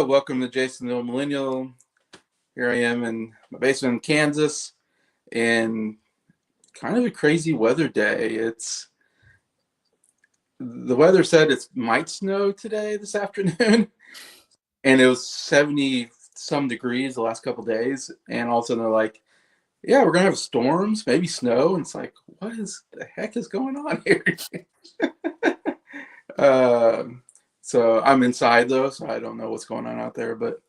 welcome to Jason the Millennial. Here I am in my basement in Kansas, and kind of a crazy weather day. The weather said it might snow today, this afternoon, and it was 70 some degrees the last couple of days, and all of a sudden they're like, "Yeah, we're gonna have storms, maybe snow," and it's like, what is the heck is going on here? Um, so I'm inside though, so I don't know what's going on out there. But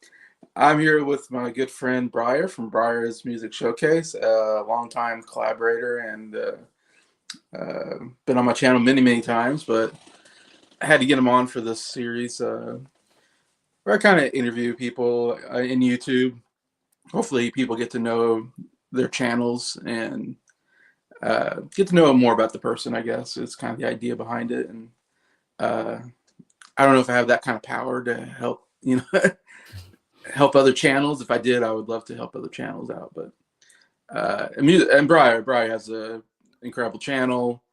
I'm here with my good friend Bryer from Bryer's Music Showcase, a longtime collaborator and been on my channel many, many times. But I had to get him on for this series where I kind of interview people in YouTube. Hopefully, people get to know their channels and get to know more about the person. I guess is kind of the idea behind it. And I don't know if I have that kind of power to help, help other channels. If I did, I would love to help other channels out. But and Bryer has a incredible channel,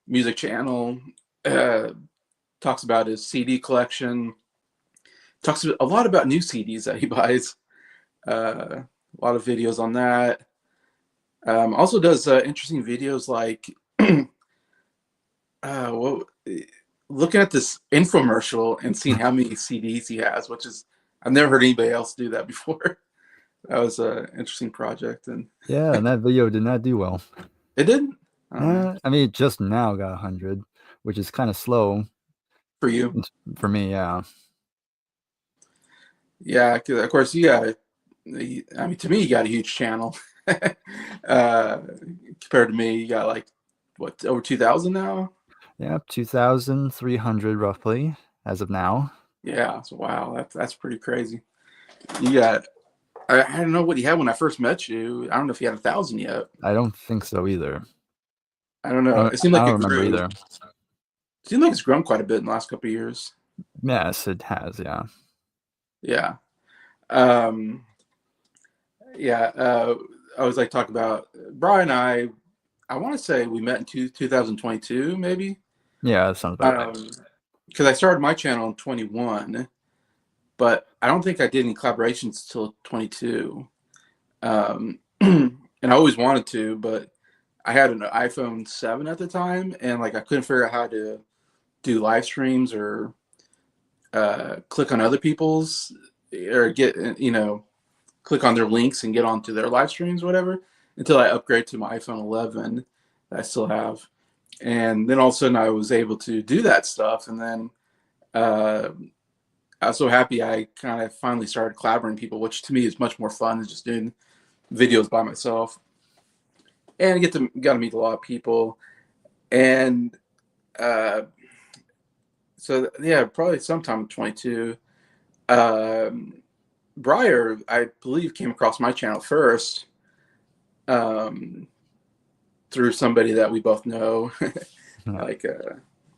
music channel. Talks about his CD collection. Talks a lot about new CDs that he buys. A lot of videos on that. Also does interesting videos like looking at this infomercial and seeing how many CDs he has, which is I've never heard anybody else do that before. That was an interesting project, and Yeah, and that video did not do well. it didn't. I mean, it just now got 100, which is kind of slow For you, for me. Yeah, yeah. 'Cause of course, you got. I mean, to me, you got a huge channel. Compared to me, you got like what, over 2,000 now. yeah, 2,300 roughly as of now. Yeah. So wow, that's pretty crazy. You got. I don't know what he had when I first met you. I don't know if he had 1,000 yet. I don't think so either. I don't know. It seemed I like don't it remember grew. either. It seemed like it's grown quite a bit in the last couple of years. Yes, it has. Yeah. Yeah. Um, yeah. I was like talking about Brian and I want to say we met in 2022, maybe. Yeah, that sounds about right. Because I started my channel in 21, but I don't think I did any collaborations till 22. And I always wanted to, but I had an iPhone 7 at the time, and like I couldn't figure out how to do live streams or click on other people's or get click on their links and get onto their live streams, whatever, until I upgrade to my iPhone 11 that I still have. And then all of a sudden I was able to do that stuff. And then I was so happy I kind of finally started collaborating with people, which to me is much more fun than just doing videos by myself. And I got to meet a lot of people. And so, yeah, probably sometime in 22. Bryer, I believe, came across my channel first through somebody that we both know, like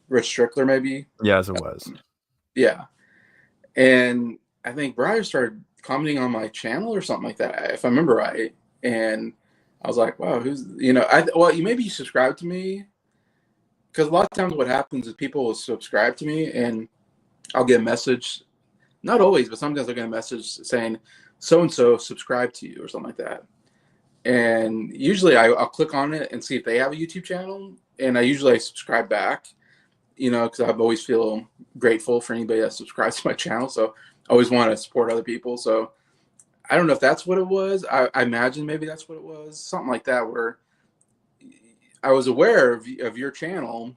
Rich Strickler, maybe. Yes, it was. Yeah. And I think Bryer started commenting on my channel or something like that, if I remember right. And I was like, wow, maybe you subscribe to me. Because a lot of times what happens is people will subscribe to me and I'll get a message. Not always, but sometimes I'll get a message saying, so-and-so subscribe to you or something like that. And usually I'll click on it and see if they have a YouTube channel. And I usually subscribe back, because I've always feel grateful for anybody that subscribes to my channel. So I always want to support other people. So I don't know if that's what it was. I imagine maybe that's what it was. Something like that, where I was aware of your channel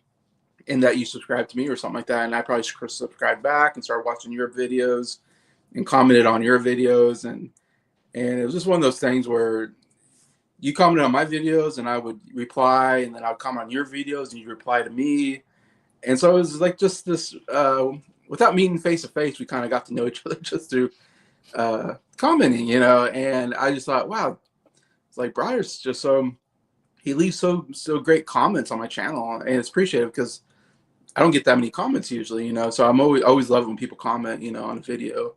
and that you subscribed to me or something like that. And I probably subscribed back and started watching your videos and commented on your videos. And it was just one of those things where you commented on my videos and I would reply, and then I would comment on your videos and you reply to me. And so it was like just this, without meeting face to face, we kind of got to know each other just through commenting, and I just thought, wow, it's like Bryer's just he leaves so great comments on my channel, and it's appreciated because I don't get that many comments usually, so I'm always love when people comment, on a video.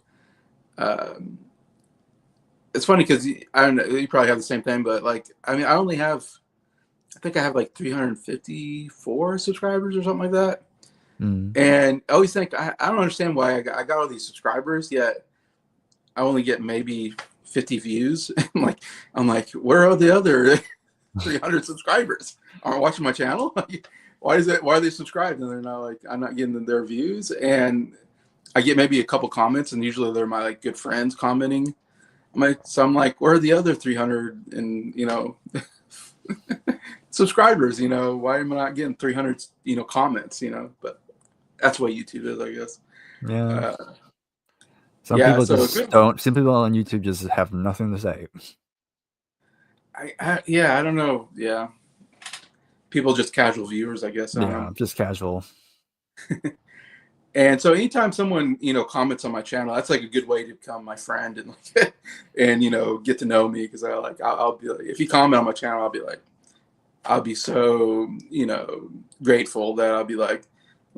It's funny because I don't know, you probably have the same thing, but like, I mean, I think I have like 354 subscribers or something like that. And I always think, I don't understand why I got all these subscribers, yet I only get maybe 50 views. I'm like, where are the other 300 subscribers? Aren't watching my channel? Why is it? Why are they subscribed? And they're not like, I'm not getting their views. And I get maybe a couple comments, and usually they're my like good friends commenting. I'm like, where are the other 300 and subscribers? Why am I not getting 300 comments? But that's what YouTube is, I guess. Yeah. Uh, Some yeah. people So just good. don't. Some people on YouTube just have nothing to say. I don't know. Yeah, people just casual viewers, I guess. I don't Yeah, know. just casual. And so anytime someone comments on my channel, that's like a good way to become my friend and and get to know me, because I'll be like, if you comment on my channel, I'll be so grateful that I'll be like,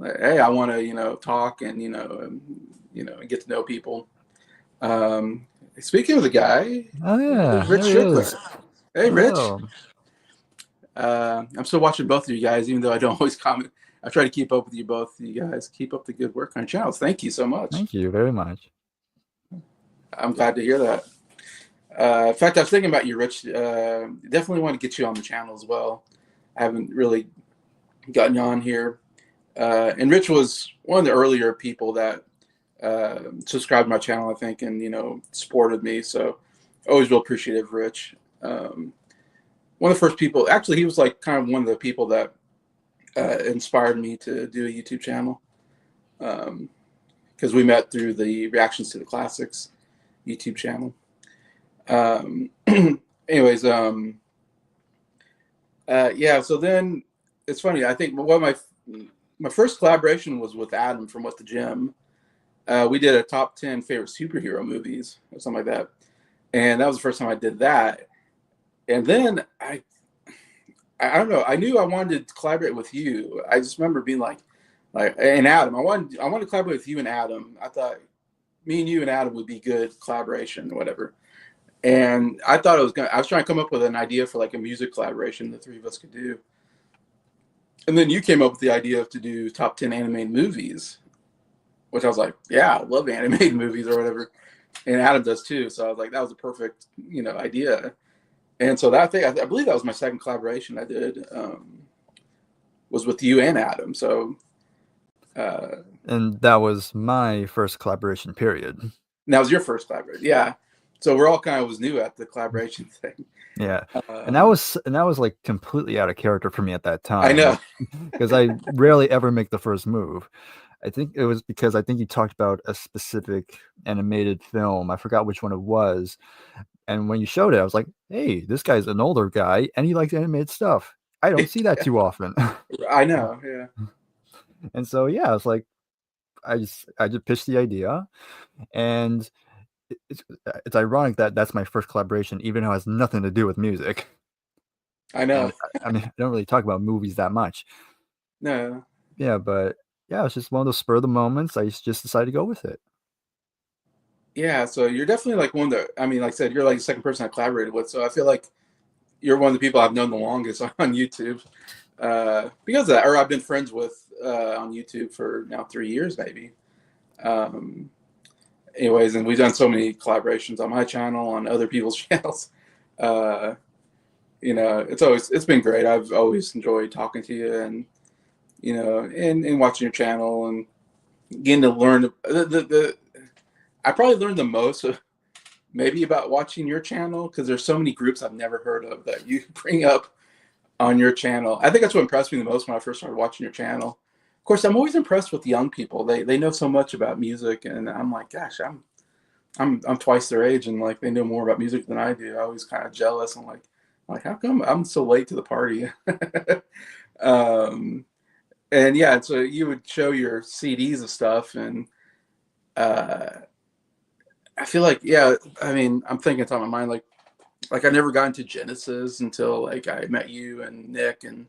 hey, I want to talk and get to know people. Um, Speaking of the guy, Oh yeah, there's Rich there he Strickler. is. Hey, Rich. Hello. I'm still watching both of you guys, even though I don't always comment. I try to keep up with you both. You guys keep up the good work on your channels. Thank you so much. Thank you very much. I'm glad to hear that. In fact, I was thinking about you, Rich. Definitely want to get you on the channel as well. I haven't really gotten you on here. And Rich was one of the earlier people that subscribed to my channel, I think, and supported me. So always real appreciative, Rich. One of the first people, actually, he was like kind of one of the people that inspired me to do a YouTube channel, because we met through the Reactions to the Classics YouTube channel. Um, anyways, yeah. So then it's funny. I think one of my first collaboration was with Adam from What the Gym. We did a top 10 favorite superhero movies or something like that, and that was the first time I did that. And then I don't know. I knew I wanted to collaborate with you. I just remember being like, and Adam. I wanted to collaborate with you and Adam. I thought me and you and Adam would be good collaboration, or whatever. And I thought I was trying to come up with an idea for like a music collaboration the three of us could do. And then you came up with the idea to do top 10 animated movies, which I was like, yeah, I love animated movies or whatever. And Adam does too. So I was like, that was a perfect, idea. And so that thing, I believe that was my second collaboration I did, was with you and Adam. So And that was my first collaboration period. that was your first collaboration. Yeah. So we're all kind of was new at the collaboration thing. Yeah. And Um, that was like completely out of character for me at that I time. know. Like, because I rarely ever make the first move. I think it was because I think you talked about a specific animated film. I forgot which one it was. And when you showed it, I was like, hey, this guy's an older guy and he likes animated stuff. I don't see that too often. I know. Yeah. And so yeah, it's like I just pitched the idea, and it's ironic that that's my first collaboration, even though it has nothing to do with music. I know. And I mean, I don't really talk about movies that much. No. Yeah, but yeah, it's just one of those spur of the moments. I just decided to go with it. Yeah. So you're definitely like one that, I mean, like I said, you're like the second person I collaborated with. So I feel like you're one of the people I've known the longest on YouTube, because of that, or I've been friends with on YouTube for now 3 years, maybe. Um, Anyways, and we've done so many collaborations on my channel, on other people's channels. Uh, it's been great. I've always enjoyed talking to you, and and watching your channel, and getting to learn the I probably learned the most maybe about watching your channel, because there's so many groups I've never heard of that you bring up on your channel. I think that's what impressed me the most when I first started watching your channel. Of course, I'm always impressed with young people. They know so much about music, and I'm like, gosh, I'm twice their age, and like they know more about music than I do. I was kind of jealous. I'm like how come I'm so late to the party? um, and yeah, so you would show your CDs of stuff, and uh, I feel like, yeah, I mean, I'm thinking it's on my mind, like I never got into Genesis until like I met you and Nick and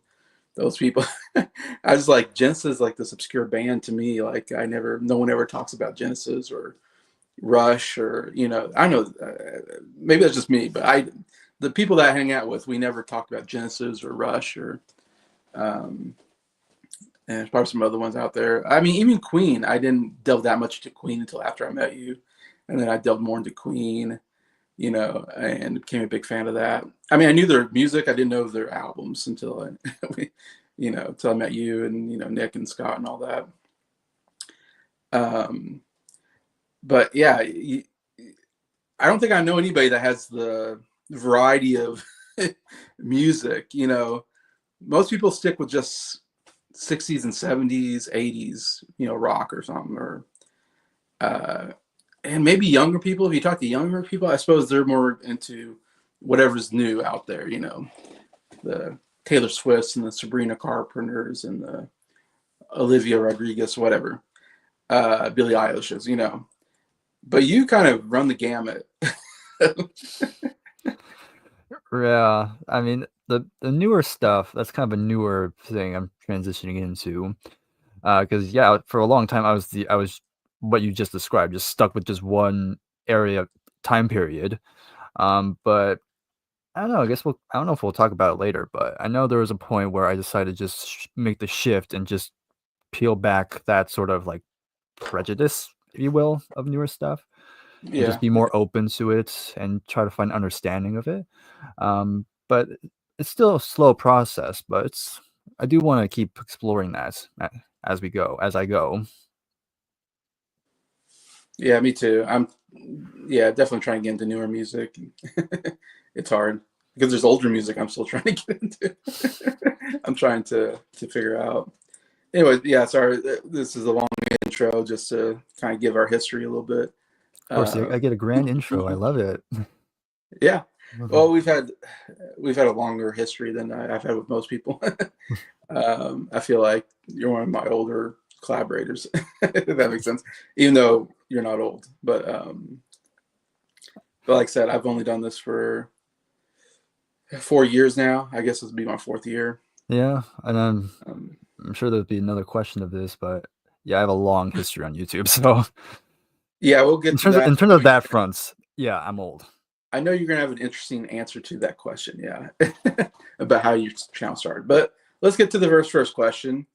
those people. I was like, Genesis, like this obscure band to me. Like no one ever talks about Genesis or Rush, or I know, maybe that's just me, but the people that I hang out with, we never talked about Genesis or Rush, or um, and there's probably some other ones out there. I mean, even Queen, I didn't delve that much to Queen until after I met you, and then I delved more into Queen, and became a big fan of that. I mean, I knew their music. I didn't know their albums until until I met you and Nick and Scott and all that. Um, but yeah, I don't think I know anybody that has the variety of music. Most people stick with just 60s and 70s, 80s, rock or something, or uh, and maybe younger people. If you talk to younger people, I suppose they're more into whatever's new out there. The Taylor Swifts and the Sabrina Carpenters and the Olivia Rodriguez, whatever, Billie Eilish's. But you kind of run the gamut. Yeah, I mean the newer stuff, that's kind of a newer thing I'm transitioning into. Because yeah, for a long time I was what you just described, just stuck with just one area time period. But I don't know. I don't know if we'll talk about it later, but I know there was a point where I decided to just make the shift and just peel back that sort of like prejudice, if you will, of newer stuff, and just Yeah, be more open to it and try to find understanding of it. But it's still a slow process, but I do want to keep exploring that as I go. yeah, me too. Yeah, definitely trying to get into newer music. It's hard because there's older music I'm still trying to get into. I'm trying to figure out. Anyway, yeah, sorry. This is a long intro just to kind of give our history a little bit. Of course, Uh, I get a grand intro. I love it. yeah. Well, we've had a longer history than I've had with most people. I feel like you're one of my older collaborators, if that makes sense. Even though you're not old, but like I said, I've only done this for 4 years now. I guess this will be my fourth year. Yeah, and Um, I'm sure there'll be another question of this, but yeah, I have a long history on YouTube, so yeah, we'll get to that. in terms of that fronts, yeah, I'm old. I know you're gonna have an interesting answer to that question. Yeah, about how your channel started. But let's get to the first question.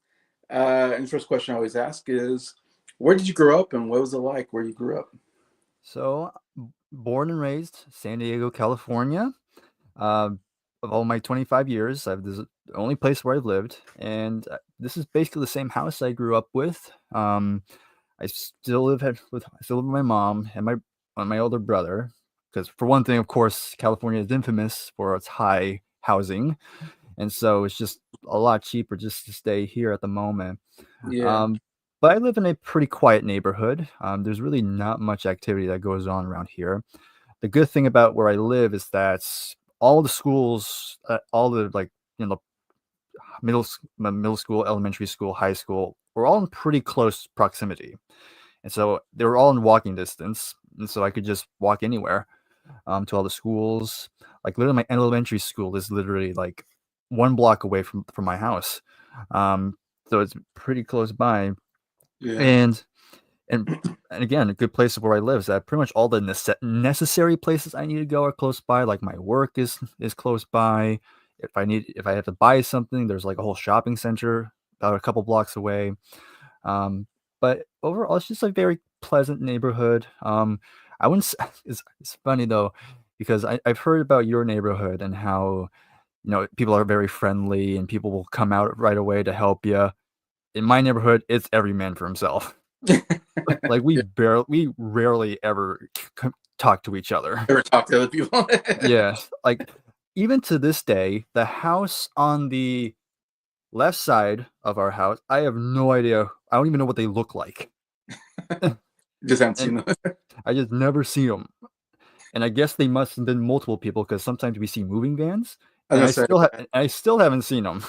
And the first question I always ask is, where did you grow up, and what was it like where you grew up? So, born and raised San Diego, California. Um, of all my 25 years, this is the only place where I've lived, and this is basically the same house I grew up with. I still live with my mom and my older brother, because for one thing, of course, California is infamous for its high housing, and so it's just a lot cheaper just to stay here at the moment. Yeah, Um, but I live in a pretty quiet neighborhood. There's really not much activity that goes on around here. The good thing about where I live is that all the schools, all the like middle school, elementary school, high school, were all in pretty close proximity, and so they were all in walking distance, and so I could just walk anywhere to all the schools. Like literally, my elementary school is literally like 1 block away from my house, so it's pretty close by, yeah, and and and again, a good place of where I live is that pretty much all the necessary places I need to go are close by. Like my work is close by. If I have to buy something, there's like a whole shopping center about a couple blocks away. Um, but overall, it's just a very pleasant neighborhood. I wouldn't. It's funny though, because I've heard about your neighborhood and how people are very friendly and people will come out right away to help you. In my neighborhood, it's every man for himself. Like yeah. we rarely ever talk to each other. Ever talk to other people? Yeah, like even to this day, the house on the left side of our house, I have no idea. I don't even know what they look like, Just haven't and seen them. I just never see them. And I guess they must have been multiple people because sometimes we see moving vans, I and was gonna say, I still haven't seen them.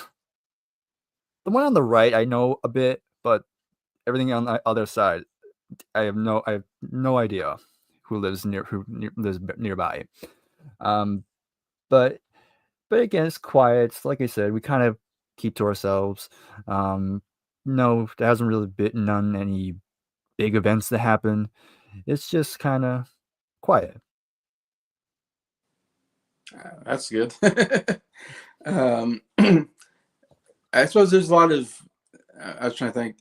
The one on the right, I know a bit, but everything on the other side, I have no idea who lives nearby. Um, but again, it's quiet. Like I said, we kind of keep to ourselves. Um, no, there hasn't really been any big events that happen. It's just kind of quiet. that's good. I suppose there's a lot of. I was trying to think.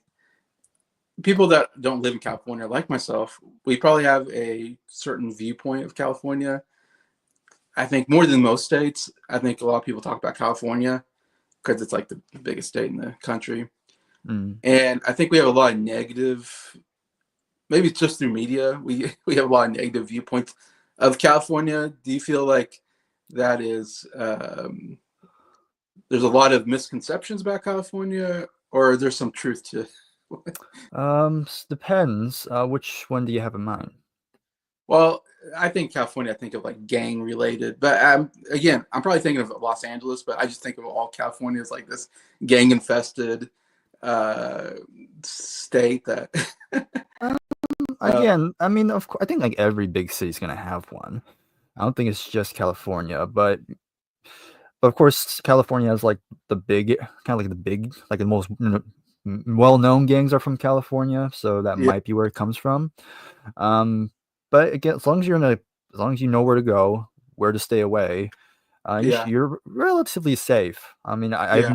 people that don't live in California, like myself, we probably have a certain viewpoint of California. I think more than most states. I think a lot of people talk about California because it's like the biggest state in the country, Mm. and I think we have a lot of negative. Maybe it's just through media. We have a lot of negative viewpoints of California. Do you feel like that is there's a lot of misconceptions about California, or there's some truth to? Depends. Which one do you have in mind? Well, I think California. I think of like gang related, but again, I'm probably thinking of Los Angeles, but I just think of all California as like this gang infested uh, state that. uh, Again, I mean, of course, I think like every big city's gonna have one. I don't think it's just California, but of course, California has like the big, kind of like the big, like the most well-known gangs are from California, so that yeah, might be where it comes from. Um, but again, as long as you know where to go, where to stay away, yeah, you're relatively safe. I mean, yeah. I've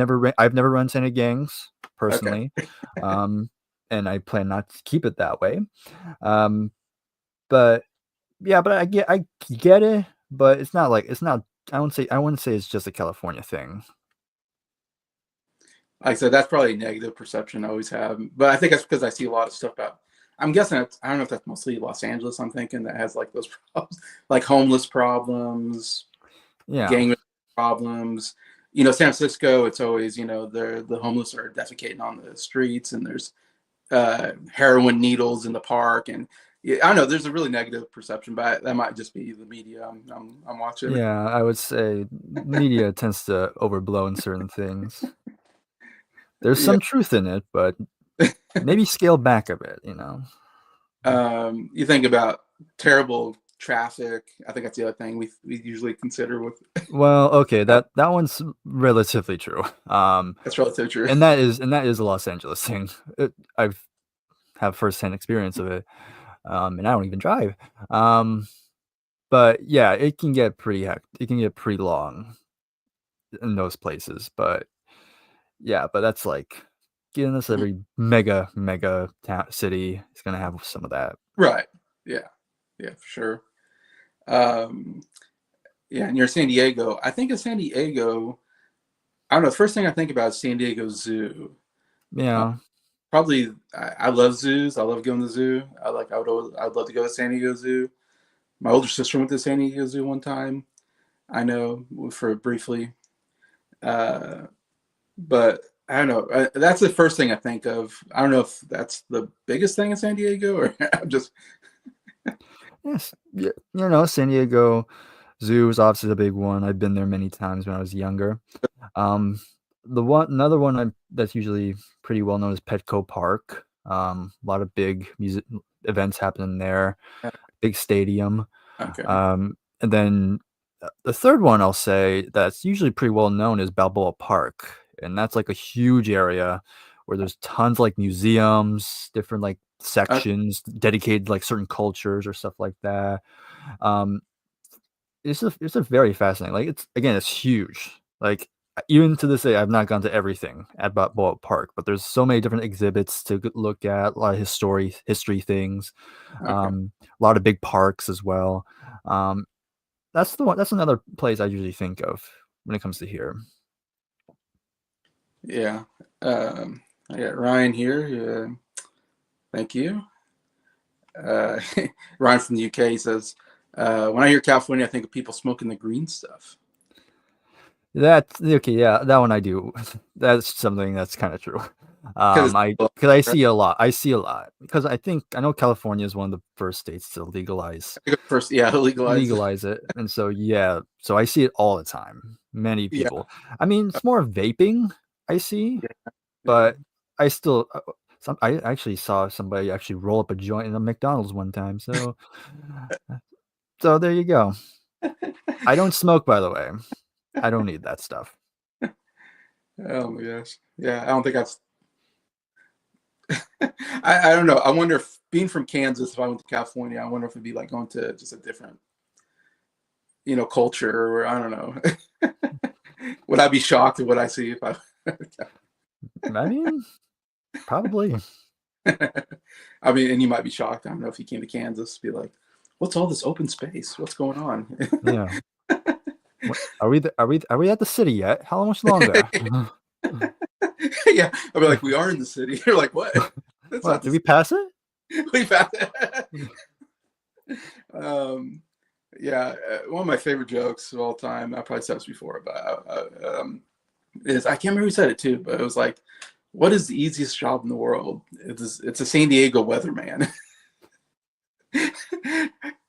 never run into any gangs Okay, personally, um, and I plan not to keep it that way. Um, but yeah, but I get it, but it's not. I wouldn't say it's just a California thing. like I said, that's probably a negative perception I always have, but I think that's because I see a lot of stuff about. I'm guessing I don't know if that's mostly Los Angeles. I'm thinking that has like those problems, like homeless problems, Yeah, gang problems. San Francisco, it's always the homeless are defecating on the streets, and there's heroin needles in the park, and yeah, I don't know. There's a really negative perception, but that might just be the media I'm watching. yeah, I would say media tends to overblow in certain things. There's Yeah. some truth in it, but maybe scale back a bit, you know? You think about terrible traffic. I think that's the other thing we usually consider with. Well, okay, that one's relatively true. That's relatively true. And that is a Los Angeles thing. I've have firsthand experience of it, and I don't even drive. Um, but yeah, it can get pretty long in those places. But yeah, but that's like given us every city is gonna have some of that. Right. Yeah. Yeah, for sure. Um, yeah, and you're San Diego. I think of San Diego. I don't know. The first thing I think about is San Diego Zoo. Uh, Yeah. Probably, I love zoos. I love going to the zoo. I'd love to go to San Diego Zoo. My older sister went to San Diego Zoo one time. I know for briefly, uh, but I don't know. That's the first thing I think of. I don't know if that's the biggest thing in San Diego, or I'm just Yes. Yeah. You know, San Diego Zoo is obviously the big one. I've been there many times when I was younger. Um, another one that's usually pretty well known is Petco Park. A lot of big music events happening there. Big stadium. okay. And then the third one I'll say that's usually pretty well known is Balboa Park, and that's like a huge area where there's tons like museums, different like Uh, sections dedicated to, like certain cultures or stuff like that. Um, it's a very fascinating. Like it's huge. Like even to this day, I've not gone to everything at Balboa Park, but there's so many different exhibits to look at, a lot of history things, okay. a lot of big parks as well. Um, that's the one. That's another place I usually think of when it comes to here. Yeah. I got Ryan here. Thank you. Uh, Ryan from the UK says, when I hear California, I think of people smoking the green stuff. That's okay. Yeah, that one I do. That's something that's kind of true. Because Because I right? see a lot. I see a lot because I know California is one of the first states to First, yeah, legalize. legalize it, and so yeah, so I see it all the time. Many Yeah, people. I mean, it's more vaping I see, yeah, yeah. but I still. I actually saw somebody actually roll up a joint in a McDonald's one time. So there you go. I don't smoke, by the way. I don't need that stuff. Oh my gosh. Yeah, I don't think I've. I don't know. I wonder if being from Kansas, if I went to California, I wonder if it'd be like going to just a different, culture, or I don't know. Would I be shocked at what I see if I? I mean, probably. I mean, and you might be shocked. I don't know if you came to Kansas, be like, "What's all this open space? What's going on?" Yeah. Are we at the city yet? How much longer? Yeah, I'll be like, "We are in the city." You're like, "What? That's What? not Did the we city." pass it? We found it. um, yeah, one of my favorite jokes of all time. I probably said this before, but is I can't remember who said it too, but it was like, "What is the easiest job in the world? It's a San Diego weatherman.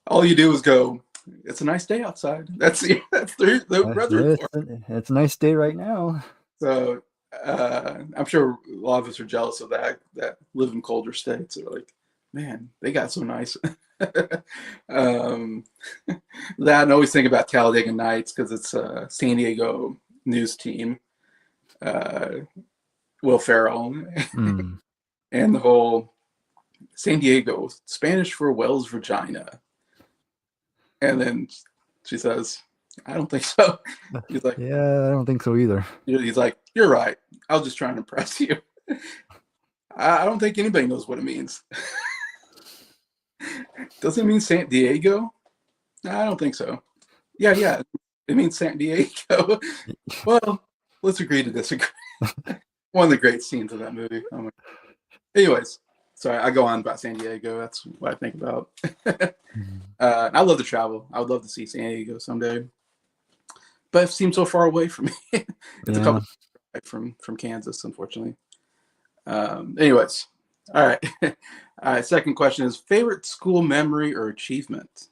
All you do is go. It's a nice day outside. That's the weather It's, report." it's a nice day right now. So I'm sure a lot of us are jealous of that live in colder states. They're like, man, they got so nice. um, that and always think about Talladega Nights because it's a San Diego news team. Uh, Will Ferrell Mm. and the whole San Diego Spanish for Wells vagina, and then she says, "I don't think so." He's like, Yeah, I don't think so either. "You're right. I was just trying to impress you." I don't think anybody knows what it means. Does it mean San Diego? I don't think so. Yeah, yeah, it means San Diego. Well, let's agree to disagree. One of the great scenes of that movie. Oh my. Anyways, sorry, I go on about San Diego. That's what I think about. I love to travel. I would love to see San Diego someday, but it seems so far away from me. It's a Yeah. couple from Kansas, unfortunately. Anyways, all right. All right. Second question is favorite school memory or achievement.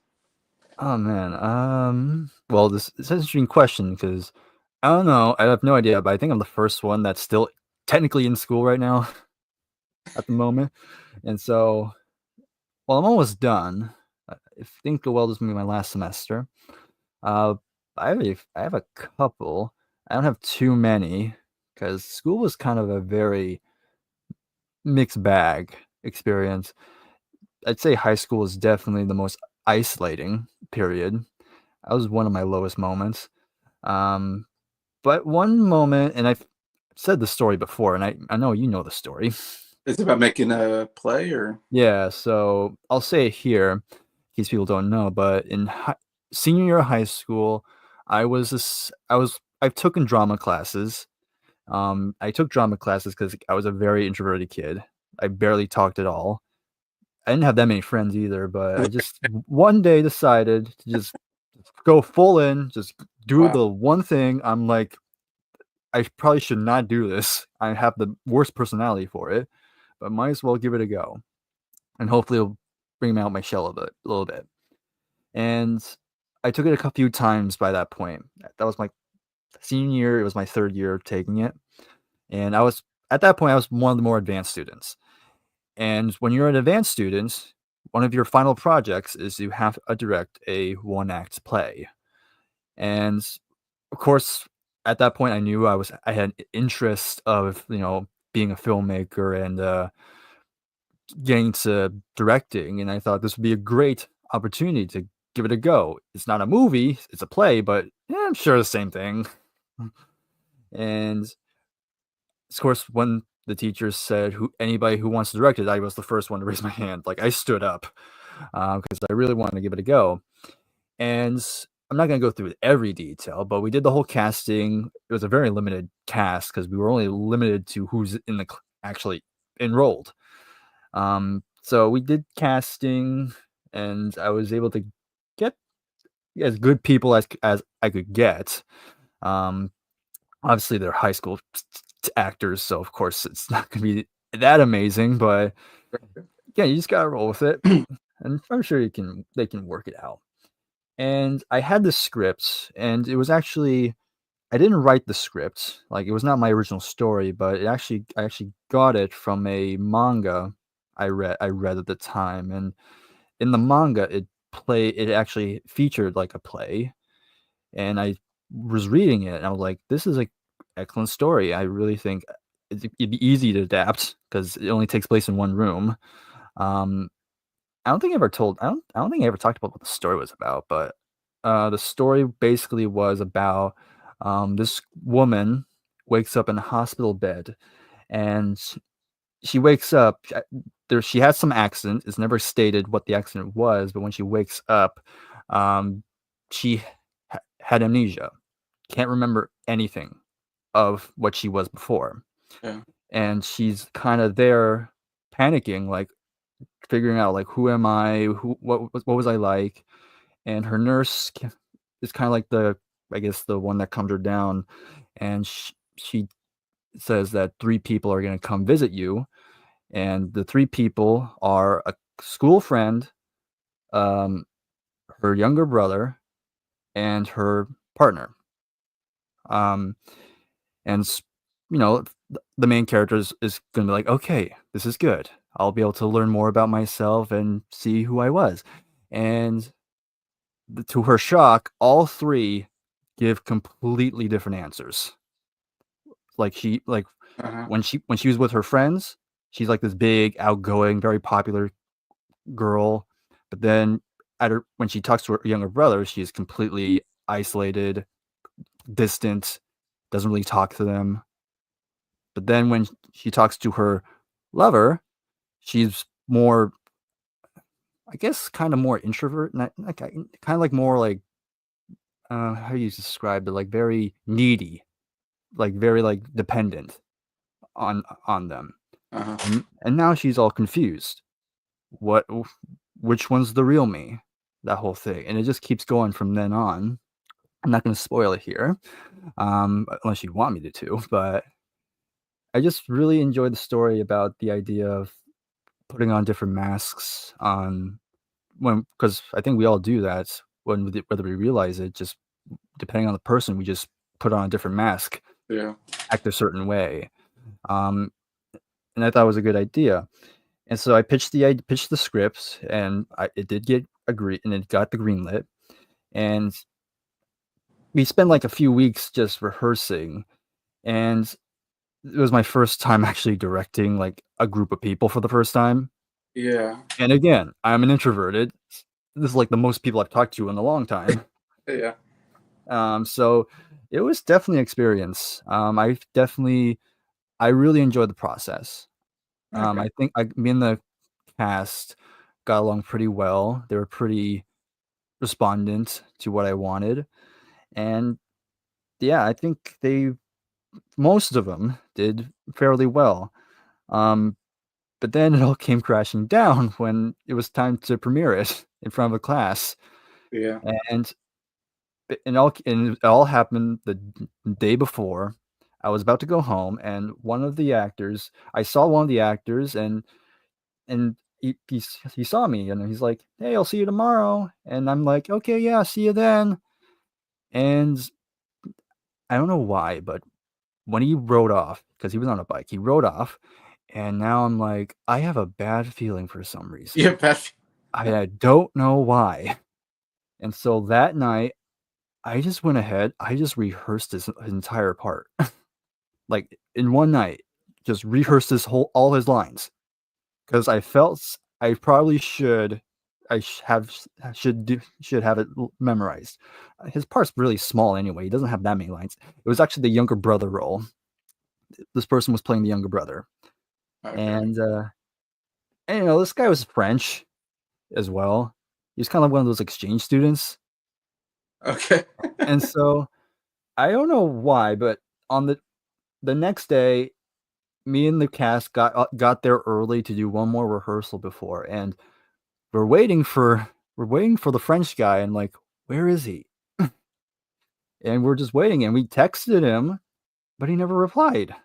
Oh man. Well, this it's an interesting question because I don't know. I have no idea, but I think I'm the first one that's still technically in school right now at the moment, and so well, I'm almost done. If things go well, this will be my last semester. Uh, I have a couple. I don't have too many because school was kind of a very mixed bag experience. I'd say high school is definitely the most isolating period. That was one of my lowest moments. Um, but one moment, and I've said the story before, and I know you know the story. Is it about making a play or? Yeah, so I'll say it here in case people don't know, but in senior year of high school, I've taken drama classes. I took drama classes because I was a very introverted kid. I barely talked at all. I didn't have that many friends either, but I just one day decided to just go full in, just do Wow. the one thing. I'm like, I probably should not do this. I have the worst personality for it, but might as well give it a go, and hopefully it'll bring me out my shell a little bit. And I took it a few times by that point. That was my senior year. It was my third year of taking it, and I was at that point I was one of the more advanced students. And when you're an advanced student, one of your final projects is you have to direct a one act play. And of course, at that point, I had an interest of being a filmmaker and getting to directing, and I thought this would be a great opportunity to give it a go. It's not a movie; it's a play, but yeah, I'm sure the same thing. And of course, when the teacher said who anybody who wants to direct it, I was the first one to raise my hand. Like I stood up because I really wanted to give it a go. And I'm not going to go through every detail, but we did the whole casting. It was a very limited cast because we were only limited to who's in the actually enrolled. So we did casting, and I was able to get as good people as I could get. Um, Obviously, they're high school actors, so of course it's not going to be that amazing, but yeah, you just got to roll with it, and I'm sure they can work it out. And I had the script, and it was actually I didn't write the script, like, it was not my original story, but I actually got it from a manga I read at the time, and in the manga, it actually featured, like, a play, and I was reading it, and I was like, "This is a excellent story." I really think it'd be easy to adapt because it only takes place in one room. Um, I don't think I ever talked about what the story was about, but, the story basically was about, this woman wakes up in a hospital bed, and she wakes up. She has some accident. It's never stated what the accident was, but when she wakes up, um, she had amnesia. Can't remember anything of what she was before, Yeah. and she's kind of there, panicking, like figuring out like who am I, what was I like, and her nurse is kind of like the I guess the one that calmed her down, and she says that three people are going to come visit you, and the three people are a school friend, um, her younger brother, and her partner. Um, and the main character is going to be like, okay, this is good. I'll be able to learn more about myself and see who I was. And to her shock, all three give completely different answers. Like Uh-huh. when she was with her friends, she's like this big, outgoing, very popular girl. But then when she talks to her younger brother, she's completely isolated, distant, doesn't really talk to them. But then when she talks to her lover, she's more, I guess, kind of more introvert, not like kind of like more like how do you describe it? Like very needy, like very like dependent on them. Uh-huh. And now she's all confused. What which one's the real me? That whole thing. And it just keeps going from then on. I'm not going to spoil it here, unless you want me to, but I just really enjoyed the story about the idea of putting on different masks on when because I think we all do that whether we realize it, just depending on the person, we just put on a different mask, Yeah. act a certain way. Um, and I thought it was a good idea. And so I pitched the scripts, and it did get agreed, and it got the green lit. And we spent like a few weeks just rehearsing, and it was my first time actually directing like a group of people for the first time. Yeah. And again, I'm an introverted. This is like the most people I've talked to in a long time. Yeah. So it was definitely an experience. I really enjoyed the process. Okay. I think me and the cast got along pretty well. They were pretty respondent to what I wanted, and yeah, I think most of them did fairly well. Um, but then it all came crashing down when it was time to premiere it in front of a class, Yeah. and it all happened the day before. I was about to go home, and I saw one of the actors, and he saw me, and he's like, "Hey, I'll see you tomorrow." And I'm like, "Okay, yeah, see you then." And I don't know why, but when he rode off, because he was on a bike, he rode off, and now I'm like, I have a bad feeling for some reason. Yeah, Pat. I don't know why. And so that night, I just went ahead. I just rehearsed his entire part, like in one night, just rehearsed all his lines, because I felt I probably should. I should have it memorized. His part's really small anyway. He doesn't have that many lines. It was actually the younger brother role. This person was playing the younger brother, Okay. and this guy was French as well. He was kind of one of those exchange students, Okay. and so I don't know why, but on the next day, me and the cast got there early to do one more rehearsal before, and we're waiting for we're waiting for the French guy, and like, where is he? And we're just waiting, and we texted him, but he never replied.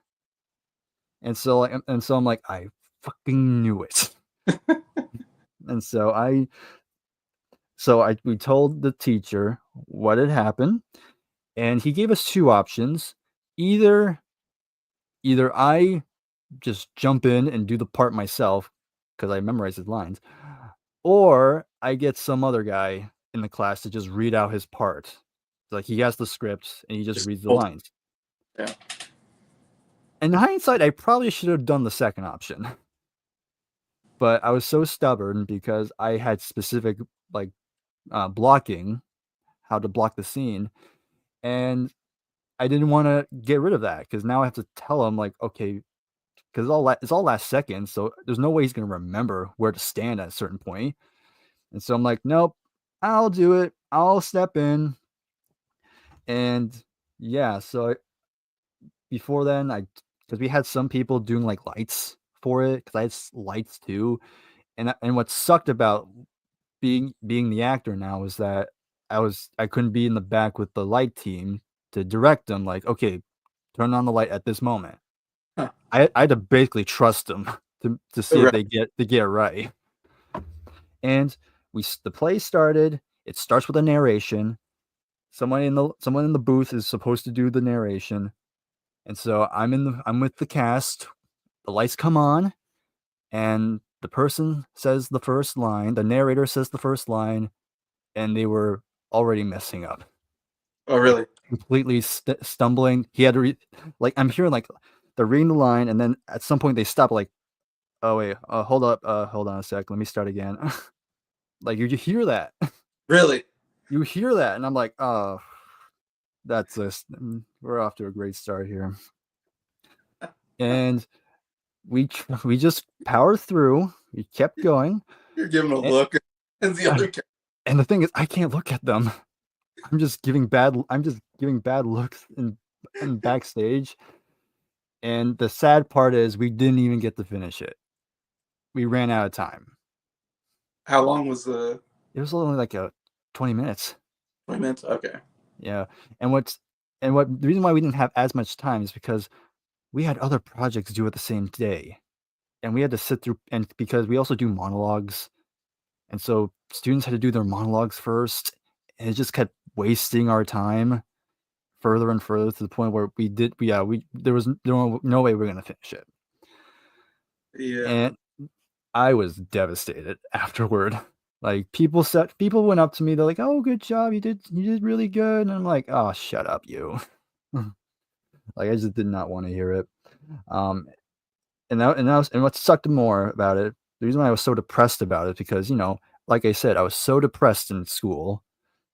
And so I'm like, I fucking knew it. And so we told the teacher what had happened, and he gave us two options. Either either I just jump in and do the part myself because I memorized his lines, or I get some other guy in the class to just read out his part. Like he has the script and he just Just reads the hold. lines. Yeah. In hindsight, I probably should have done the second option, but I was so stubborn because I had specific like blocking, how to block the scene, and I didn't want to get rid of that because now I have to tell him like, okay, because it's all last second, so there's no way he's gonna remember where to stand at a certain point. And so I'm like, nope, I'll do it. I'll step in. And yeah, so before then, I because we had some people doing like lights for it because I had lights too. And what sucked about being the actor now is that I couldn't be in the back with the light team to direct them. Like, okay, turn on the light at this moment. Huh. I had to basically trust them to see if Right. they get it right. And the play started. It starts with a narration. Someone in the booth is supposed to do the narration, and so I'm with the cast. The lights come on, and the person says the first line. The narrator says the first line, and they were already messing up, Oh, like really? completely stumbling. He had to like I'm hearing like they're reading the line, and then at some point they stop. Like, oh wait, hold up, hold on a sec. Let me start again. Like you hear that, Really? you hear that, and I'm like, oh, that's this. We're off to a great start here, and we just powered through. We kept going, You're giving a and, look, and the other guy. and the thing is, I can't look at them. I'm just giving bad looks in backstage. And the sad part is we didn't even get to finish it. We ran out of time. How long was the It was only like a 20 minutes. 20 minutes? Okay. Yeah. And what's and what the reason why we didn't have as much time is because we had other projects due at the same day. And we had to sit through and because we also do monologues. And so students had to do their monologues first. And it just kept wasting our time further and further to the point where we there was no way we were gonna finish it. Yeah. And I was devastated afterward. Like people went up to me, they're like, "Oh, good job, you did really good." And I'm like, "Oh, shut up, you." Like I just did not want to hear it. Um, and what sucked more about it, the reason why I was so depressed about it, because like I said, I was so depressed in school,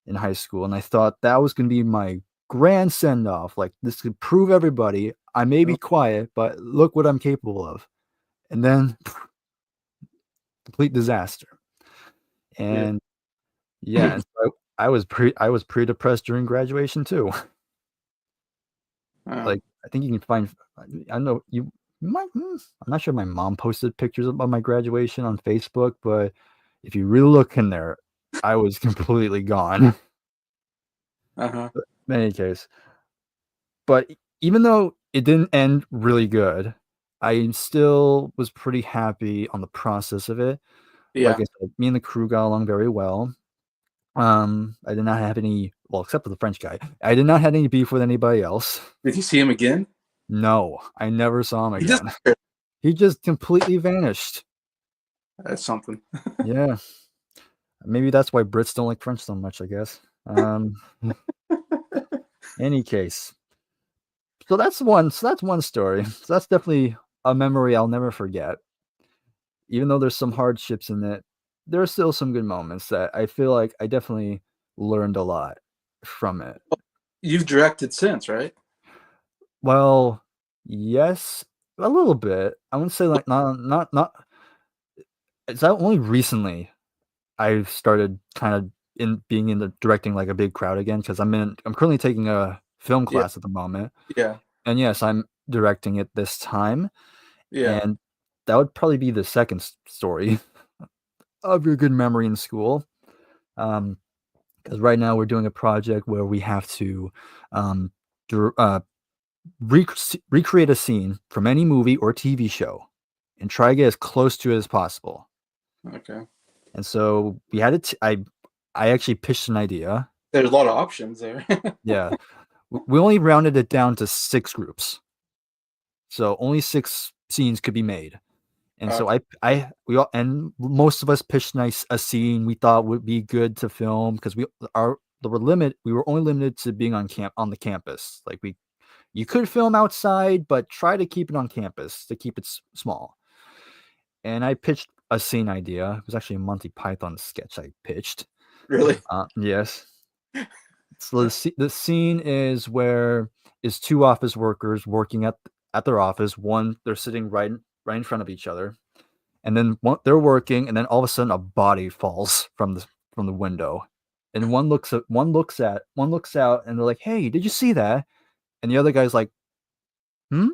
in high school, and I thought that was gonna be my grand send off. Like this could prove everybody I may be Oh, quiet, but look what I'm capable of. And then complete disaster. yeah. And yeah, and so I was pretty depressed during graduation too. Oh, Like I think you can find I don't know you might I'm not sure my mom posted pictures of my graduation on Facebook, but if you really look in there, I was completely gone. uh-huh. In any case, but even though it didn't end really good, I still was pretty happy on the process of it. Like Yeah. I said, me and the crew got along very well. I did not have any well, except for the French guy. I did not have any beef with anybody else. Did you see him again? No, I never saw him He just again. He just completely vanished. that's something. Yeah, maybe that's why Brits don't like French so much, I guess. Any case, so that's one story. So that's definitely a memory I'll never forget. Even though there's some hardships in it, there are still some good moments that I feel like I definitely learned a lot from it. You've directed since, right? Well, yes, a little bit. I wouldn't say like not. It's only recently I've started kind of in being in the directing like a big crowd again because I'm currently taking a film Yeah. class at the moment, Yeah. and yes, I'm directing it this time, Yeah. and that would probably be the second story of your good memory in school. Because right now we're doing a project where we have to um, dir- uh, recreate a scene from any movie or TV show and try to get as close to it as possible. Okay. And so we had it. I actually pitched an idea. There's a lot of options there. Yeah, we only rounded it down to 6 groups, so only 6 scenes could be made. And so Okay. we all and most of us pitched nice a scene we thought would be good to film because we were only limited to being on the campus. Like you could film outside, but try to keep it on campus to keep it small. And I pitched a scene idea. It was actually a Monty Python sketch I pitched. Really? Yes. So the scene is 2 office workers working at their office. One, they're sitting right in front of each other, and then they're working, and then all of a sudden a body falls from the window, and one looks out, and they're like, "Hey, did you see that?" And the other guy's like, "Hmm?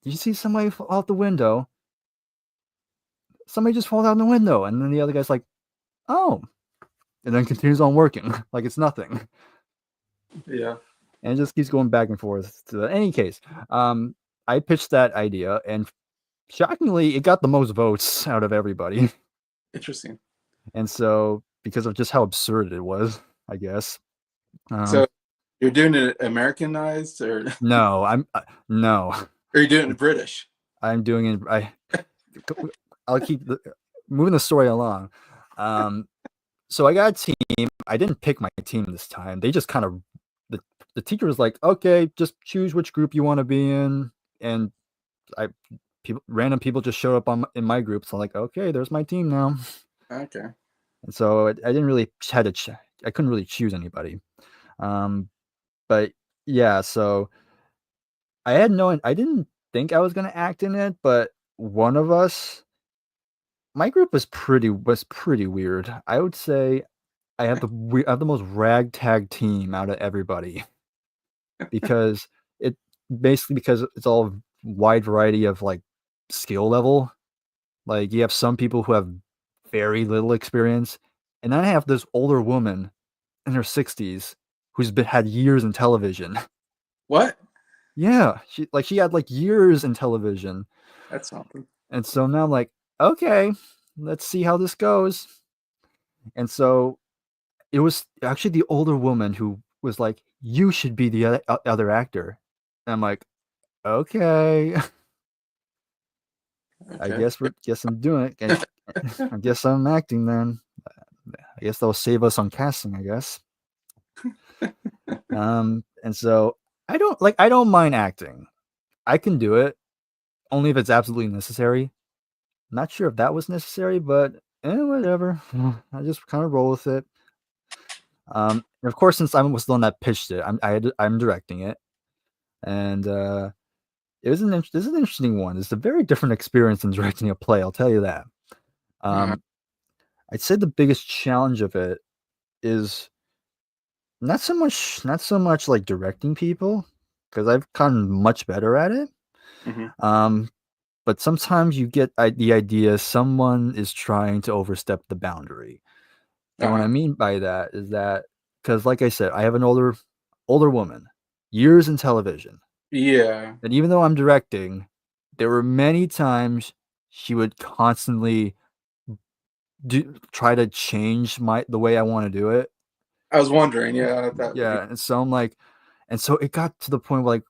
Did you see somebody fall out the window? Somebody just falls out the window." And then the other guy's like, "Oh," and then continues on working like it's nothing. Yeah. And it just keeps going back and forth. So in any case, I pitched that idea, and shockingly, it got the most votes out of everybody. Interesting. And so, because of just how absurd it was, I guess. So Um, you're doing it Americanized, or no, no, are you doing it British? I'm doing it. I'll keep moving the story along. So I got a team. I didn't pick my team this time. They just kind of the the teacher was like, okay, just choose which group you want to be in, and I random people just showed up in my group. So I'm like, okay, there's my team now. Okay. And so I didn't really I couldn't really choose anybody. Um, but yeah, so I didn't think I was gonna act in it, but one of us, my group was pretty weird. I would say I have the most ragtag team out of everybody because it because it's all wide variety of like skill level. Like you have some people who have very little experience, and then I have this older woman in her 60s who's had years in television. What? Yeah, she had like years in television. That's something. And so now I'm like, okay, let's see how this goes. And so it was actually the older woman who was like, you should be the other actor. And I'm like, okay, Okay. guess I'm doing it. I guess I'm acting then. I guess they'll save us on casting, I guess. And so I don't mind acting. I can do it only if it's absolutely necessary. Not sure if that was necessary, but whatever. I just kind of roll with it. And of course, since I was the one that pitched it, I'm directing it, and this is an interesting one. It's a very different experience than directing a play. I'll tell you that. Uh, Um, I'd say the biggest challenge of it is not so much like directing people because I've gotten much better at it. hmm Um, but sometimes you get the idea someone is trying to overstep the boundary. And what I uh, mean by that is that because, like I said, I have an older woman, years in television, yeah. and even though I'm directing, there were many times she would constantly try to change the way I want to do it. I was wondering. Yeah, that would be. Yeah, and so I'm like, and so it got to the point where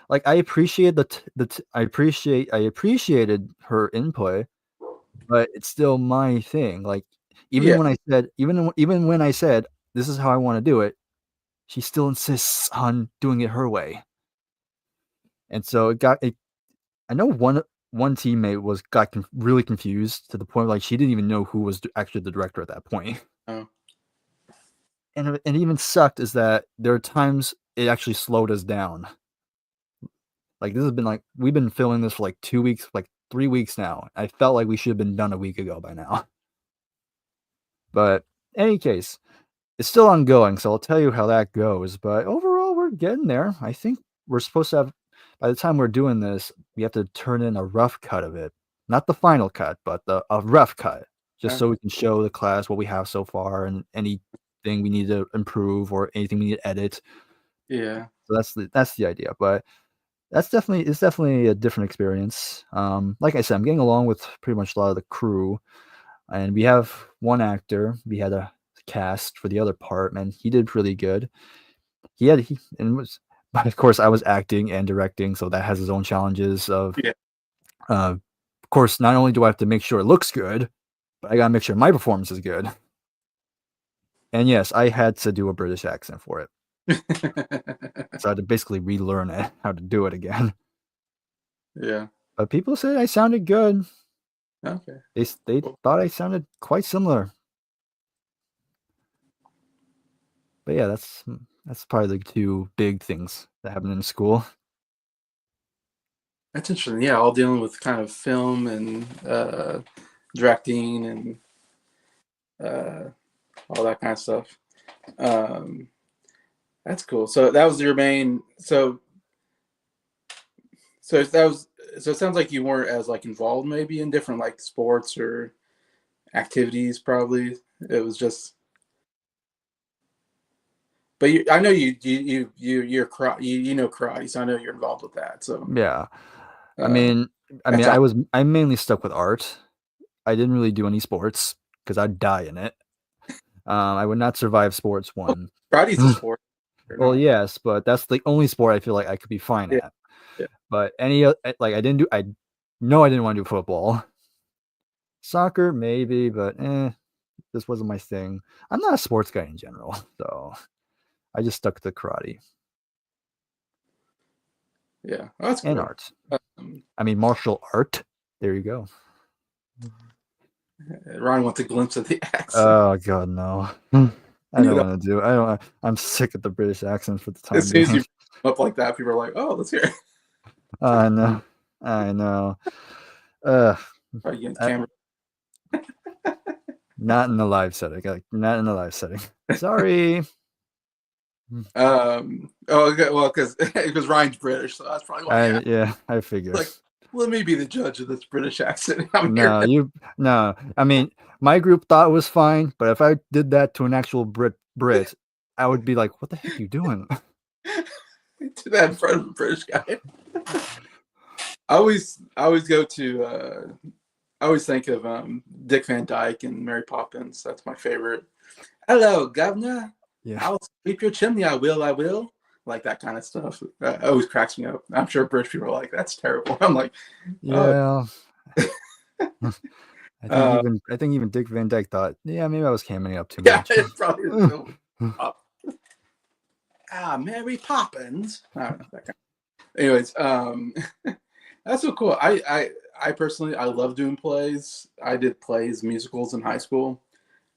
like I appreciate I appreciated her input, but it's still my thing. Like Yeah. even when I said this is how I want to do it, she still insists on doing it her way. And so it got it. I know one teammate really confused to the point like she didn't even know who was actually the director at that point. Oh. And it even sucked is that there are times it actually slowed us down. Like this has been like we've been filming this for like 2 weeks, like 3 weeks now. I felt like we should have been done a week ago by now. But in any case, it's still ongoing, so I'll tell you how that goes. But overall, we're getting there. I think we're supposed to have, by the time we're doing this, we have to turn in a rough cut of it. Not the final cut, but a rough cut, just so Okay. we can show the class what we have so far and anything we need to improve or anything we need to edit. Yeah. So that's the idea. But it's definitely a different experience. Like I said, I'm getting along with pretty much a lot of the crew, and we have one actor. We had a cast for the other part, and he did really good. He and was, but of course, I was acting and directing, so that has its own challenges. Yeah. Of course, not only do I have to make sure it looks good, but I gotta make sure my performance is good. And yes, I had to do a British accent for it, so I had to basically relearn it, how to do it again. Yeah. But people said I sounded good. Okay. They Cool. thought I sounded quite similar. But yeah, that's probably the two big things that happened in school. That's interesting. Yeah, all dealing with kind of film and directing and uh, all that kind of stuff. Um, that's cool. So that was your main. So that was. So it sounds like you weren't as like involved maybe in different like sports or activities. Probably it was just. But I know you're you know karate, so I know you're involved with that. So Yeah. I uh, mean, that's I mainly stuck with art. I didn't really do any sports because I'd die in it. I would not survive sports well, one. karate's a sport or Well, not. yes, but that's the only sport I feel like I could be fine Yeah, at. yeah. But like I know I didn't want to do football. Soccer, maybe, but this wasn't my thing. I'm not a sports guy in general, so I just stuck to karate Yeah, oh, that's and cool. art. Um, I mean, martial art. There you go. Ryan wants a glimpse of the accent. Oh God, no. I You don't know, want to do. I don't. I'm sick of the British accent for the as time soon as being. you up like that, people are like, "Oh, let's hear it." I know. I know. Uh, Probably getting I, camera. not in the live setting. Like, not in the live setting. Sorry. Oh, okay, well, because Ryan's British, so that's probably why. Yeah, Yeah, I figure. like let me be the judge of this British accent. I'm here. No, no. I mean, my group thought it was fine, but if I did that to an actual Brit, I would be like, "What the heck are you doing?" To that in front of a British guy. I always go to. I always think of Dick Van Dyke and Mary Poppins. That's my favorite. Hello, governor. Yeah. I'll sweep your chimney. I will. I will. Like that kind of stuff. Always cracks me up. I'm sure British people are like, "That's terrible." I'm like, "Oh, Yeah. uh, I think even Dick Van Dyke thought, yeah, maybe I was camming up too yeah." much. It probably is still up. Mary Poppins. I don't know that kind. Anyways, that's so cool. I personally I love doing plays. I did plays, musicals in high school,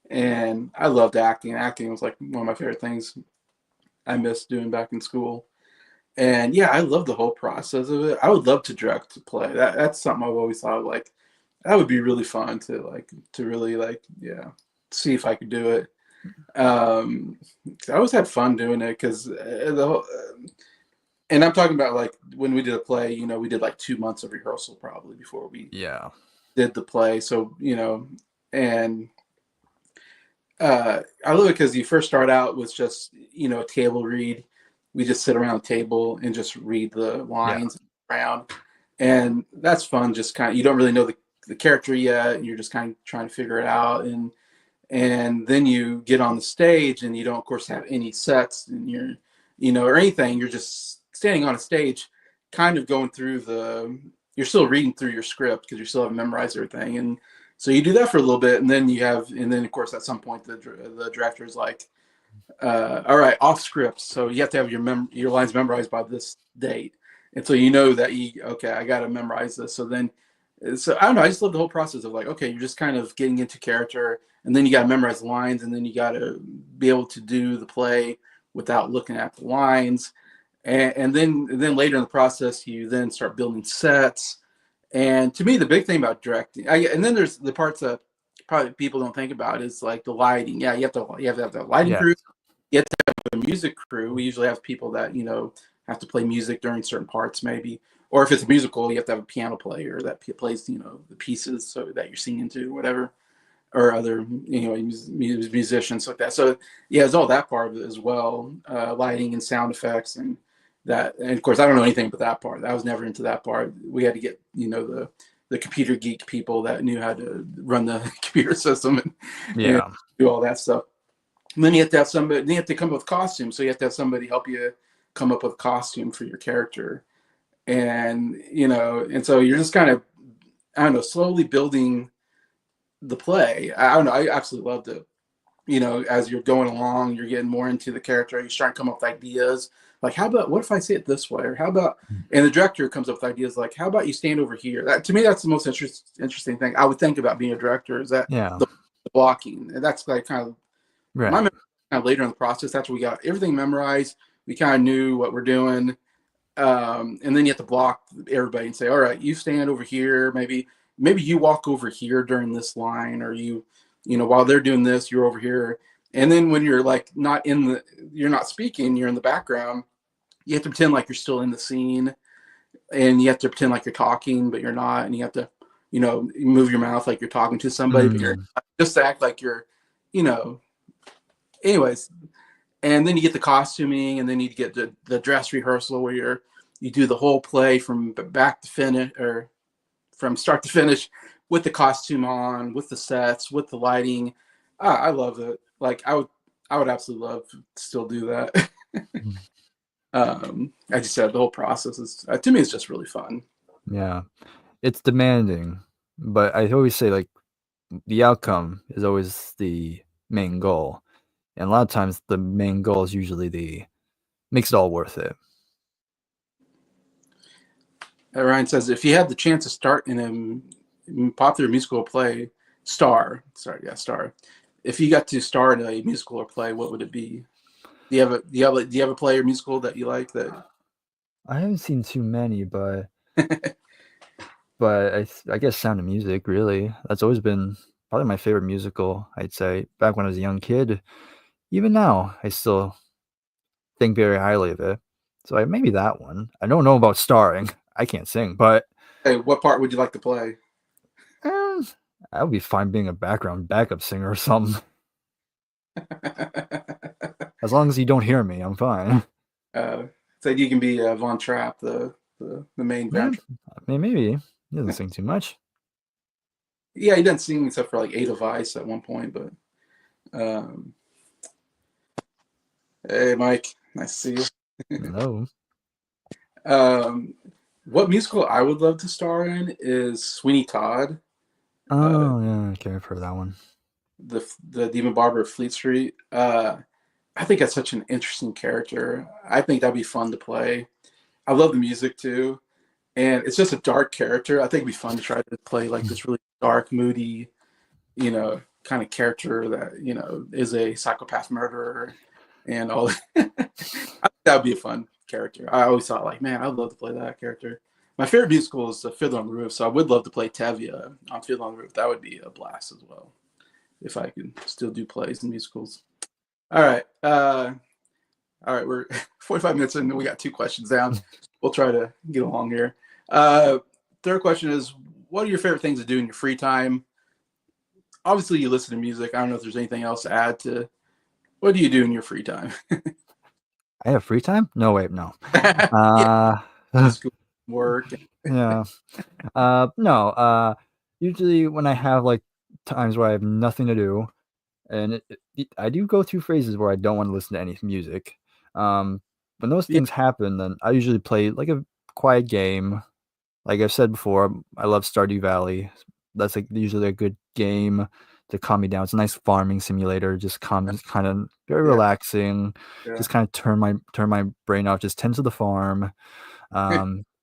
and I loved acting. Acting was like one of my favorite things I missed doing back in school. And yeah, I love the whole process of it. I would love to direct a play. That's something I've always thought like that would be really fun to really like yeah see if I could do it. Um, I always had fun doing it because the whole, and I'm talking about like when we did a play, we did like 2 months of rehearsal probably before we Yeah. did the play. So, and I love it because you first start out with just, a table read. We just sit around the table and just read the Yeah. lines around. And that's fun. Just kind of, you don't really know the character yet. And you're just kind of trying to figure it out. And then you get on the stage and you don't, of course, have any sets and or anything. You're just standing on a stage, kind of going through you're still reading through your script because you still haven't memorized everything. And so you do that for a little bit. And then of course, at some point, the director is like, all right, off script. So you have to have your lines memorized by this date. And so that okay, I got to memorize this. So I don't know. I just love the whole process of like, okay, you're just kind of getting into character, and then you got to memorize lines, and then you got to be able to do the play without looking at the lines, and then later in the process, you then start building sets. And to me, the big thing about directing, and then there's the parts that probably people don't think about is like the lighting. Yeah, you have to have the lighting Yeah. crew. You have to have a music crew. We usually have people that have to play music during certain parts, maybe. Or if it's a musical, you have to have a piano player that plays the pieces so that you're singing to, whatever, or other musicians like that. So yeah, it's all that part of it as well, lighting and sound effects and that. And of course, I don't know anything but that part. I was never into that part. We had to get the computer geek people that knew how to run the computer system and Yeah. do all that stuff. And then you have to have somebody. Then you have to come up with costumes. So you have to have somebody help you come up with a costume for your character, and so you're just kind of, I don't know, slowly building the play. I don't know. I absolutely loved it. As you're going along, you're getting more into the character. You start to come up with ideas. Like, how about what if I say it this way? Or how about, and the director comes up with ideas like, how about you stand over here? To me, that's the most interesting thing I would think about being a director is that Yeah. the blocking. And that's like kind of my Right. memory kind of later in the process. That's where we got everything memorized. We kind of knew what we're doing. And then you have to block everybody and say, all right, you stand over here. Maybe you walk over here during this line, or while they're doing this, you're over here. And then when you're like you're not speaking, you're in the background. You have to pretend like you're still in the scene, and you have to pretend like you're talking, but you're not. And you have to, move your mouth like you're talking to somebody, but you're Mm. just to act like you're, you know. Anyways, and then you get the costuming, and then you get the dress rehearsal where you do the whole play from back to finish, or from start to finish, with the costume on, with the sets, with the lighting. I love it. Like I would absolutely love to still do that. As you said, the whole process is, to me, it's just really fun. Yeah, it's demanding, but I always say like the outcome is always the main goal, and a lot of times the main goal is usually the makes it all worth it. Ryan says, if you had the chance to start in a popular musical or play, star. If you got to star in a musical or play, what would it be? Do you have a play or musical that you like that? I haven't seen too many, but I guess Sound of Music really. That's always been probably my favorite musical. I'd say back when I was a young kid. Even now, I still think very highly of it. So maybe that one. I don't know about starring. I can't sing, but Hey, what part would you like to play? eh, I would be fine being a background backup singer or something. As long as you don't hear me, I'm fine. uh, so you can be Von Trapp, the main Yeah, Von Trapp. maybe. He doesn't sing too much. Yeah, he doesn't sing except for like Eight of Ice at one point. But um, hey, Mike, nice to see you. No. um, what musical I would love to star in is Sweeney Todd, uh, Oh, yeah, okay, I've heard that one. the Demon Barber of Fleet Street. I think that's such an interesting character. I think that'd be fun to play. I love the music too, and it's just a dark character. I think it'd be fun to try to play like this really dark, moody, kind of character that is a psychopath murderer and all. I think that would be a fun character. I always thought like, man, I'd love to play that character. My favorite musical is Fiddler on the Roof, so I would love to play Tevye on Fiddler on the Roof. That would be a blast as well if I could still do plays and musicals. All right. All right, we're 45 minutes in, and we got two questions down. We'll try to get along here. Uh, Third question is, what are your favorite things to do in your free time? Obviously, you listen to music. I don't know if there's anything else to add to what do you do in your free time? I have free time? No, wait, no. Yeah, Uh, school, work. yeah. No, usually when I have, like, times where I have nothing to do, and I do go through phases where I don't wanna listen to any music. Um, when those Yeah, things happen, then I usually play, like, a quiet game. Like I've said before, I love Stardew Valley. That's, like, usually a good game to calm me down. It's a nice farming simulator, just kinda very yeah, relaxing, yeah, just kinda turn my brain off, just tend to the farm,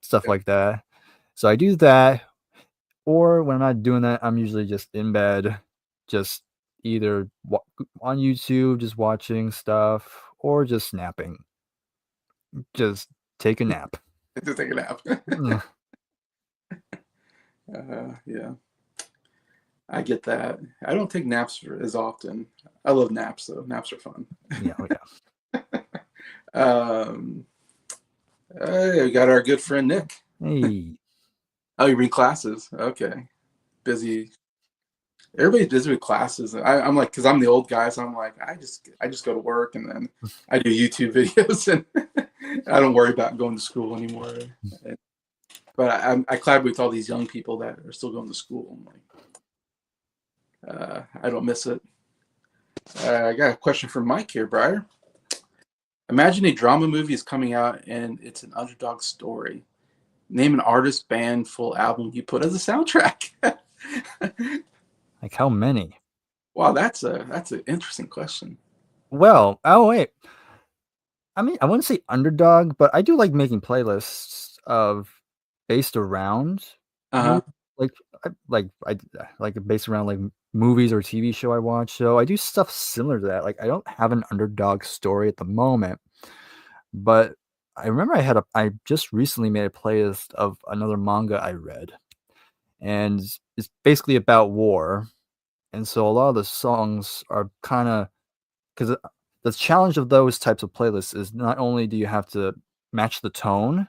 stuff yeah. like that. So I do that, or when I'm not doing that, I'm usually just in bed, just either on YouTube, just watching stuff, or just napping. Just take a nap. Just take a nap. Yeah, Yeah, I get that. I don't take naps as often. I love naps though. Naps are fun. yeah, oh, yeah. Um, hey, we got our good friend Nick. Hey, Oh, you read classes? Okay, busy. Everybody's busy with classes. I'm like, because I'm the old guy, so I'm like, I just go to work and then I do YouTube videos and I don't worry about going to school anymore. But I collaborate with all these young people that are still going to school. I'm like, I don't miss it. I got a question from Mike here, Bryer. Imagine a drama movie is coming out and it's an underdog story. Name an artist, band, full album you put as a soundtrack. like how many? Wow, that's an interesting question. Well, oh wait. I mean, I wouldn't say underdog, but I do like making playlists of based around Uh movies, huh. like I like based around like movies or TV show I watch. So I do stuff similar to that. Like I don't have an underdog story at the moment, But I remember I just recently made a playlist of another manga I read, and it's basically about war. And so a lot of the songs are kind of because the challenge of those types of playlists is not only do you have to match the tone,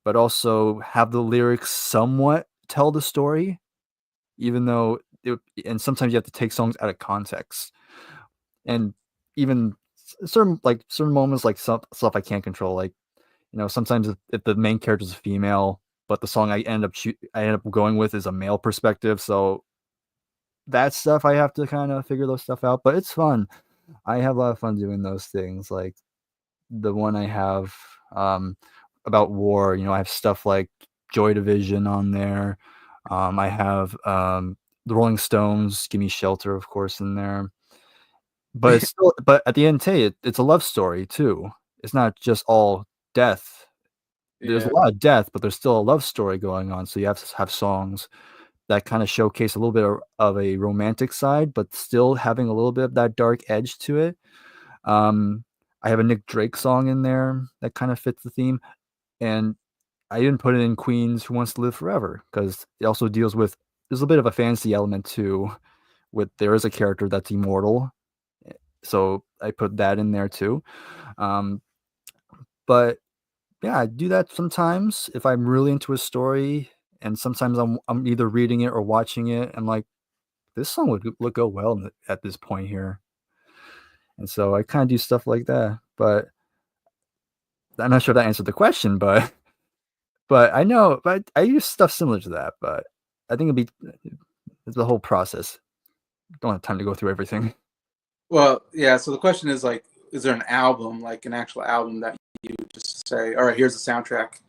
but also have the lyrics somewhat tell the story, even though and sometimes you have to take songs out of context. And even certain moments, like some stuff I can't control, like sometimes if the main character is a female, but the song I end up going with is a male perspective, so that stuff I have to kind of figure those stuff out. But it's fun. I have a lot of fun doing those things. Like the one I have um, about war, I have stuff like Joy Division on there. I have the Rolling Stones, "Give Me Shelter," of course, in there. But at the end, it's a love story too. It's not just all death. There's a Yeah, lot of death, but there's still a love story going on. So you have to have songs that kind of showcase a little bit of a romantic side, but still having a little bit of that dark edge to it. Um, I have a Nick Drake song in there that kind of fits the theme, and I didn't put it in Queen's "Who Wants to Live Forever" because it also deals with there's a bit of a fantasy element too. With there is a character that's immortal, so I put that in there too. Um, but yeah, I do that sometimes if I'm really into a story, and sometimes I'm either reading it or watching it. I'm like, this song would go well at this point here, and so I kind of do stuff like that. But I'm not sure that answered the question, but but I know, but I use stuff similar to that. But I think it's the whole process. Don't have time to go through everything. well, yeah. So the question is like, is there an album, like an actual album that you just say, all right, here's the soundtrack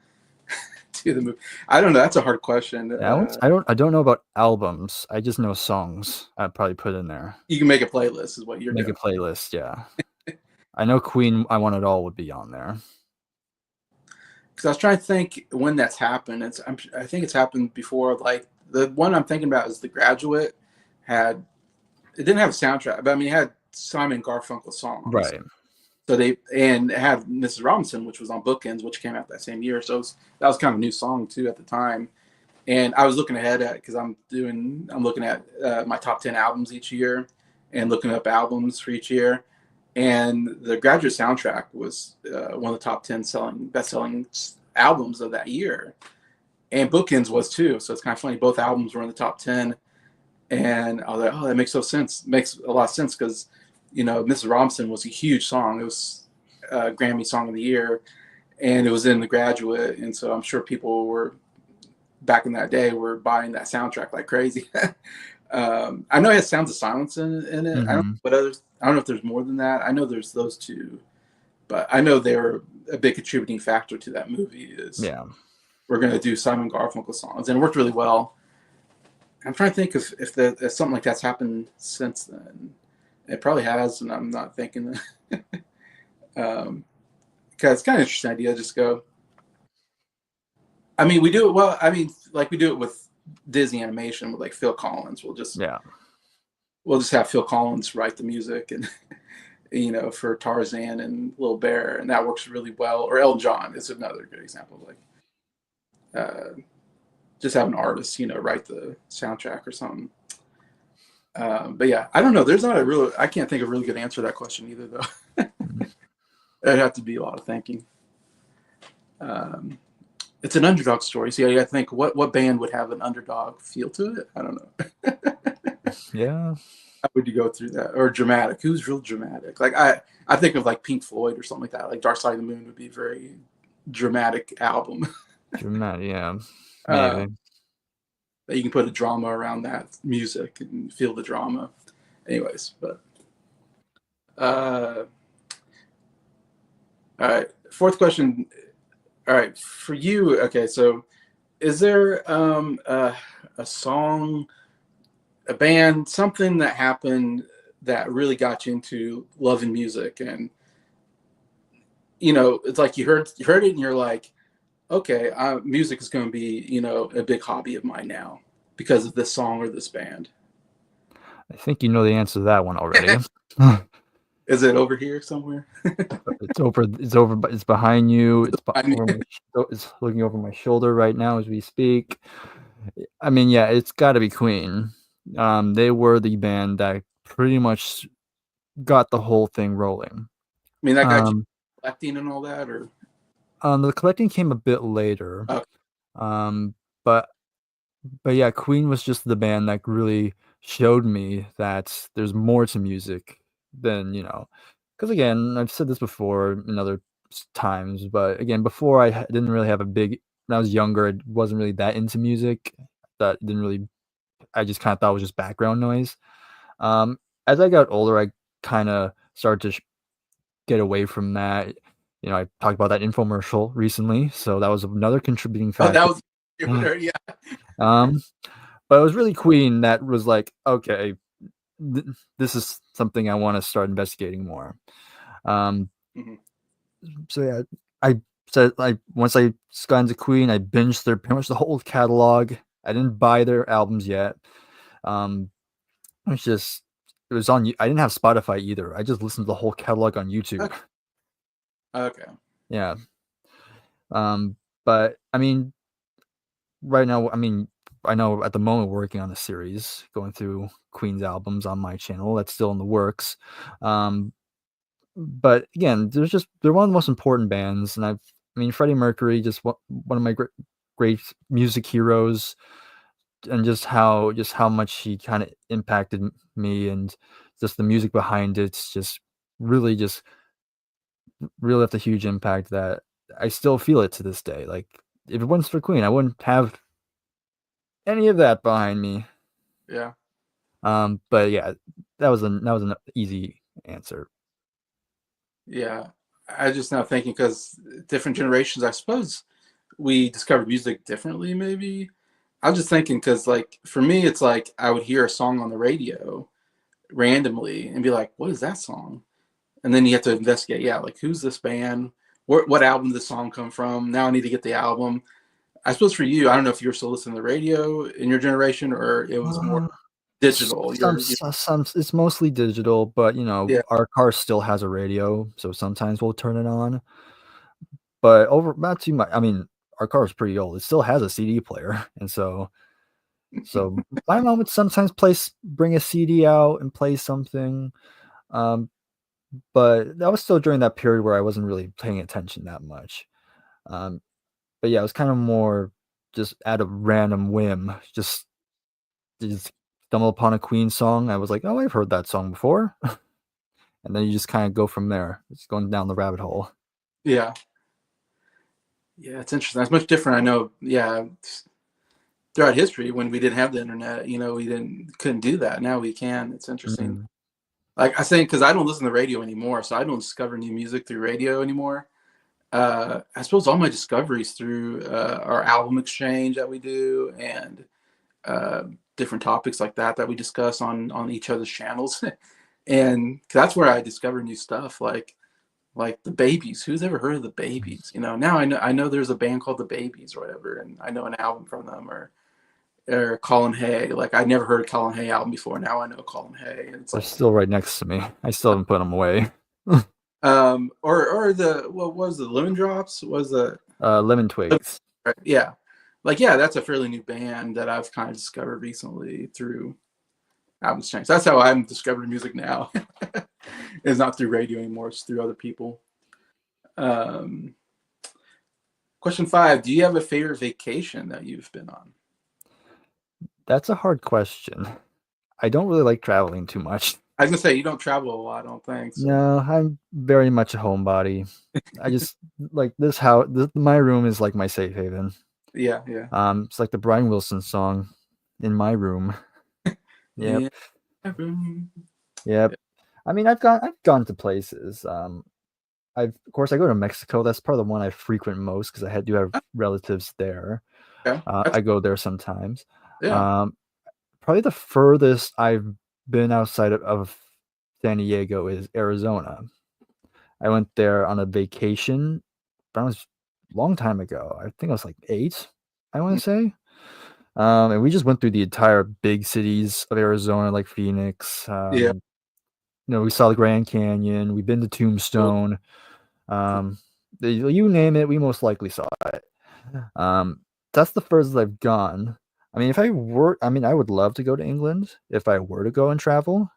to the movie? I don't know. That's a hard question. I don't know about albums. I just know songs. I'd probably put in there. You can make a playlist, is what you're Make a doing. playlist. Yeah, I know Queen. I Want It All would be on there. Because I was trying to think when that's happened. I think it's happened before. Like the one I'm thinking about is The Graduate. Had it didn't have a soundtrack, but I mean, it had Simon Garfunkel songs. Right. So and it had Mrs. Robinson, which was on Bookends, which came out that same year. So that was kind of a new song too at the time. And I was looking ahead at because I'm looking at my top 10 albums each year and looking up albums for each year. And the Graduate soundtrack was one of the top 10 best selling albums of that year. And Bookends was too. So it's kind of funny. Both albums were in the top 10. And I was like, oh, that makes so sense. Makes a lot of sense because, Mrs. Robinson was a huge song. It was Grammy Song of the Year, and it was in The Graduate. And so I'm sure people were back in that day were buying that soundtrack like crazy. I know it has Sounds of Silence in it. I don't Hmm. know what others. I don't know if there's more than that. I know there's those two, but I know they were a big contributing factor to that movie. Is Yeah. we're going to do Simon Garfunkel songs, and it worked really well. I'm trying to think if something like that's happened since then. It probably has, and I'm not thinking. Because it's kind of an interesting idea. Just go. I mean, we do it well. I mean, like we do it with Disney animation with like Phil Collins. Yeah. We'll just have Phil Collins write the music and for Tarzan and Little Bear, and that works really well. Or Elton John is another good example. Like just have an artist write the soundtrack or something. But yeah, I don't know. There's not a real. I can't think of a really good answer to that question either, though. Mhm. It'd have to be a lot of thinking. Um, it's an underdog story, so yeah, you got to think what band would have an underdog feel to it. I don't know. Yeah. How would you go through that? Or dramatic? Who's real dramatic? Like I think of like Pink Floyd or something like that. Like Dark Side of the Moon would be a very dramatic album Dramatic. Yeah. uh, Maybe. that you can put a drama around that music and feel the drama. Anyways, but uh, all right. Fourth question. All right, for you. Okay, so is there a song, a band, something that happened that really got you into loving music and it's like you heard it and you're like, okay, music is going to be a big hobby of mine now because of this song or this band. I think you know the answer to that one already. Is it over here somewhere? It's over. It's over. It's behind you. I mean, It's looking over my shoulder right now as we speak. I mean, yeah, it's got to be Queen. They were the band that pretty much got the whole thing rolling. that got you Um, collecting and all that, or the collecting came a bit later. okay. Um, but yeah, Queen was just the band that really showed me that there's more to music than, because again, I've said this before in other times, but again, before didn't really have a big, when I was younger, I wasn't really that into music. That didn't really, I just kind of thought it was just background noise. Um, as I got older, I kind of started to get away from that. I talked about that infomercial recently, so that was another contributing Oh, that factor. was yeah. Um, but it was really Queen that was like, okay, this is something I want to start investigating more. Um, Mhm. so yeah, I said like once I got into Queen, I binged their pretty much the whole catalog. I didn't buy their albums yet. Um, it's just it was on. I didn't have Spotify either. I just listened to the whole catalog on YouTube. Okay. Okay. Yeah. Um, but I mean, right now, I mean, I know at the moment we're working on a series going through Queen's albums on my channel. That's still in the works. Um, but again, they're one of the most important bands, and I mean, Freddie Mercury, just one of my great music heroes, and just how much he kind of impacted me, and just the music behind it's just really left a huge impact that I still feel it to this day. Like if it wasn't for Queen, I wouldn't have any of that behind me. Yeah. But yeah, that was an easy answer. Yeah. I just now thinking because different generations, I suppose we discover music differently. Maybe I was just thinking because, like, for me, it's like I would hear a song on the radio randomly and be like, "What is that song?" And then you have to investigate. Yeah, like who's this band? What album did this song come from? Now I need to get the album. I suppose for you, I don't know if you were still listening to the radio in your generation or it was more Uh, digital. some it's mostly digital, but Yeah. our car still has a radio, so sometimes we'll turn it on. But over not too much. I mean, our car is pretty old. It still has a CD player, and so my mom would sometimes bring a CD out and play something. Um, but that was still during that period where I wasn't really paying attention that much. Um, but yeah, it was kind of more just at a random whim, just stumble upon a Queen song. I was like, oh, I've heard that song before, and then you just kind of go from there. It's going down the rabbit hole. Yeah. Yeah, it's interesting. That's much different. I know. Yeah, throughout history, when we didn't have the internet, we couldn't do that. Now we can. It's interesting. Mm. Like I think, because I don't listen to radio anymore, so I don't discover new music through radio anymore. I suppose all my discoveries through our album exchange that we do and uh, different topics like that we discuss on each other's channels, and that's where I discover new stuff like the Babies. Who's ever heard of the Babies? Now I know there's a band called the Babies or whatever, and I know an album from them or Colin Hay. Like I never heard a Colin Hay album before. Now I know Colin Hay, and it's They're like still right next to me. I still haven't put them away. or the what was the Lemon Drops was the Lemon Twigs. yeah, like yeah, that's a fairly new band that I've kind of discovered recently through album exchange. That's how I'm discovering music now. It's not through radio anymore; it's through other people. Um, Question 5: do you have a favorite vacation that you've been on? That's a hard question. I don't really like traveling too much. I was gonna say you don't travel a lot. I don't think so. No, I'm very much a homebody. I just like this house. My room is like my safe haven. Yeah, yeah, It's like the Brian Wilson song, "In My Room." Yep, yeah. yep. I mean, I've gone to places. Of course I go to Mexico. That's probably the one I frequent most because do have relatives there. Okay, that's I go there sometimes. yeah. Um, Probably the furthest I've been outside of San Diego is Arizona. I went there on a vacation, but it was a long time ago. I think I was like 8, I want Mm, to say. And we just went through the entire big cities of Arizona, like Phoenix, yeah. we saw the Grand Canyon. We've been to Cool. Tombstone. Cool. Um, you name it, we most likely saw it. Um, that's the furthest I've gone. I mean, I would love to go to England if I were to go and travel.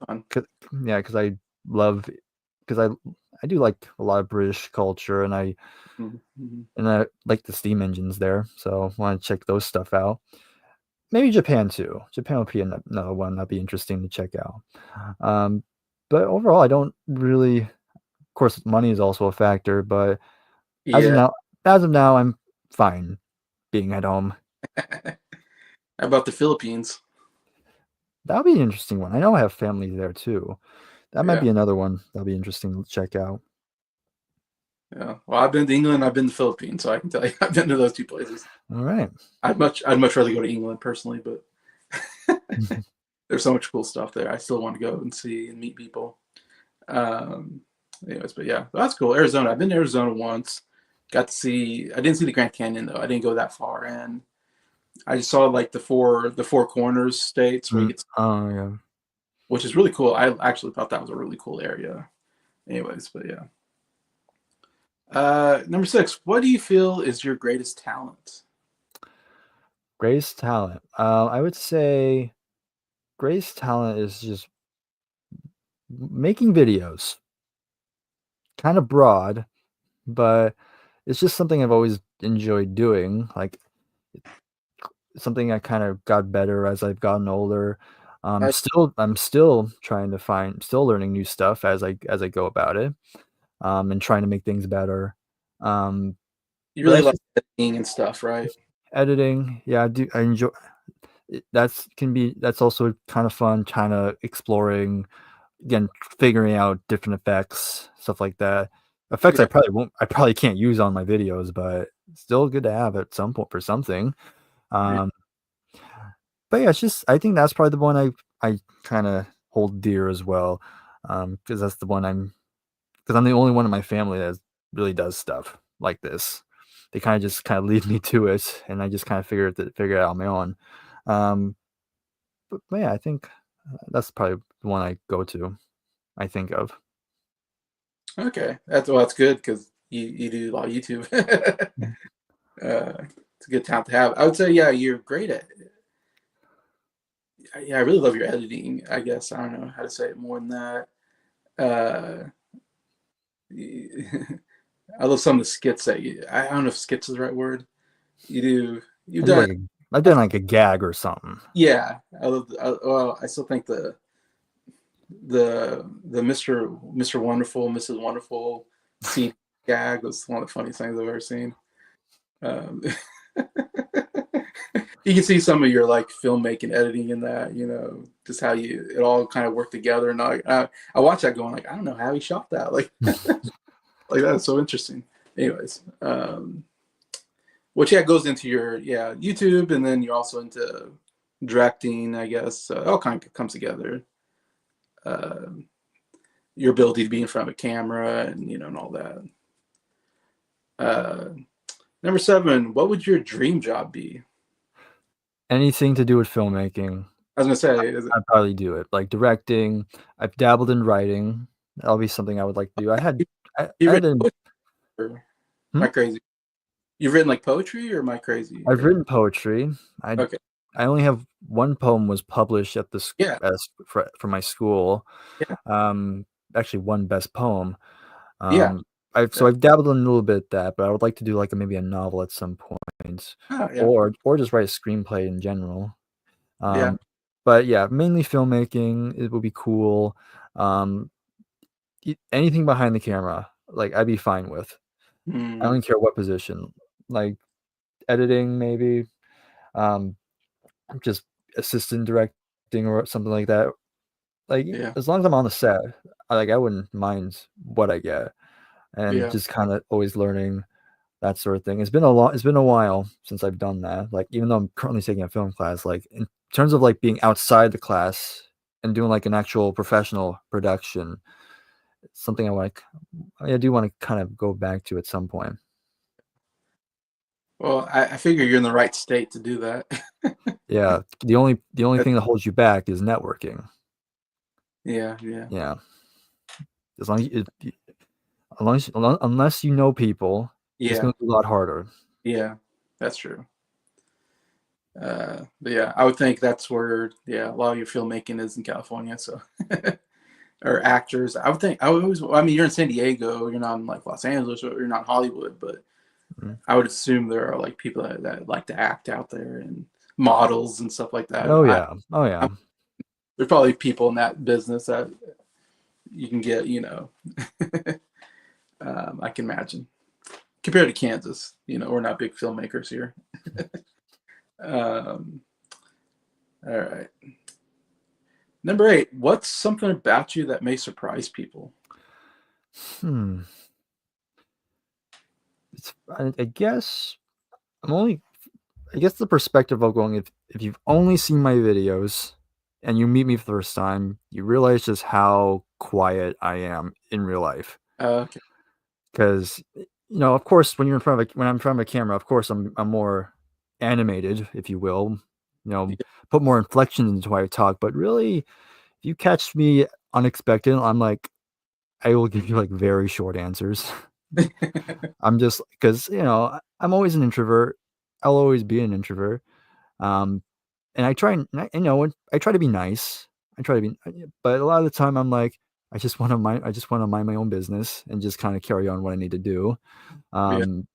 Fun. 'Cause, yeah, because I love, because I do like a lot of British culture, Mhm. and I like the steam engines there, so I want to check those stuff out. Maybe Japan too. Japan would be another one that'd be interesting to check out. Um, but overall, I don't really. Of course, money is also a factor, but as of Yeah. now, as of now, I'm fine being at home. How about the Philippines? That would be an interesting one. I know I have family there too. That might Yeah. be another one that'll be interesting to check out. Yeah. Well, I've been to England. I've been to the Philippines, so I can tell you I've been to those two places. All right. I'd much rather go to England personally, but there's so much cool stuff there. I still want to go and see and meet people. Um, anyways, but yeah, that's cool. Arizona. I've been to Arizona once. Got to see. I didn't see the Grand Canyon though. I didn't go that far in. I just saw like the four corners states where you get, Oh yeah. which is really cool. I actually thought that was a really cool area. Anyways, but yeah. Number six. What do you feel is your greatest talent? Greatest talent. I would say greatest talent is just making videos. Kind of broad, but it's just something I've always enjoyed doing. Like something I kind of got better as I've gotten older. I, I'm still trying to still learning new stuff as I go about it. And trying to make things better. Um, you but really it's like just editing and stuff, right? editing. Yeah, I do. I enjoy. That's also kind of fun. Kind of exploring again, figuring out different effects, stuff like that. Effects Yeah. I probably can't use on my videos, but still good to have at some point for something. Yeah. Um, but yeah, it's just I think that's probably the one I kind of hold dear as well, because that's the one because I'm the only one in my family that really does stuff like this. They kind of just kind of lead me to it, and I just kind of figure it out on my own. Um, but yeah, I think that's probably the one I go to. I think of. Okay. That's good because you do a lot of YouTube. It's a good talent to have. I would say, yeah, you're great at. Yeah, I really love your editing. I guess I don't know how to say it more than that. Uh, I love some of the skits that you. I don't know if skits is the right word. You do. You've I do done. like I've done like a gag or something. Yeah, I love. Well, I still think the Mr. Wonderful, Mrs. Wonderful scene gag was one of the funniest things I've ever seen. Um, you can see some of your like filmmaking, editing in that. Just how it all kind of worked together. And I watch that going like, I don't know how he shot that. Like, like that's so interesting. Anyways, which goes into your YouTube, and then you're also into directing, I guess. So it all kind of comes together. Uh, your ability to be in front of a camera, and all that. Uh, Number seven, what would your dream job be? Anything to do with filmmaking, I was gonna say, is it, I'd probably do it. Like directing, I've dabbled in writing. That'll be something I would like to do. you I written had an poetry, or am hmm? I crazy? You've written like poetry, or am I crazy? I've Or written poetry. okay, I only have one poem was published at yeah, for my school. yeah, Um, actually, one best poem. yeah, yeah. I've dabbled in a little bit of that, but I would like to do like maybe a novel at some point, Oh, yeah, or just write a screenplay in general. yeah. Um, but yeah, mainly filmmaking. It would be cool. Um, anything behind the camera, like I'd be fine with. I Mm, don't care what position, like editing maybe, um, just assistant directing or something like that. Like yeah, as long as I'm on the set, I wouldn't mind what I get, and yeah. just kind of always learning that sort of thing. It's been a while since I've done that. Like even though I'm currently taking a film class, like in terms of like being outside the class and doing like an actual professional production, it's something I do want to kind of go back to at some point. Well, I figure you're in the right state to do that. Yeah, the only thing that holds you back is networking. Yeah, yeah, Yeah, as long as unless you know people, it's yeah, going to be a lot harder. yeah. That's true. But yeah, I would think that's where yeah a lot of your filmmaking is in California. So or actors, I would think I would always. I mean, you're in San Diego, you're not in like Los Angeles, or you're not in Hollywood, but Mm. I would assume there are like people that like to act out there and models and stuff like that. Oh yeah, oh yeah. There's probably people in that business that you can get, you know. I can imagine compared to Kansas, you know, we're not big filmmakers here. um, all right. Number 8, what's something about you that may surprise people? Hmm. I guess I'm only. I guess the perspective of going if you've only seen my videos and you meet me for the first time, you realize just how quiet I am in real life. Okay. Because of course, when I'm in front of a camera, of course I'm more animated, if you will. Yeah. Put more inflection into how I talk. But really, if you catch me unexpected, I'm like I will give you like very short answers. I'm just because I'm always an introvert. I'll always be an introvert. Um, and I try and I try to be nice. I try to be, but a lot of the time I'm like I just want to mind my own business and just kind of carry on what I need to do. Yeah. Um,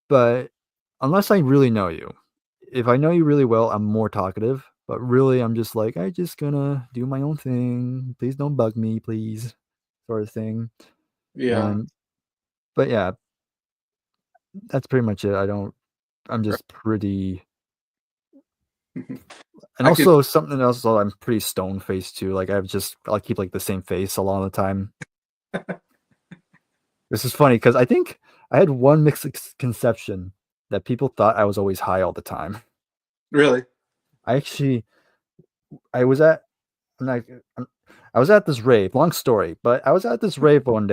but unless I really know you, if I know you really well, I'm more talkative. But really, I'm just like I just gonna do my own thing. Please don't bug me, please, sort of thing. Yeah. And but yeah, that's pretty much it. I don't. I'm Right. just pretty. And I could also something else. I'm pretty stone faced too. Like I'll keep like the same face a lot of the time. This is funny because I think I had one misconception that people thought I was always high all the time. really. I actually I was at I'm not, I'm, I was at this rave. Long story, but I was at this rave one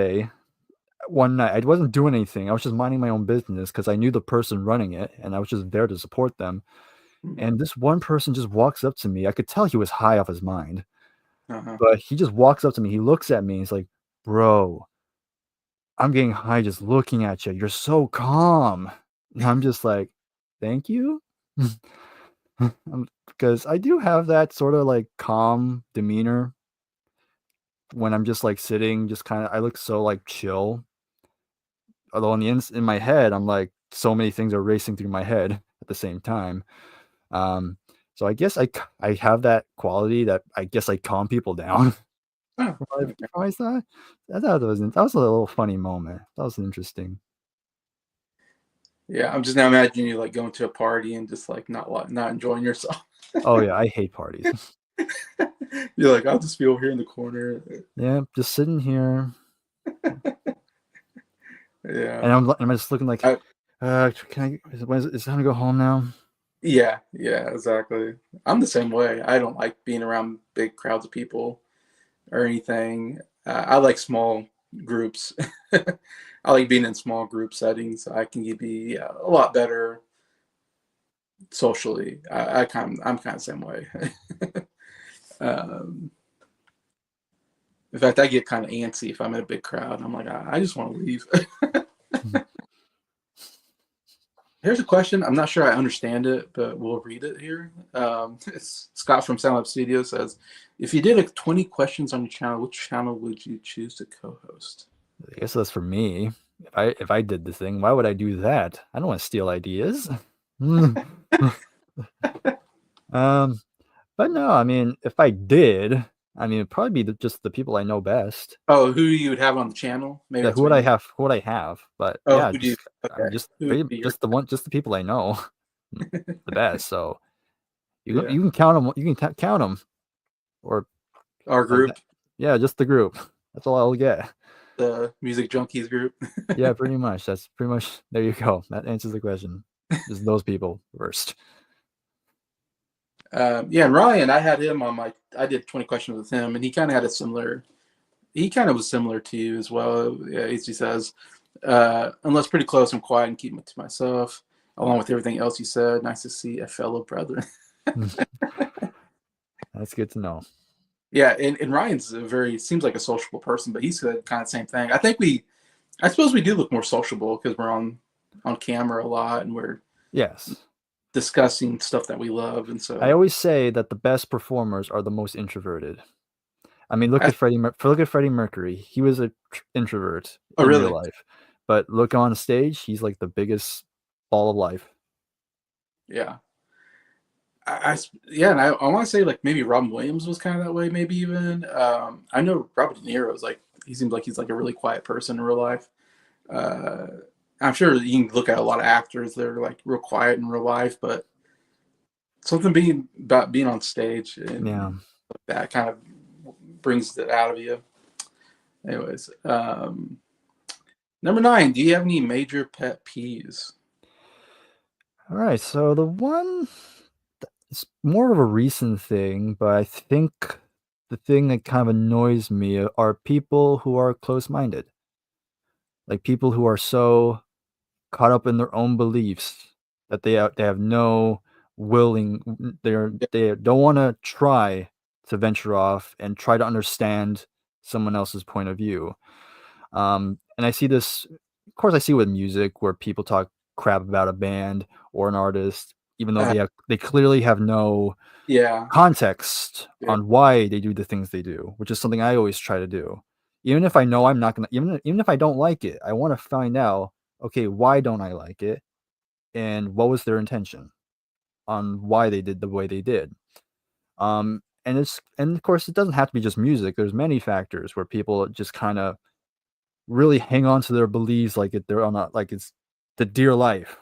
night. I wasn't doing anything. I was just minding my own business because I knew the person running it, and I was just there to support them. Mhm. And this one person just walks up to me. I could tell he was high off his mind, Uh-huh. but he just walks up to me. He looks at me. And he's like, "Bro, I'm getting high just looking at you. You're so calm." And I'm just like, "Thank you." Because I do have that sort of like calm demeanor when I'm just like sitting, just kind of, I look so like chill. Although in my head, I'm like, so many things are racing through my head at the same time. Um, so I guess I have that quality that I guess I calm people down. Oh, From okay. I thought that was a little funny moment. That was interesting. Yeah, I'm just now imagining you like going to a party and just like not enjoying yourself. Oh yeah, I hate parties. You're like, I'll just be over here in the corner. Yeah, just sitting here, Yeah. and I'm just looking like, I, can I? Is it time to go home now? yeah, yeah, exactly. I'm the same way. I don't like being around big crowds of people or anything. I like small groups. I like being in small group settings. I can be a lot better socially. I'm kind of the same way. um, in fact, I get kind of antsy if I'm in a big crowd. I'm like, I just want to leave. Here's a question. I'm not sure I understand it, but we'll read it here. Scott from Sound Lab Studio says, if you did a 20 questions on your channel, which channel would you choose to co-host? I guess that's for me. If I did the thing, why would I do that? I don't want to steal ideas. um, but no, I mean, if I did, I mean, it'd probably be just the people I know best. Oh, who you would have on the channel? Maybe Yeah, that's what you mean. who would I have? But Oh, yeah, who do you? I'm Okay, who would be your? just the people I know the best. So Yeah, you can count them. You can count them, or our like that. group, Yeah, just the group. That's all I'll get. the Music Junkies group. Yeah, pretty much. That's pretty much. There you go. That answers the question. Just those people first. Yeah, and Ryan, I had him on my. I did 20 questions with him, and he kind of had a similar. He kind of was similar to you as well. Yeah, as he says, unless pretty close, I'm quiet and keep it to myself. Along with everything else you said, nice to see a fellow brother. That's good to know. Yeah, and Ryan's a very seems like a sociable person, but he said kind of the same thing. I suppose we do look more sociable because we're on camera a lot and we're Yes. discussing stuff that we love, and I so always say that the best performers are the most introverted. I mean, I, look at Freddie Mercury. He was a introvert oh in real really, life, but look on stage, he's like the biggest ball of life. yeah. Yeah, and I want to say like maybe Robin Williams was kind of that way. Maybe even I know Robert De Niro is like he seems like he's like a really quiet person in real life. Uh, I'm sure you can look at a lot of actors that are like real quiet in real life, but something being about being on stage Yeah. and that kind of brings it out of you. Anyways, number 9. Do you have any major pet peeves? All right. So the one, it's more of a recent thing, but I think the thing that kind of annoys me are people who are close-minded, like people who are so caught up in their own beliefs that they have no Yeah, they don't want to try to venture off and try to understand someone else's point of view. And I see this, of course, I see with music where people talk crap about a band or an artist, even though uh, they clearly have no yeah, context yeah, on why they do the things they do, which is something I always try to do. Even if I know I'm not gonna, even if I don't like it, I want to find out, okay, why don't I like it, and what was their intention on why they did the way they did. And of course, it doesn't have to be just music. There's many factors where people just kind of really hang on to their beliefs they're on a like it's the dear life,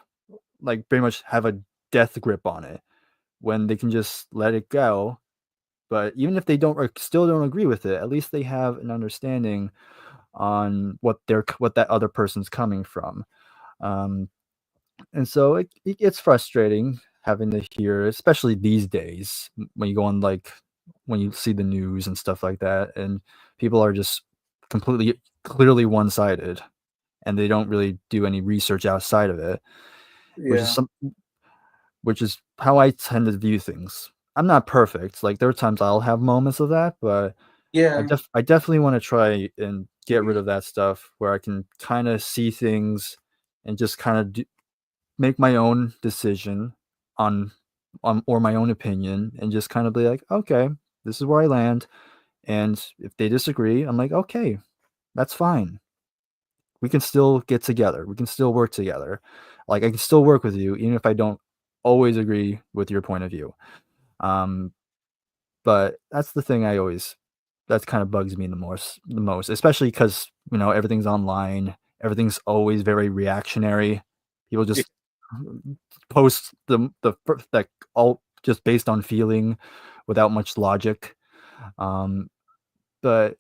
like pretty much have a death grip on it when they can just let it go. But even if they don't or still don't agree with it, at least they have an understanding on what that other person's coming from. Um, and so it gets frustrating having to hear, especially these days, when you go on like when you see the news and stuff like that, and people are just completely clearly one sided, and they don't really do any research outside of it, which is yeah, some which is how I tend to view things. I'm not perfect. Like there are times I'll have moments of that, but yeah, I definitely want to try and get rid of that stuff where I can kind of see things and just kind of make my own decision on or my own opinion and just kind of be like, okay, this is where I land. And if they disagree, I'm like, okay, that's fine. We can still get together. We can still work together. Like I can still work with you, even if I don't always agree with your point of view. Um, but that's the thing that kind of bugs me the most, especially because everything's online, everything's always very reactionary. People yeah, just post like all just based on feeling, without much logic. Um, but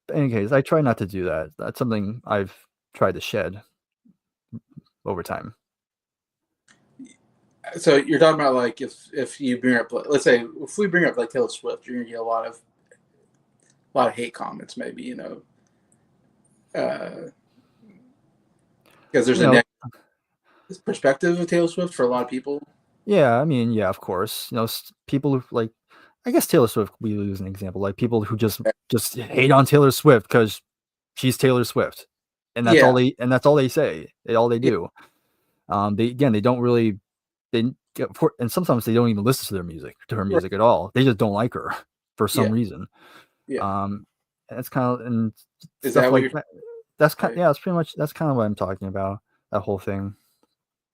in any case, I try not to do that. That's something I've tried to shed over time. so you're talking about like if you bring up, let's say if we bring up like Taylor Swift, you're gonna get a lot of hate comments, maybe because there's You a know, negative perspective of Taylor Swift for a lot of people. yeah, I mean, yeah, of course. People who like, I guess Taylor Swift we use an example, like people who just hate on Taylor Swift because she's Taylor Swift, and Yeah, that's all they say, all they yeah, do. They don't really they and sometimes they don't even listen to her music at all. They just don't like her for some yeah, reason. yeah. Um, and it's kind of and Is stuff that what like you're that. saying? That's pretty much that's kind of what I'm talking about. That whole thing.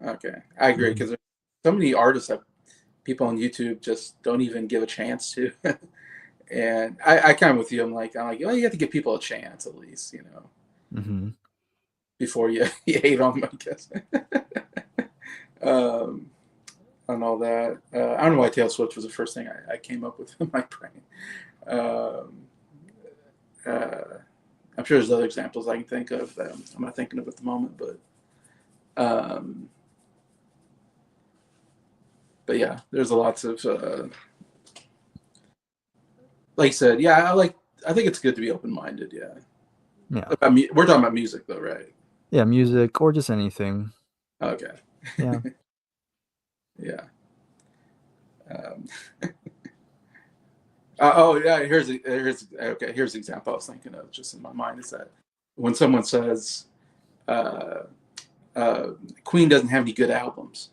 Okay, I agree Mhm. because there's so many artists that people on YouTube just don't even give a chance to. And I kind of with you. I'm like, well, you have to give people a chance at least, Mhm. before you, you hate on them, I guess. um, and all that. I don't know why Taylor Swift was the first thing I came up with in my brain. Um, uh, I'm sure there's other examples I can think of that I'm not thinking of at the moment, um, but yeah, there's a lots of like I said, yeah, I think it's good to be open minded. Yeah, Yeah. we're talking about music though, right? Yeah, music or just anything. Okay, Yeah. yeah. Um, Oh yeah, here's okay. Here's the example I was thinking of just in my mind is that when someone says uh, uh, Queen doesn't have any good albums,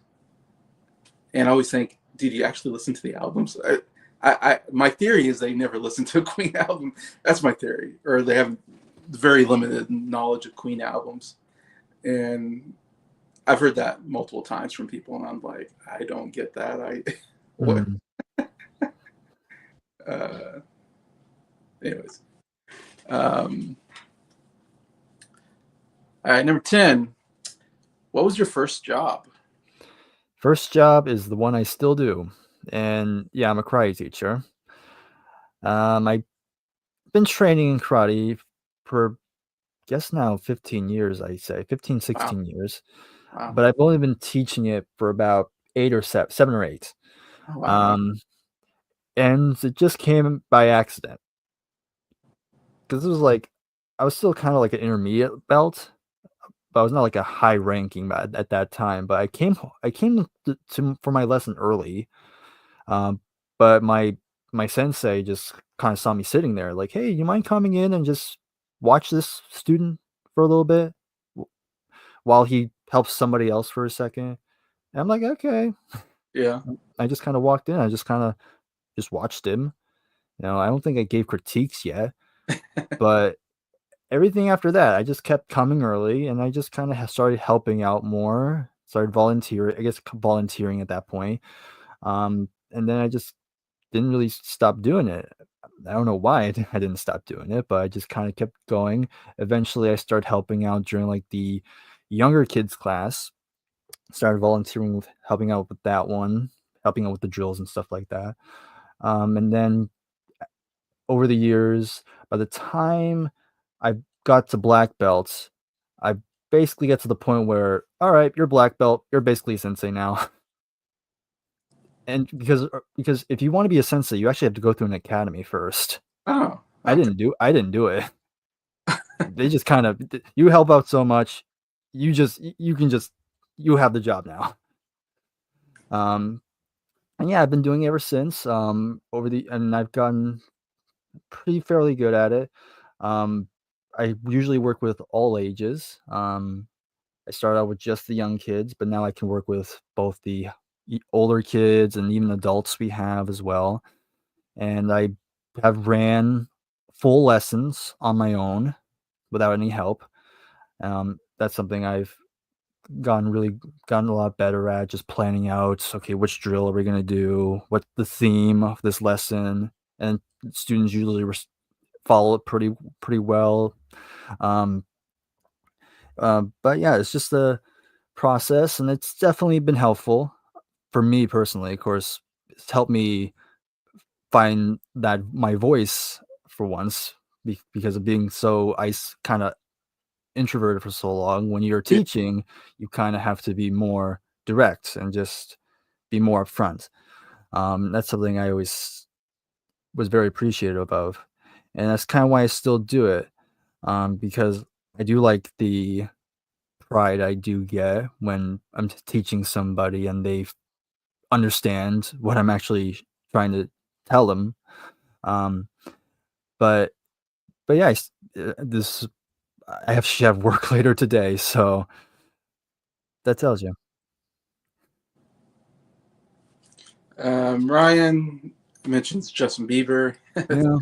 and I always think, did you actually listen to the albums? My theory is they never listened to a Queen album. That's my theory, or they have very limited knowledge of Queen albums, and I've heard that multiple times from people, and I'm like, I don't get that. I what? Mm. Uh, anyways, um, all right, number 10. What was your first job? First job is the one I still do, and yeah, I'm a karate teacher. I've been training in karate for guess now 15 years, I say 15, Wow, 16 years, wow, but I've only been teaching it for about 7 or 8. oh wow, okay. Um, and it just came by accident because it was like I was still kind of like an intermediate belt, but I was not like a high ranking at that time. But I came for my lesson early, um, but my sensei just kind of saw me sitting there, like, "Hey, you mind coming in and just watch this student for a little bit while he helps somebody else for a second?" And I'm like, "Okay." Yeah, I just kind of walked in. I just kind of just watched him. I don't think I gave critiques yet, but everything after that, I just kept coming early, and I just kind of started helping out more. Started volunteering, I guess volunteering at that point. And then I just didn't really stop doing it. I don't know why I didn't stop doing it, but I just kind of kept going. Eventually, I started helping out during like the younger kids class. Started volunteering with helping out with that one, helping out with the drills and stuff like that. And then over the years, by the time I got to black belts, I basically get to the point where, all right, you're black belt, you're basically a sensei now. And because if you want to be a sensei, you actually have to go through an academy first. oh, I okay, didn't do I didn't do it. They just kind of you help out so much, you can just you have the job now. Um, and yeah, I've been doing it ever since. And I've gotten pretty fairly good at it. Um, I usually work with all ages. I started out with just the young kids, but now I can work with both the older kids and even adults we have as well. And I have ran full lessons on my own without any help. That's something I've gotten a lot better at, just planning out, okay, which drill are we going to do? What's the theme of this lesson? And students usually follow it pretty well. Um, but yeah, it's just a process, and it's definitely been helpful for me personally. Of course, it's helped me find that my voice for once because of being so kind of introverted for so long. When you're yeah, teaching, you kind of have to be more direct and just be more upfront. That's something I always was very appreciative of, and that's kind of why I still do it. Because I do like the pride I do get when I'm teaching somebody and they understand what I'm actually trying to tell them. Um, but yeah, this I actually have work later today, so that tells you. Ryan mentions Justin Bieber, Yeah,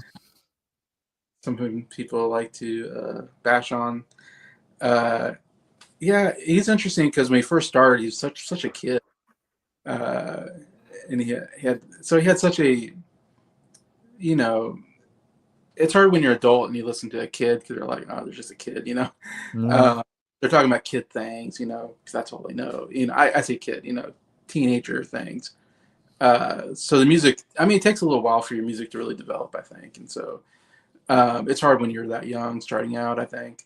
something people like to bash on. Uh, yeah, he's interesting because when he first started, he was such a kid, uh, and he had such a you know it's hard when you're adult and you listen to a kid because they're like, oh, they're just a kid, yeah, uh, they're talking about kid things, because that's all they know. I say kid, teenager things. So the music, I mean, it takes a little while for your music to really develop, I think, and so it's hard when you're that young, starting out, I think.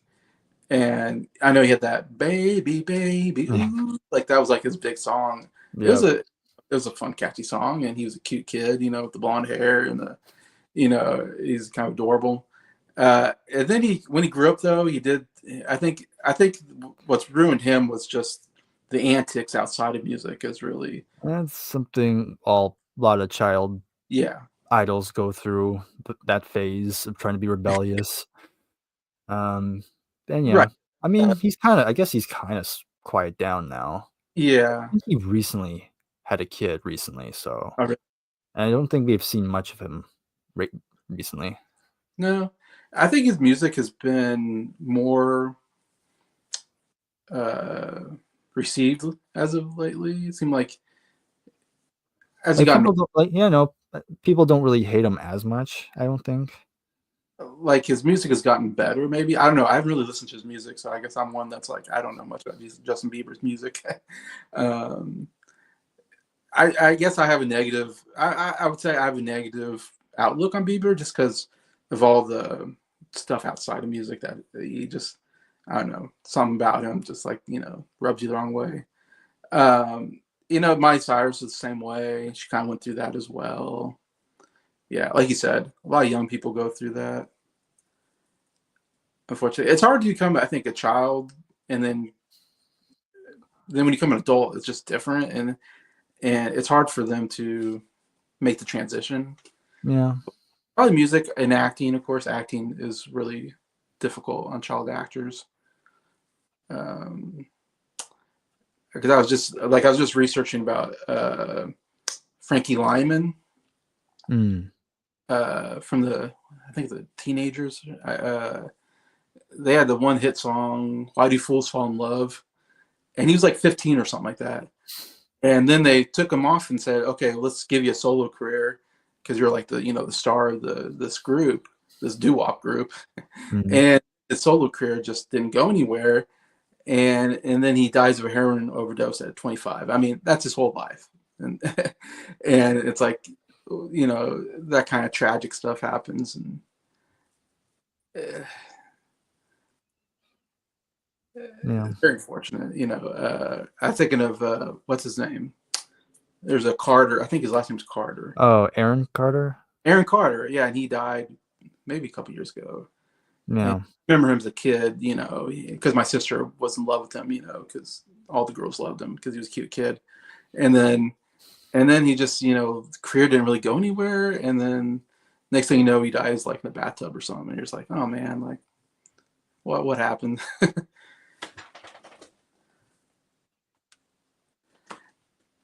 And I know he had that baby, baby, ooh, like that was like his big song. It was yep. a fun, catchy song, and he was a cute kid, with the blonde hair and he's kind of adorable. And then when he grew up, though, he did. I think what's ruined him was just the antics outside of music. Is really, That's something a lot of child yeah, idols go through that phase of trying to be rebellious. And Right. yeah, I mean, I guess he's kind of quiet down now. I Yeah. think he recently had a kid recently, so Okay. and I don't think we've seen much of him re- recently. No, I think his music has been more uh, received as of lately. It seemed like as he Like got people don't like, people don't really hate him as much. I don't think. like his music has gotten better. Maybe I don't know. I haven't really listened to his music, so I guess I'm one that's like I don't know much about Justin Bieber's music. um, I guess I have a negative. I would say I have a negative outlook on Bieber just because of all the stuff outside of music that he just I don't know something about him just like rubs you the wrong way. Miley Cyrus is the same way. She kind of went through that as well. Yeah, like you said, a lot of young people go through that. Unfortunately, it's hard to become, I think, a child, and then when you become an adult, it's just different, and it's hard for them to make the transition. Yeah. Probably music and acting, of course. Acting is really difficult on child actors. Um, because I was just researching about Frankie Lyman Mm. from I think the teenagers. They had the one hit song "Why Do Fools Fall in Love," and he was like 15 or something like that. And then they took him off and said, "Okay, let's give you a solo career because you're like the star of this group, this doo wop group." Mm. And his solo career just didn't go anywhere. And then he dies of a heroin overdose at 25. I mean, that's his whole life, and and it's like that kind of tragic stuff happens, and uh, Yeah. it's very unfortunate. I'm thinking of what's his name. There's a Carter. I think his last name's Carter. Oh, Aaron Carter. Aaron Carter. Yeah, and he died maybe a couple years ago. And Yeah. I remember him as a kid, because my sister was in love with him, because all the girls loved him because he was a cute kid. And then he just, career didn't really go anywhere. And then next thing you know, he dies like in the bathtub or something. And you're just like, oh man, like what happened?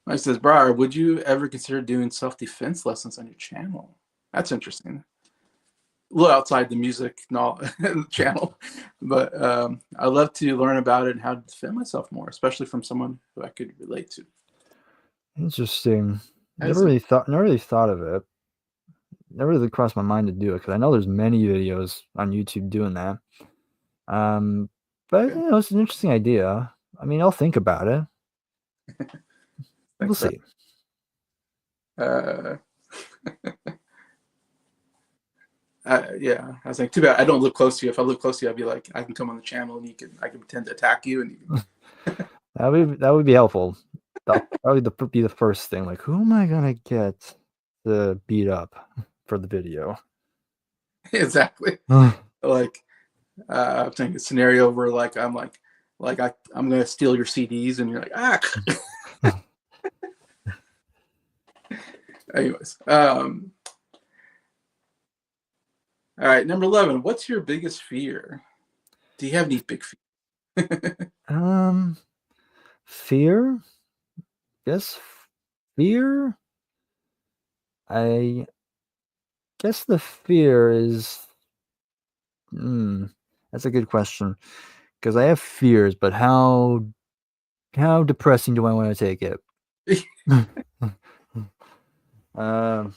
I says, Bryer, would you ever consider doing self-defense lessons on your channel? That's interesting. A little outside the music channel, but I love to learn about it and how to defend myself more, especially from someone who I could relate to. Interesting. As a, Never really thought of it. Never really crossed my mind to do it because I know there's many videos on YouTube doing that. Um, but okay. it's an interesting idea. I mean, I'll think about it. We'll Thanks, Bryer. see. Uh, yeah, I was like, too bad I don't live close to you. If I live close to you, I'd be like, I can come on the channel and I can pretend to attack you, and That would be helpful. That'll probably be the first thing. Like, who am I gonna get to beat up for the video? exactly. Like, I'm thinking a scenario where like I'm gonna steal your CDs, and you're like, ah. Anyways, all right, number 11. What's your biggest fear? Do you have any big fears? um, fear. Guess fear. I guess the fear is. Hmm, that's a good question because I have fears, but how depressing do I want to take it? um,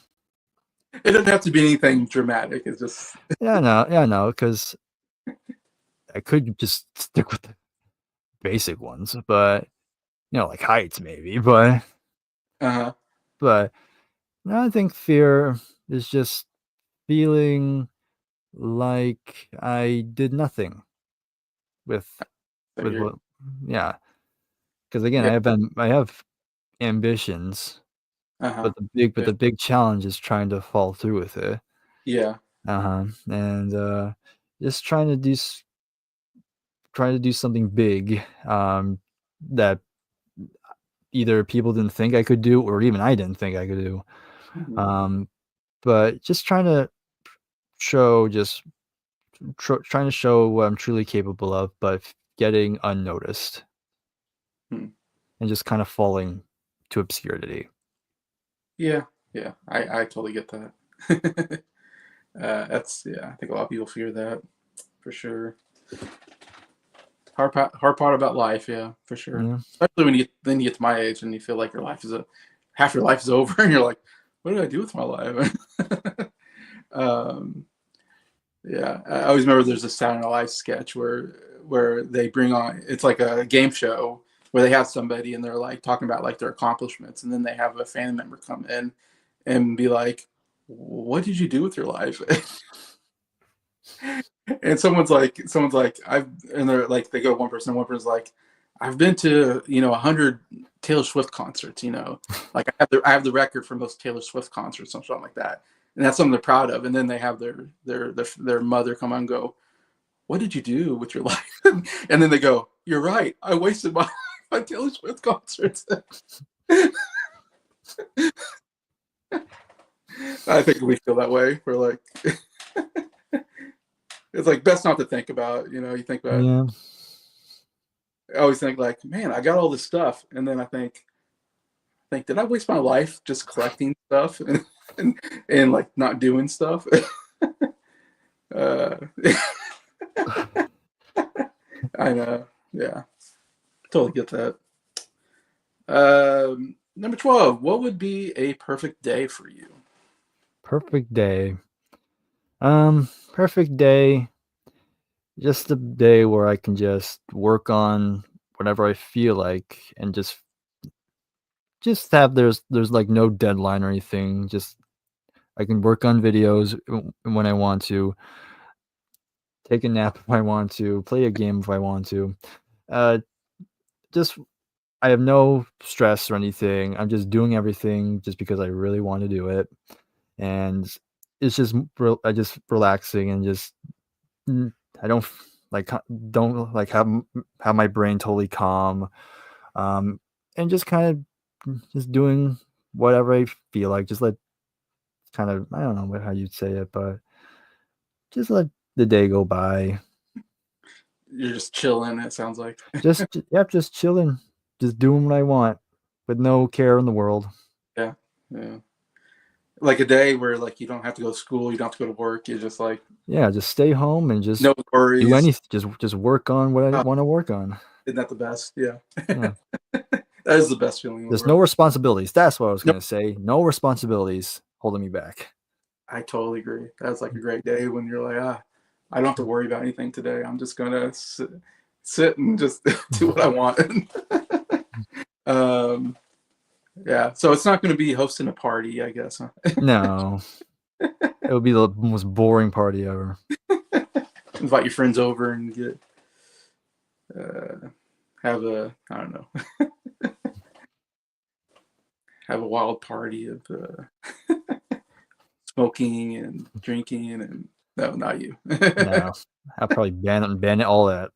It doesn't have to be anything dramatic. It's just yeah, no, because I could just stick with the basic ones, but like heights maybe, uh but no, I think fear is just feeling like I did nothing with so with you're what, yeah. Because again, yeah I have ambitions, uh-huh but the big challenge is trying to fall through with it. yeah And just trying to do something big, that either people didn't think I could do or even I didn't think I could do. mhm. Um, but just trying to show trying to show what I'm truly capable of, but getting unnoticed Hmm. and just kind of falling to obscurity. Yeah, yeah, I totally get that. That's yeah. I think a lot of people fear that for sure. Hard part about life, yeah, for sure. Yeah. Especially when you get to my age and you feel like half your life is over, and you're like, what did I do with my life? um, yeah, I always remember there's a Saturday Night Live sketch where they bring on, it's like a game show where they have somebody and they're like talking about like their accomplishments, and then they have a family member come in and be like, what did you do with your life? And someone's like, I've, and they're like, they go one person's like, I've been to 100 Taylor Swift concerts, like I have the record for most Taylor Swift concerts, something like that, and that's something they're proud of. And then they have their mother come on and go, what did you do with your life? And then they go, you're right, I wasted my Taylor Swift concerts. I think we feel that way. We're like, it's like best not to think about. You think about. Yeah. I always think like, man, I got all this stuff, and then I think, did I waste my life just collecting stuff and like not doing stuff? uh, I know. Yeah, totally get that. Number 12. What would be a perfect day for you? Perfect day. Perfect day. Just a day where I can just work on whatever I feel like and just have there's like no deadline or anything. Just I can work on videos when I want to, take a nap if I want to, play a game if I want to. Uh, just I have no stress or anything. I'm just doing everything just because I really want to do it, and it's just I just relaxing and just I don't like don't like have my brain totally calm, um, and just kind of just doing whatever I feel like. Just let kind of I don't know how you'd say it, but just let the day go by. You're just chilling. It sounds like. Yep, just chilling, just doing what I want with no care in the world. Yeah, yeah. Like a day where like you don't have to go to school, you don't have to go to work. You're just like Yeah, just stay home and just no do worries. anything. Just work on what I want to work on. Isn't that the best? Yeah. Yeah, That is the best feeling in the there's no world. responsibilities. That's what I was No, gonna say. No responsibilities holding me back. I totally agree. That's like a great day when you're like, I don't have to worry about anything today. I'm just gonna sit and just do what I want. um, yeah. So it's not gonna be hosting a party, I guess. Huh? No, it would be the most boring party ever. Invite your friends over and have a, I don't know, have a wild party of smoking and drinking and no, not you. No, I'll probably ban it all that.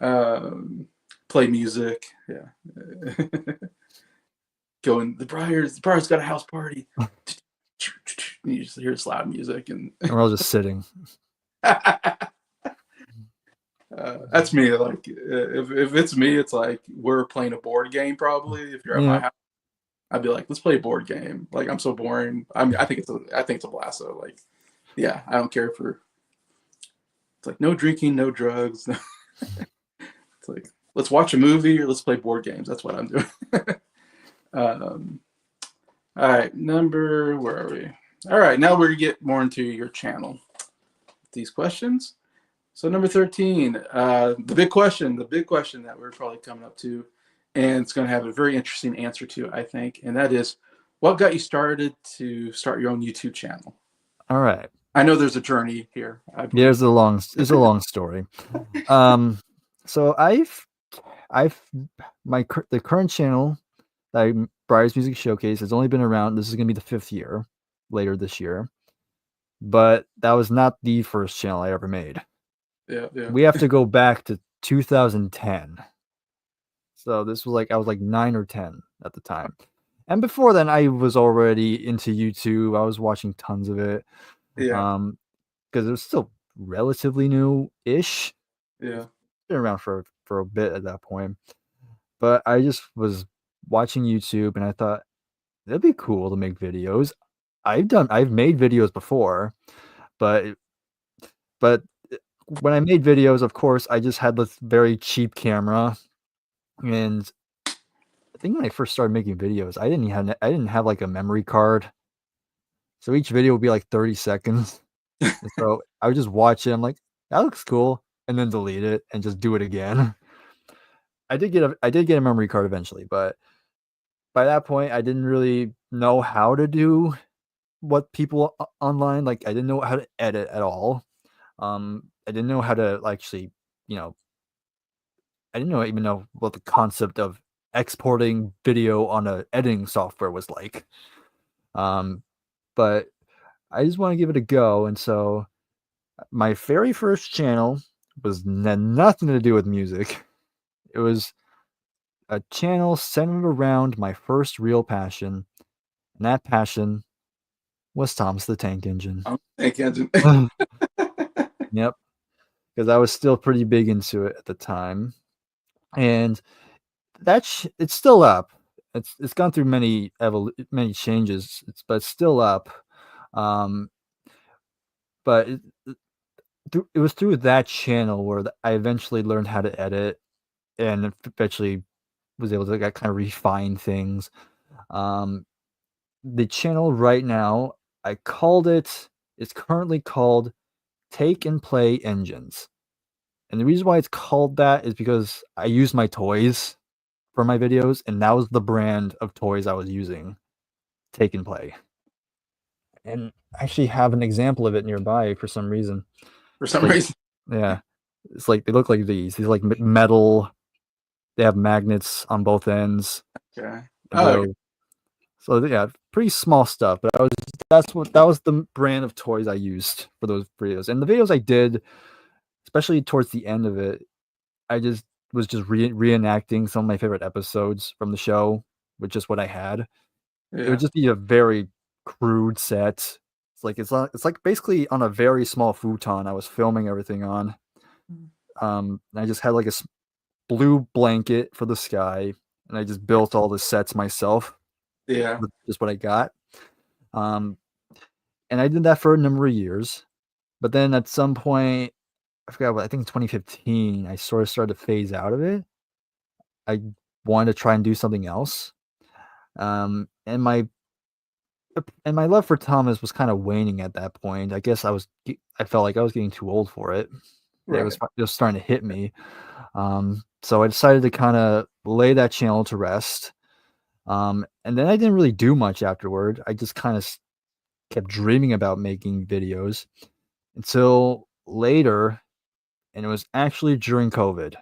um, Play music. Yeah. Going, the Bryer's got a house party. And you just hear this loud music and And we're all just sitting. that's me. Like if it's me, it's like we're playing a board game. Probably if you're at my Yeah, house, I'd be like, let's play a board game. Like I'm so boring. I think it's a blast though. Like yeah, I don't care for. It's like no drinking, no drugs. It's like let's watch a movie or let's play board games. That's what I'm doing. um, all right, where are we? All right, now we're gonna get more into your channel. These questions. So number 13, the big question that we're probably coming up to, and it's going to have a very interesting answer to, I think, and that is, what got you started to start your own YouTube channel? all right. I know there's a journey here, I believe. There's a long. It's a long story. So I've the current channel that Breyer's Music Showcase has only been around. This is gonna be the 5th year, later this year. But that was not the first channel I ever made. Yeah, yeah. We have to go back to 2010. So this was like I was like 9 or 10 at the time, And before then, I was already into YouTube. I was watching tons of it, Yeah. because it was still relatively new-ish. Yeah. It's been around for a bit at that point. But I just was watching YouTube, and I thought, "It'd be cool to make videos." I've made videos before, but but, when I made videos, of course, I just had this very cheap camera, and I think when I first started making videos, I didn't have, like, a memory card, so each video would be, like, 30 seconds, and so I would just watch it, I'm like, "That looks cool," and then delete it and just do it again. I did get a memory card eventually, but by that point, I didn't really know how to do what people online, like, I didn't know how to edit at all. I didn't know how to actually, you know, I didn't even know what the concept of exporting video on a editing software was like. Um, but I just want to give it a go, and so my very first channel had nothing to do with music. It was a channel centered around my first real passion, and that passion was Thomas the Tank Engine. I'm thinking. Yep, because I was still pretty big into it at the time, and it's still up. It's gone through many changes, but it's still up. Um, but it was through that channel where I eventually learned how to edit and eventually was able to like, kind of refine things. Um, the channel right now, I called it. It's currently called Take and Play Engines, and the reason why it's called that is because I use my toys for my videos, and that was the brand of toys I was using, Take and Play. And I actually have an example of it nearby for some reason. For It's some like reason. yeah, it's like they look like these like metal. They have magnets on both ends. Okay. Oh, okay. Though, so yeah, pretty small stuff. But that was the brand of toys I used for those videos. And the videos I did, especially towards the end of it, I just was just reenacting some of my favorite episodes from the show with just what I had. It would Yeah. just be a very crude set. It's like basically on a very small futon I was filming everything on. And I just had like blue blanket for the sky, and I just built all the sets myself Yeah. with just what I got. Um, and I did that for a number of years, but then at some point, I forgot what I think 2015, I sort of started to phase out of it. I wanted to try and do something else. Um, and my and my love for Thomas was kind of waning at that point. I guess I felt like I was getting too old for it. Right. It was starting to hit me. So I decided to kind of lay that channel to rest. And then I didn't really do much afterward. I just kind of kept dreaming about making videos until later, and it was actually during COVID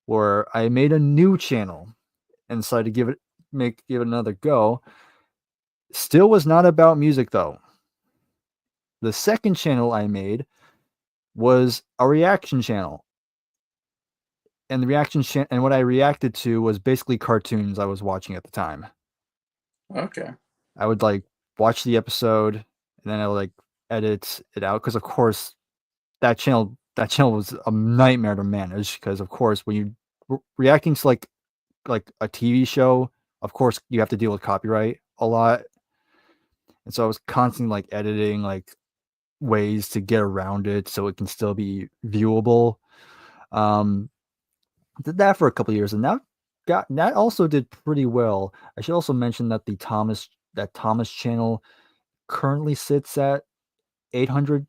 where I made a new channel and decided to give it another go. Still was not about music though. The second channel I made was a reaction channel. And and what I reacted to was basically cartoons I was watching at the time. Okay. I would like watch the episode and then I would like edit it out because of course that channel was a nightmare to manage because of course when you reacting to like a TV show, of course you have to deal with copyright a lot. And so I was constantly like editing like ways to get around it so it can still be viewable. Um did that for a couple of years and that also did pretty well. I should also mention that that Thomas channel currently sits at 800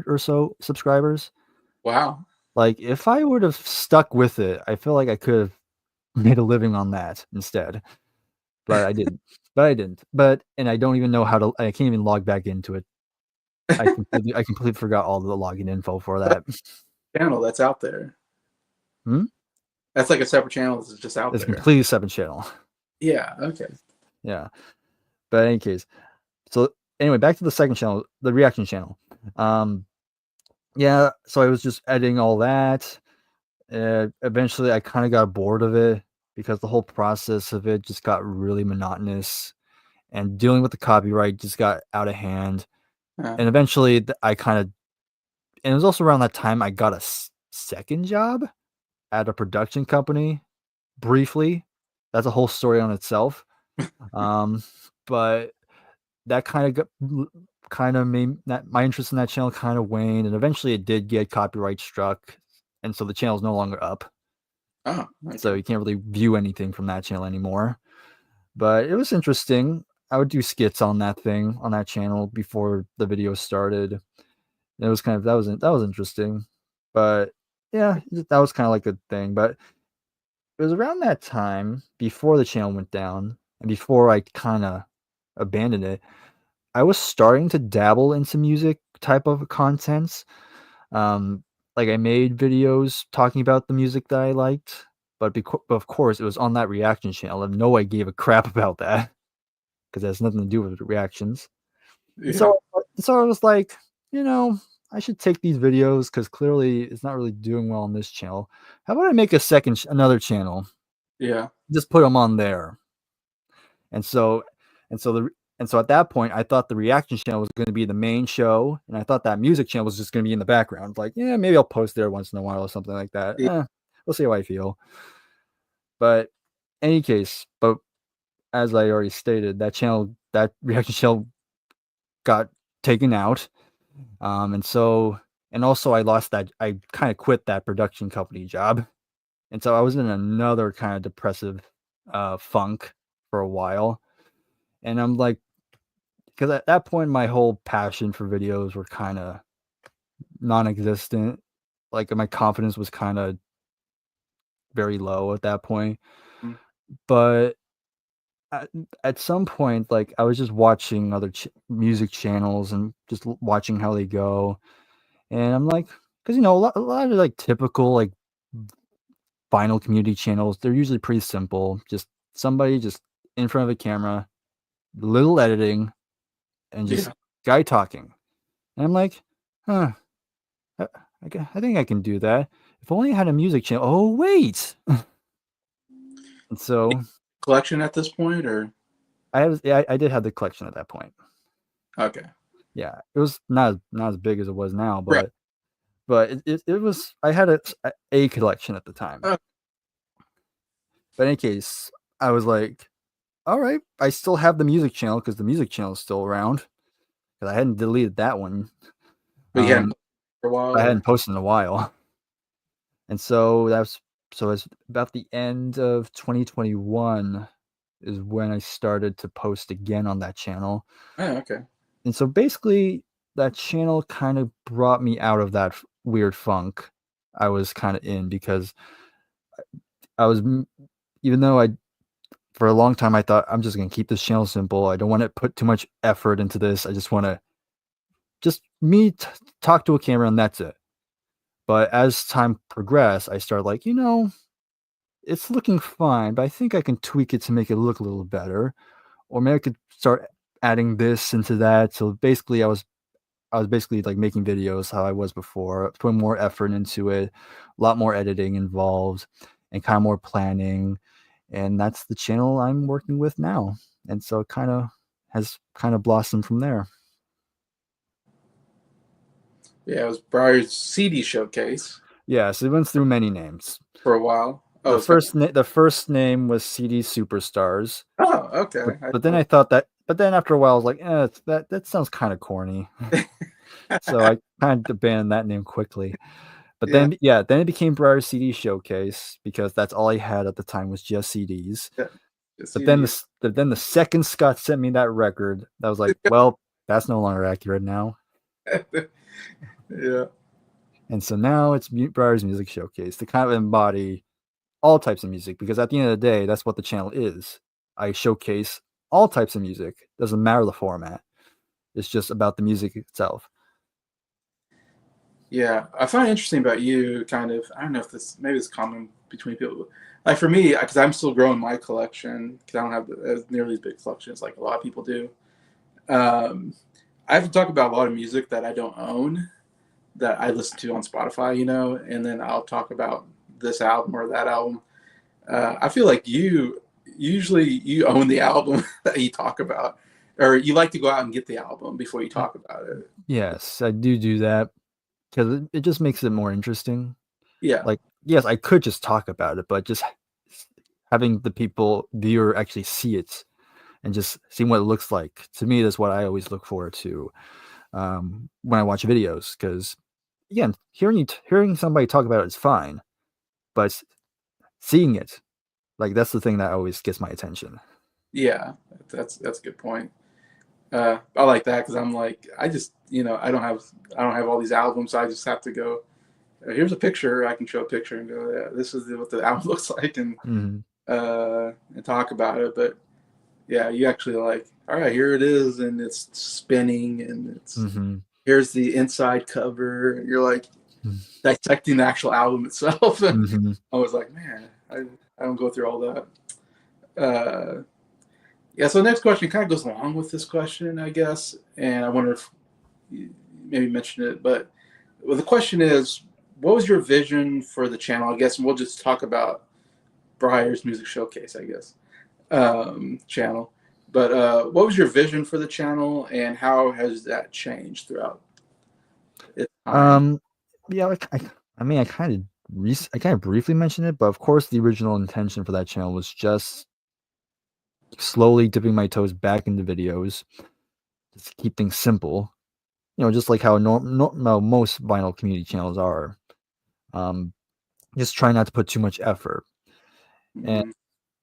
or so subscribers. Wow. Like, if I would have stuck with it, I feel like I could have made a living on that instead, but I didn't. But and I don't even know how to I can't even log back into it. I completely forgot all the login info for That's that. a channel that's out there. Hmm? That's like a separate channel that's just out It's a there. completely separate channel. Yeah. Okay. Yeah. But in any case, so anyway, back to the second channel, the reaction channel. Um, yeah, so I was just editing all that. Eventually, I kinda got bored of it. because the whole process of it just got really monotonous, and dealing with the copyright just got out of hand. Yeah. And eventually, I kind of, and it was also around that time I got a second job at a production company briefly. That's a whole story on itself. Um, but that kind of made that my interest in that channel kind of waned, and eventually it did get copyright struck, and so the channel is no longer up. Oh, So okay. you can't really view anything from that channel anymore. But it was interesting. I would do skits on that channel before the video started. It was kind of that was interesting. But yeah, that was kind of like a thing. But it was around that time before the channel went down and before I kind of abandoned it. I was starting to dabble into music type of contents. Um, like I made videos talking about the music that I liked, but of course it was on that reaction channel, and no one gave a crap about that because it has nothing to do with reactions. And Yeah. so I was like, you know, I should take these videos because clearly it's not really doing well on this channel. How about I make another channel, Yeah. just put them on there. And so and so the and so at that point, I thought the reaction channel was going to be the main show, and I thought that music channel was just going to be in the background. Like, yeah, maybe I'll post there once in a while or something like that. Yeah. We'll see how I feel. But any case, but as I already stated, that reaction channel got taken out, and so and also I lost that. I kind of quit that production company job, and so I was in another kind of depressive funk for a while, and I'm like, because at that point my whole passion for videos were kind of non-existent. Like my confidence was kind of very low at that point. Mm. But at, at some point, like I was just watching other music channels and just watching how they go, and I'm like, because a lot of like typical like vinyl community channels, they're usually pretty simple. Just somebody just in front of a camera, little editing, and just Yeah. guy talking. And I'm like, huh, I, I think I can do that. If only I had a music channel. Oh wait, and so Collection at this point, or I did have the collection at that point. okay. Yeah, it was not as big as it was now, Right. but it was. I had a collection at the time. Oh, But in any case, I was like, all right, I still have the music channel because the music channel is still around because I hadn't deleted that one. but you hadn't Um, for a while, I or hadn't posted in a while, and so it's about the end of 2021 is when I started to post again on that channel. oh, okay. And so basically, that channel kind of brought me out of that weird funk I was kind of in because I was, even though for a long time, I thought I'm just going to keep this channel simple. I don't want to put too much effort into this. I just want to just talk to a camera and that's it. But as time progressed, I started like, it's looking fine, but I think I can tweak it to make it look a little better. Or maybe I could start adding this into that. So basically, I was basically like making videos how I was before, putting more effort into it, a lot more editing involved, and kind of more planning. And that's the channel I'm working with now. And so it kind of has kind of blossomed from there. Yeah, it was Breyer's CD showcase Yeah, so it went through many names. for a while. Oh, it's got. The first name was CD Superstars, Oh, okay. I but then I thought but then after a while I was like, that sounds kind of corny. So I kind of abandoned that name quickly. But Yeah, then it became Bryer CD Showcase because that's all I had at the time was just CDs. yeah. The But then CD. the second Scott sent me that record, I was like, well, that's no longer accurate now. Yeah, And so now it's Breyer's Music Showcase to kind of embody all types of music because at the end of the day, that's what the channel is. I showcase all types of music. Doesn't matter the format. It's just about the music itself. yeah. I find it interesting about you. Kind of. I don't know if this maybe it's common between people. Like for me, because I'm still growing my collection because I don't have as nearly as big collections like a lot of people do. Um, I have to talk about a lot of music that I don't own that I listen to on Spotify, and then I'll talk about this album or that album. I feel like you usually you own the album that you talk about, or you like to go out and get the album before you talk about it. Yes, I do that because it just makes it more interesting. Yeah, Like, yes, I could just talk about it, but just having the viewer actually see it and just seeing what it looks like. To me, that's what I always look forward to when I watch videos. Because again, hearing somebody talk about it is fine, but seeing it, like that's the thing that always gets my attention. yeah, that's a good point. I like that because I'm like I just I don't have all these albums, so I just have to go. Here's a picture. I can show a picture and go, yeah, this is what the album looks like, Mhm, and talk about it. But yeah, you actually like, all right, here it is, and it's spinning, and it's mhm, here's the inside cover. And you're like mm, dissecting the actual album itself. And mhm, I was like, man, I don't go through all that. Uh, yeah. So the next question kind of goes along with this question, I guess, and I wonder if you maybe mentioned it, but well, the question is, what was your vision for the channel? I guess, and we'll just talk about Breyer's Music Showcase, I guess, channel. But what was your vision for the channel, and how has that changed throughout its time? Um, yeah, I mean, I kind of briefly mentioned it, but of course, the original intention for that channel was just slowly dipping my toes back into videos, just keep things simple. Just like how most vinyl community channels are. Um, just try not to put too much effort, and Mm-hmm.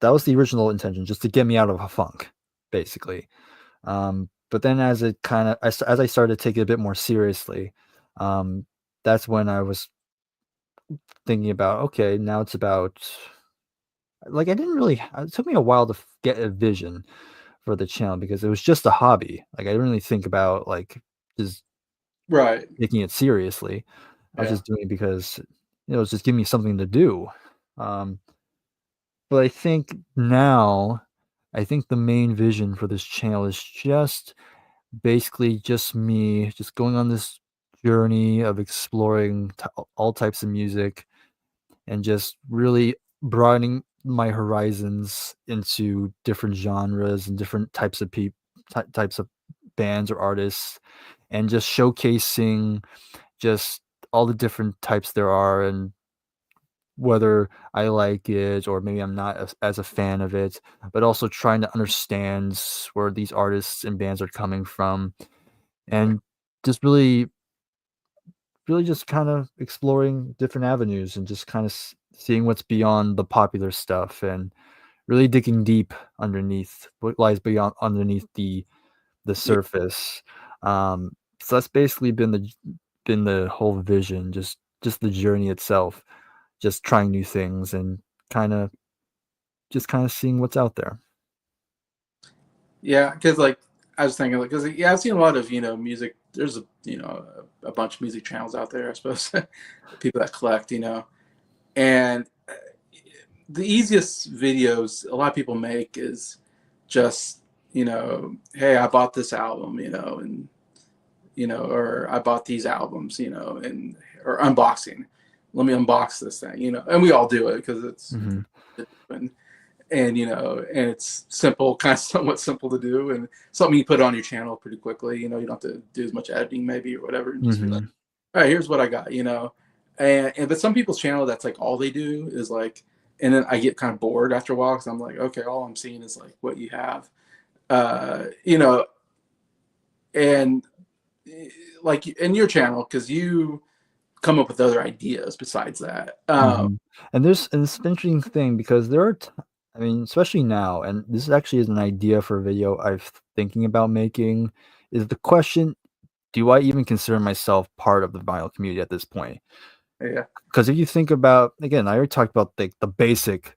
that was the original intention, just to get me out of a funk, basically. But then as I started to take it a bit more seriously, um, that's when I was thinking about, okay, now it's about like I didn't really. It took me a while to get a vision for the channel because it was just a hobby. Like I didn't really think about like just Right. taking it seriously. I was Yeah. just doing it because it was just giving me something to do. Um, but I think now, I think the main vision for this channel is just basically just me just going on this journey of exploring all types of music and just really broadening my horizons into different genres and different types of bands or artists, and just showcasing just all the different types there are, and whether I like it or maybe I'm not as a fan of it, but also trying to understand where these artists and bands are coming from, and just really just kind of exploring different avenues and just kind of seeing what's beyond the popular stuff, and really digging deep underneath what lies beyond underneath the Yeah. surface. So that's basically been the whole vision, just the journey itself, just trying new things and kind of kind of seeing what's out there. Yeah. Because like I was thinking, like, because yeah, I've seen a lot of music. There's a bunch of music channels out there, I suppose. People that collect, and the easiest videos a lot of people make is just hey, I bought this album, and or I bought these albums, and or unboxing. Let me unbox this thing, and we all do it because Mhm, and, and it's simple, kind of somewhat simple to do, and something you put on your channel pretty quickly. You don't have to do as much editing maybe or whatever, and just be like, mhm, all right, here's what I got, and but some people's channel that's like all they do is like, and then I get kind of bored after a while because I'm like, okay, all I'm seeing is like what you have, uh, you know, and like in your channel because you come up with other ideas besides that. mhm. And it's an interesting thing because I mean, especially now, and this actually is an idea for a video I've thinking about making, is the question, do I even consider myself part of the vinyl community at this point? Yeah, Because if you think about, again, I already talked about the basic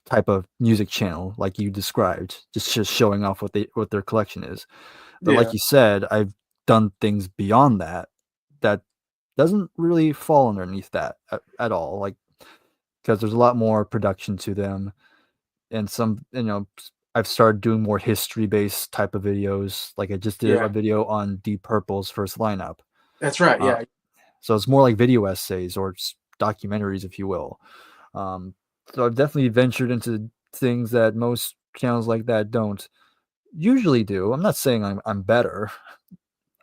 type of music channel like you described, just showing off what their collection is. But like yeah, you said, I've done things beyond that that doesn't really fall underneath that at all. Like because there's a lot more production to them, and some I've started doing more history based type of videos. Like I just did a yeah. video on Deep Purple's first lineup. That's right. Uh, Yeah, so it's more like video essays or documentaries, if you will. Um, So I've definitely ventured into things that most channels like that don't usually do. I'm not saying I'm better.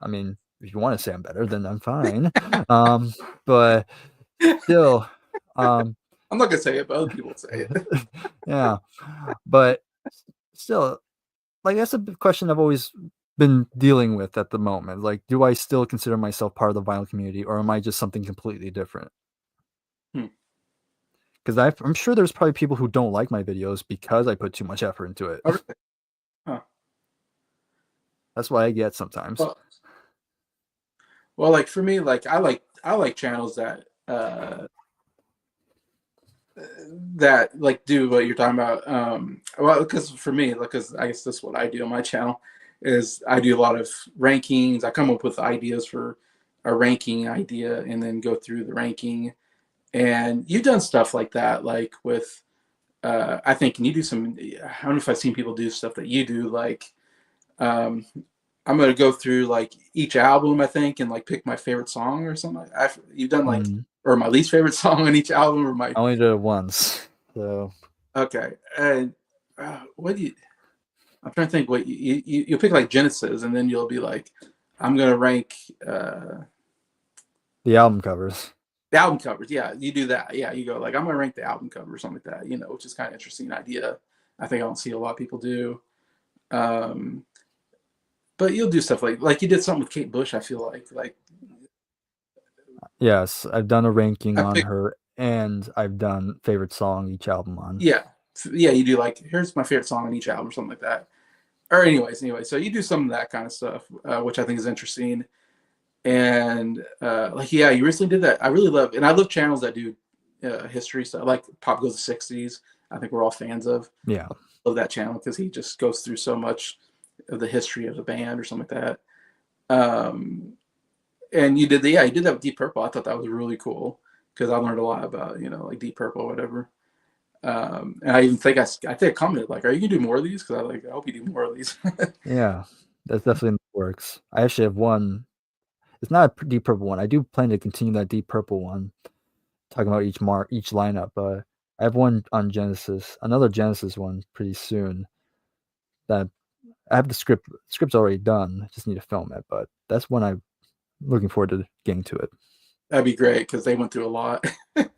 I mean, if you want to say I'm better, then I'm fine. Um, but still, um, I'm not gonna say it, but other people say it. yeah. But still, like that's a question I've always been dealing with at the moment. Like, do I still consider myself part of the vinyl community, or am I just something completely different? Hmm. Because I'm sure there's probably people who don't like my videos because I put too much effort into it. Oh, really? Huh. That's why I get sometimes. Well, well, like for me, like I like channels that like do what you're talking about. Well, because for me, because I guess that's what I do on my channel is I do a lot of rankings. I come up with ideas for a ranking idea and then go through the ranking. And you've done stuff like that, like with I think, can you do some? I don't know if I've seen people do stuff that you do, like um, I'm gonna go through like each album, I think, and like pick my favorite song or something. You've done like, Mm, or my least favorite song on each album, or my I only did it once, so okay. And what do you? I'm trying to think. What you'll pick like Genesis, and then you'll be like, I'm gonna rank the album covers. the album covers. Yeah, you do that. Yeah, you go like I'm gonna rank the album cover or something like that. Which is kind of interesting idea. I think I don't see a lot of people do. Um, but you'll do stuff like you did something with Kate Bush. I feel like Yes, I've done a ranking I on picked. her, and I've done favorite song each album on. Yeah, yeah. You do like here's my favorite song on each album or something like that. Or anyway, so you do some of that kind of stuff, which I think is interesting. And like yeah, you recently did that. I really love, and I love channels that do history stuff, like Pop Goes the '60s. I think we're all fans of. Yeah, Love that channel because he just goes through so much of the history of the band or something like that. And you did that with Deep Purple. I thought that was really cool because I learned a lot about like Deep Purple or whatever. And I even think I think I commented like, "Are you gonna do more of these?" Because I hope you do more of these. yeah, that's definitely in the works. I actually have one. It's not a Deep Purple one. I do plan to continue that Deep Purple one, talking about each lineup. But I have one on Genesis, another Genesis one pretty soon. That I have the script. Script's already done. I just need to film it. But that's one I'm looking forward to getting to it. That'd be great because they went through a lot.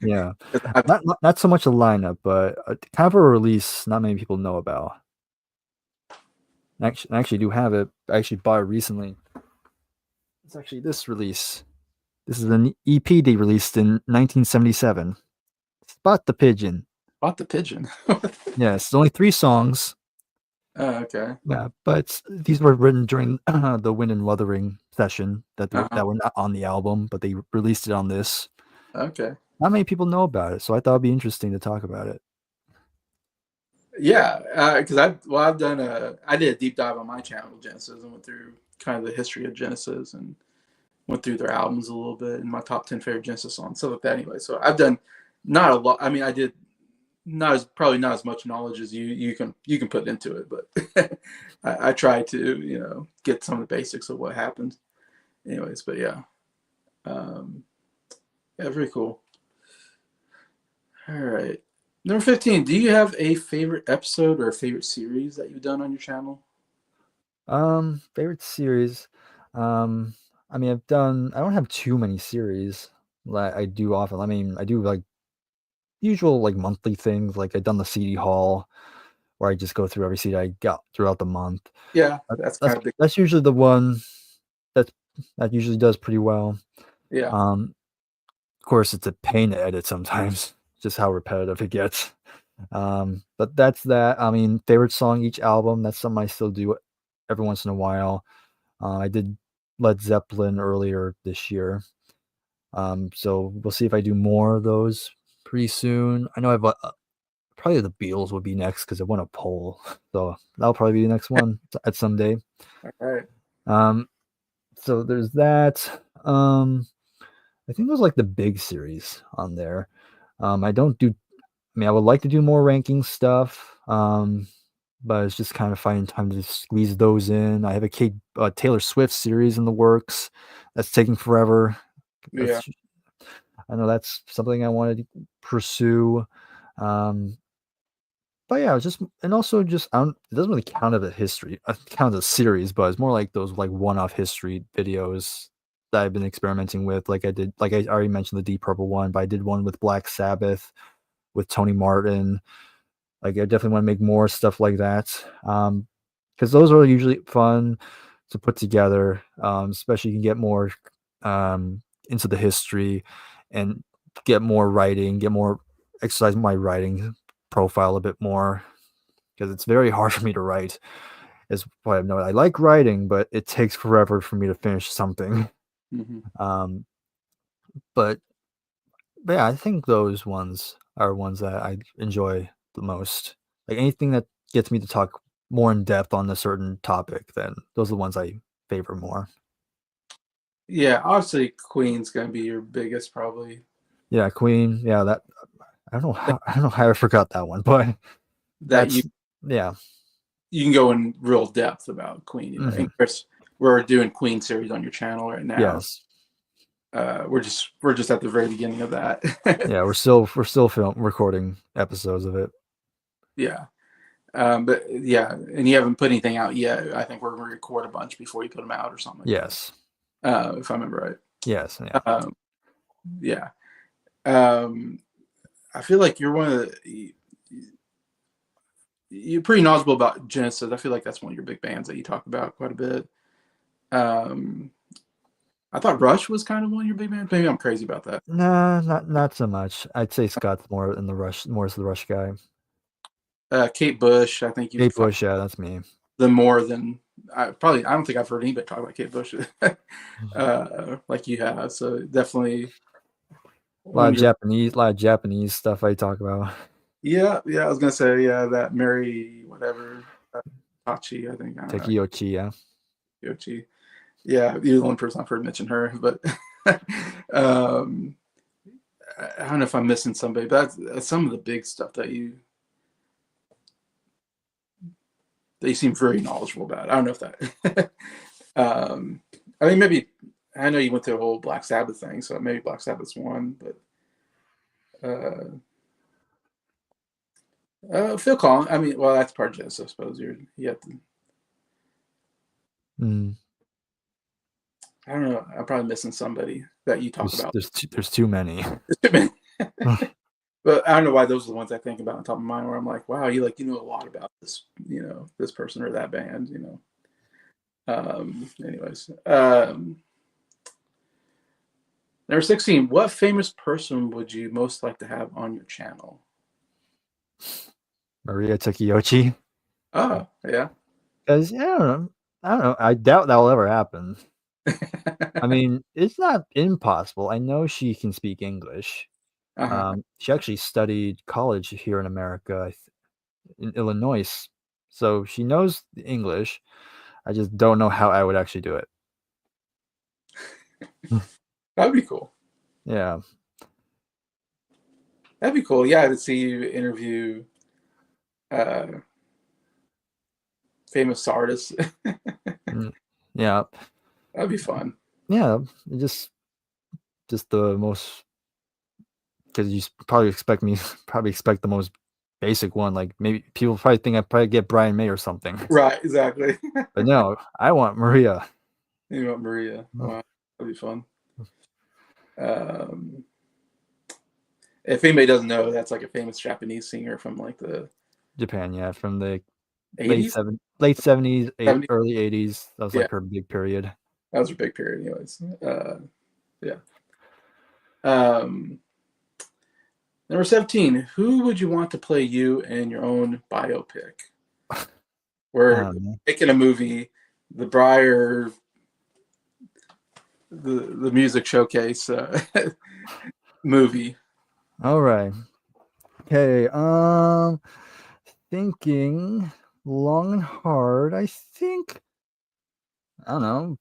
Yeah, 'Cause I've, not so much a lineup, but kind of a release not many people know about. I actually do have it. I actually bought it recently. It's actually this release. This is an EP they released in 1977. Spot the Pigeon. bought the pigeon. Yes, it's only 3 songs. Okay. Yeah, but these were written during the Wind and Wuthering session Uh-huh. that were not on the album, but they released it on this. Okay. Not many people know about it, so I thought it'd be interesting to talk about it. Yeah, because I've done I did a deep dive on my channel with Genesis and went through kind of the history of Genesis and went through their albums a little bit and my top 10 favorite Genesis songs, stuff like that. Anyway, so I've done not a lot. I mean, I did not as probably not as much knowledge as you can put into it, but I try to get some of the basics of what happened. Anyways, but yeah, um, yeah, very cool. All right. Number 15, do you have a favorite episode or a favorite series that you've done on your channel? Favorite series. Um, I mean, I don't have too many series like I do often. I mean, I do like usual like monthly things. Like I've done the CD haul where I just go through every CD I got throughout the month. Yeah, that's kind of big. That's usually the one that that usually does pretty well. Yeah, Of course, it's a pain to edit sometimes, just how repetitive it gets. But that's that. I mean, favorite song each album. That's something I still do every once in a while. I did Led Zeppelin earlier this year. So we'll see if I do more of those pretty soon. I know I've probably the Beatles would be next because I won a poll, so that'll probably be the next one at some day. all right. Um, so there's that. I think there's like the big series on there. I don't do. I mean, I would like to do more ranking stuff. But it's just kind of finding time to squeeze those in. I have a Taylor Swift series in the works that's taking forever. Yeah, That's I know that's something I wanted to pursue. Um, but yeah, it was just and also just I don't, it doesn't really count as a history, count as a series, but it's more like those like one-off history videos that I've been experimenting with. Like I did, like I already mentioned the Deep Purple one, but I did one with Black Sabbath with Tony Martin. Like I definitely want to make more stuff like that. Because those are usually fun to put together. Especially you can get more into the history and get more writing, get more exercise my writing profile a bit more because it's very hard for me to write. Is what I've noticed. I like writing, but it takes forever for me to finish something. Hmm. Um, but But yeah, I think those ones are ones that I enjoy the most. Like anything that gets me to talk more in depth on a certain topic, then those are the ones I favor more. Yeah, obviously Queen's gonna be your biggest probably. Yeah, Queen. Yeah, that I don't know how I forgot that one, but That that's yeah. you can go in real depth about Queen. You know, and Hmm. Chris, we're doing Queen series on your channel right now. Yes. We're just at the very beginning of that. Yeah, we're still recording episodes of it. Yeah. But yeah, and you haven't put anything out yet. I think we're gonna record a bunch before you put them out or something like that. Yes. If I remember Yes. Yeah. right. Yeah. Um, I feel like you're one of the you're pretty knowledgeable about Genesis. I feel like that's one of your big bands that you talk about quite a bit. Um, I thought Rush was kind of one of your big bands. Maybe I'm crazy about that. Nah, not so much. I'd say Scott's more in the Rush, more as the Rush guy. Kate Bush, I think you've Kate Bush, yeah, that's me. them more than I don't think I've heard anybody talk about Kate Bush like you have. So definitely one of your A lot of Japanese stuff I talk about. yeah. I was gonna say yeah that Mary whatever Tachi I think I don't know Tekiyochi, yeah. Yochi. Yeah, you're the one person I've heard mention her, but um, I don't know if I'm missing somebody, but that's some of the big stuff that you seem very knowledgeable about. I don't know if that. I mean, maybe I know you went through a whole Black Sabbath thing, so maybe Black Sabbath's one, but Phil Collins. I mean, well, that's part of Genesis, I suppose. You have to. Mm. I don't know. I'm probably missing somebody that you talk about. There's too many. But I don't know why those are the ones I think about on top of mine. Where I'm like, wow, you know a lot about this, this person or that band, Anyways, number 16. What famous person would you most like to have on your channel? Maria Tekiyochi. Oh, yeah. Because yeah, I don't know. I doubt that will ever happen. I mean, it's not impossible. I know she can speak English. Uh-huh. She actually studied college here in America, in Illinois, so she knows the English. I just don't know how I would actually do it. That'd be cool. Yeah. That'd be cool. Yeah, to see you interview uh, famous artists. Mm. Yeah. That'd be fun. Yeah. Just the most because you probably expect the most basic one. Like maybe people probably think I probably get Brian May or something, Right, exactly. but no, I want Maria. You know, Maria. Oh, Wow, that'd be fun. Um, if anybody doesn't know, that's like a famous Japanese singer from like the Japan, yeah, from the 80s, late 70s, 70s. early 80s. That was Yeah, like her big period. that was a big period, anyways. Yeah. Um, Number 17. Who would you want to play you in your own biopic? We're Um, making a movie, the Bryer, the music showcase movie. all right. Okay. Thinking long and hard. I think I don't know.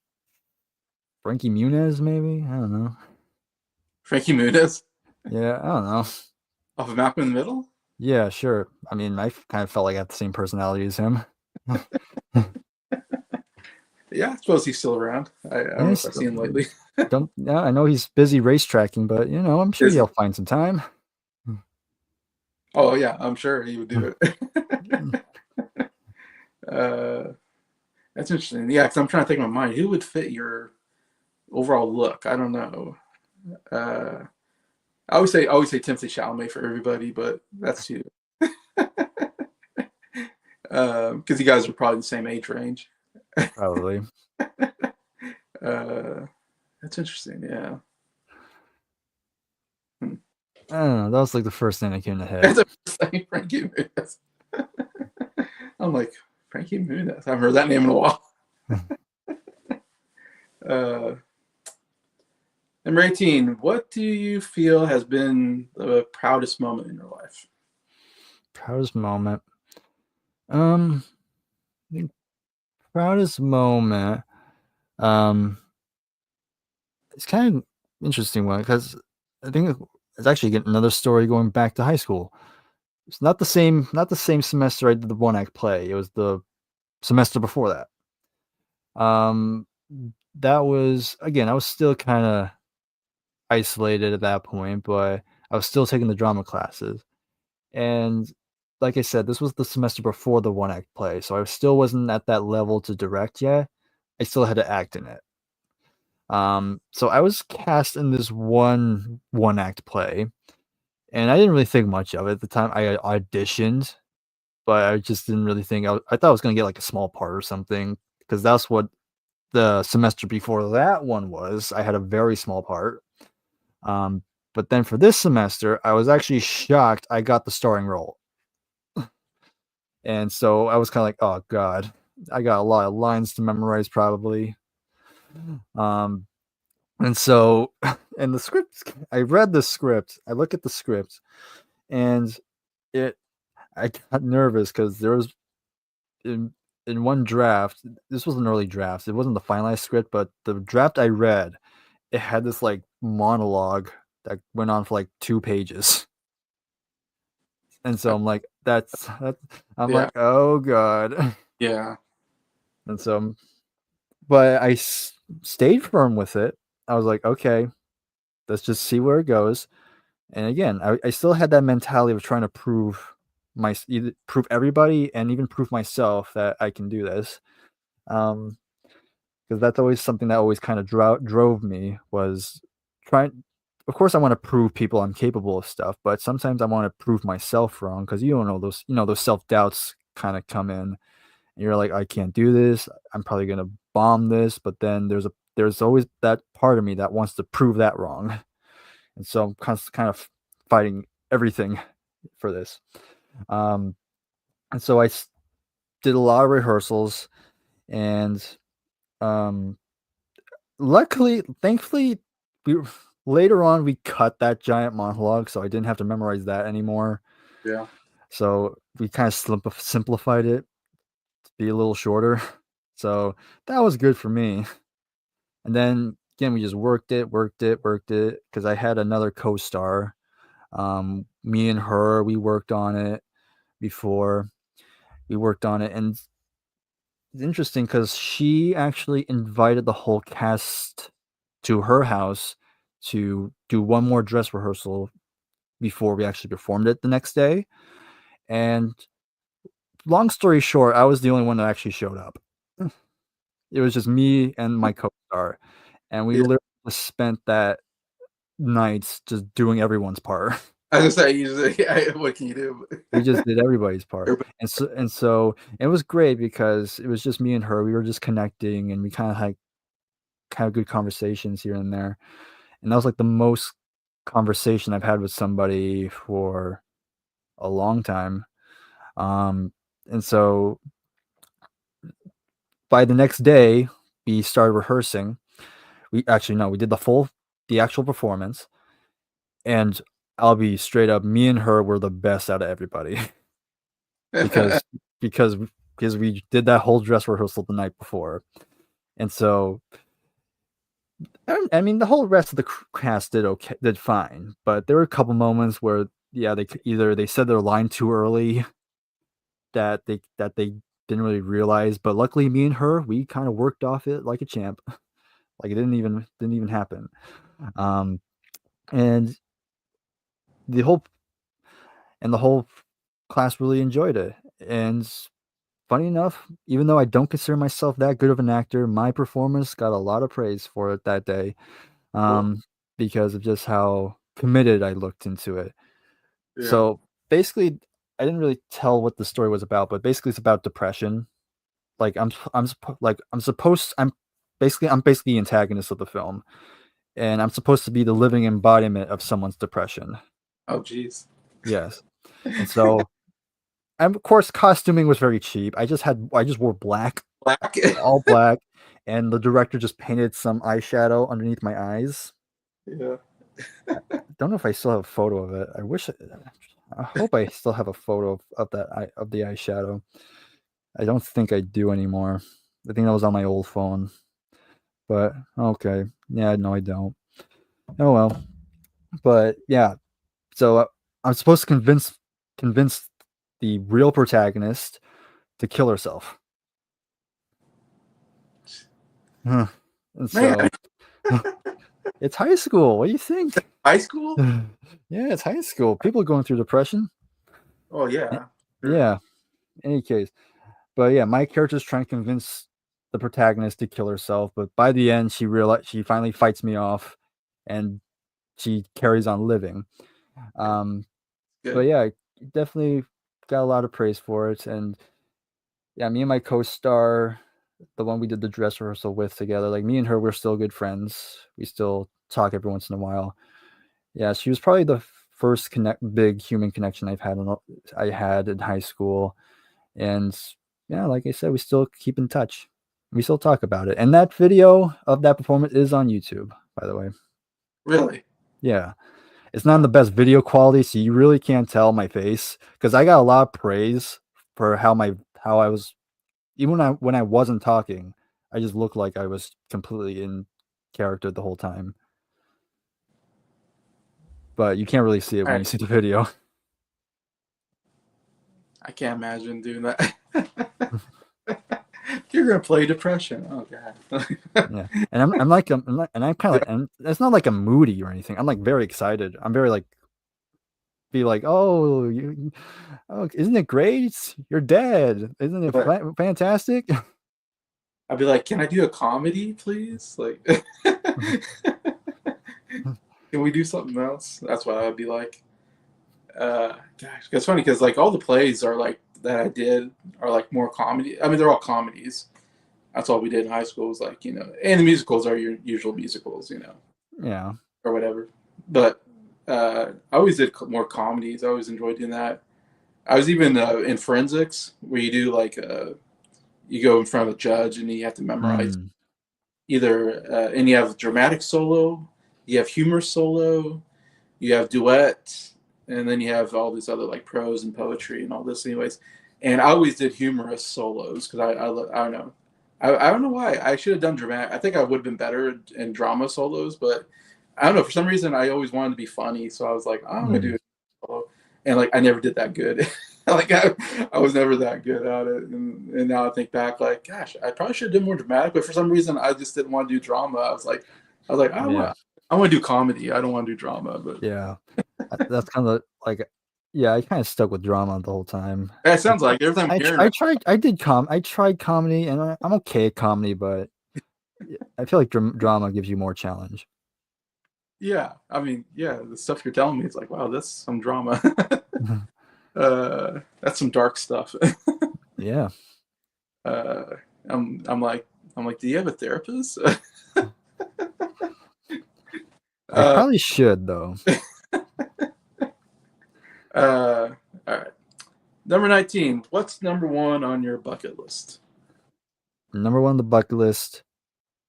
Frankie Muniz, maybe. I don't know. Frankie Muniz Yeah, I don't know. off of Malcolm in the Middle. Yeah, sure. I mean, I kind of felt like I had the same personality as him. Yeah, I suppose he's still around. I don't know if Yes. I've seen him lately. Don't. Yeah, I know he's busy racetracking, but I'm sure Is he? he'll find some time. Oh yeah, I'm sure he would do it. Mm. uh, that's interesting. Yeah, because I'm trying to think in my mind who would fit your overall look. I don't know. Uh, I always say Timothy Chalamet for everybody, but that's too because you guys are probably the same age range. Probably. uh, that's interesting. Yeah. Hmm. I don't know. That was like the first thing that came to head. That's a saying, Frankie Muniz. I'm like Frankie Muniz. I haven't heard that name in a while. Uh, Number 18. What do you feel has been the proudest moment in your life? Proudest moment. I think proudest moment. Um, it's kind of interesting one because I think it's actually getting another story going back to high school. It's not the same semester I did the one act play. It was the semester before that. Um, that was again, I was still kind of isolated at that point, but I was still taking the drama classes. And like I said, this was the semester before the one act play, so I still wasn't at that level to direct yet. I still had to act in it. So I was cast in this one act play, and I didn't really think much of it at the time. I auditioned, but I just didn't really think I thought I was gonna get like a small part or something because that's what the semester before that one was. I had a very small part. Um, but then for this semester, I was actually shocked I got the starring role. And so I was kind of like, oh God, I got a lot of lines to memorize probably. Um, and so, and the script, I read the script, I look at the script, and it, I got nervous because there was in, in one draft, this was an early draft, it wasn't the finalized script, but the draft I read, it had this like monologue that went on for like 2 pages. And so I'm like, I'm Yeah. like, oh God. Yeah. And so but stayed firm with it. I was like, okay, let's just see where it goes. And again, I still had that mentality of trying to prove everybody and even prove myself that I can do this. Um, because that's always something that always kind of drove me was trying. Of course, I want to prove people I'm capable of stuff, but sometimes I want to prove myself wrong because you don't know those self doubts kind of come in, and you're like, I can't do this. I'm probably gonna bomb this, but then there's always that part of me that wants to prove that wrong, and so I'm kind of fighting everything for this. Um, and so did a lot of rehearsals, and um, thankfully, we later on we cut that giant monologue, so I didn't have to memorize that anymore. Yeah. So we kind of simplified it to be a little shorter. So that was good for me. And then again, we just worked it because I had another co-star. Me and her, we worked on it before. We worked on it, and it's interesting because she actually invited the whole cast to her house to do one more dress rehearsal before we actually performed it the next day. And long story short, I was the only one that actually showed up. It was just me and my co-star, and we Yeah. literally just spent that night just doing everyone's part. I was gonna say, usually, yeah, what can you do? We just did everybody's part, Everybody- and so it was great because it was just me and her. We were just connecting, and we kind of had kind of good conversations here and there. And that was like the most conversation I've had with somebody for a long time. Um, and so by the next day, we started rehearsing. We actually no, we did the actual performance, and I'll be straight up, me and her were the best out of everybody because because because we did that whole dress rehearsal the night before, and so I mean the whole rest of the cast did fine, but there were a couple moments where yeah either they said their line too early that they didn't really realize, but luckily me and her we kind of worked off it like a champ, like it didn't even happen. Um, and the whole and the whole class really enjoyed it. And funny enough, even though I don't consider myself that good of an actor, my performance got a lot of praise for it that day, Cool. um, because of just how committed I looked into it. Yeah. So basically, I didn't really tell what the story was about, but basically, it's about depression. Like I'm basically the antagonist of the film, and I'm supposed to be the living embodiment of someone's depression. Oh, geez. Yes, and so and of course, costuming was very cheap. I just wore black, Black. all black, and the director just painted some eyeshadow underneath my eyes. Yeah. I don't know if I still have a photo of it. I hope I still have a photo of that eye of the eyeshadow. I don't think I do anymore. I think that was on my old phone. But okay, yeah, no, I don't. Oh well. But yeah, so I'm supposed to convince the real protagonist to kill herself. Huh. And Man, so it's high school. What do you think? high school? Yeah, it's high school. People going through depression. Oh, Eh, yeah. Sure. Yeah. Any case, but yeah, my character's trying to convince the protagonist to kill herself, but by the end, she finally fights me off, and she carries on living. Um, but Good. yeah, definitely got a lot of praise for it, and yeah, me and my co-star, the one we did the dress rehearsal with together, like me and her, we're still good friends. We still talk every once in a while. Yeah, she was probably the first big human connection I had in high school, and yeah, like I said, we still keep in touch. We still talk about it, and that video of that performance is on YouTube, by the way. Really? Yeah, it's not in the best video quality, so you really can't tell my face because I got a lot of praise for how I was even when I wasn't talking. I just looked like I was completely in character the whole time, but you can't really see it All when right. you see the video. I can't imagine doing that. You're gonna play depression. Oh god. Yeah, and I'm like and I'm kind of like, and it's not like I'm moody or anything. I'm like very excited. I'm very like be like, oh, oh, isn't it great? You're dead. Isn't it But fantastic? I'd be like, can I do a comedy, please? Like, can we do something else? That's what I'd be like. Gosh, it's funny because like all the plays are like that I did are like more comedy. I mean, they're all comedies. That's all we did in high school was like and the musicals are your usual musicals, Yeah. or whatever. But I always did more comedies. I always enjoyed doing that. I was even in forensics where you do like you go in front of a judge and you have to memorize Mm. either and you have dramatic solo, you have humor solo, you have duet, and then you have all these other like prose and poetry and all this anyways. And I always did humorous solos because I don't know. I don't know why. I should have done dramatic. I think I would have been better in drama solos, but I don't know. For some reason, I always wanted to be funny, so I was like, oh, I'm gonna do Mm. it solo, and like I never did that good. like I was never that good at it, and now I think back, like, gosh, I probably should have done more dramatic, but for some reason, I just didn't want to do drama. I was like, Yeah. I want to do comedy. I don't want to do drama, but Yeah. That's kind of like, yeah, I kind of stuck with drama the whole time. it sounds like every time I'm hearing I that, tried, I tried comedy, and I'm okay at comedy, but I feel like drama gives you more challenge. yeah, I mean, yeah, the stuff you're telling me, it's like, wow, that's some drama. That's some dark stuff. Yeah. uh, I'm like, do you have a therapist? I uh, probably should though. all right. Number 19. What's number one on your bucket list? Number one on the bucket list,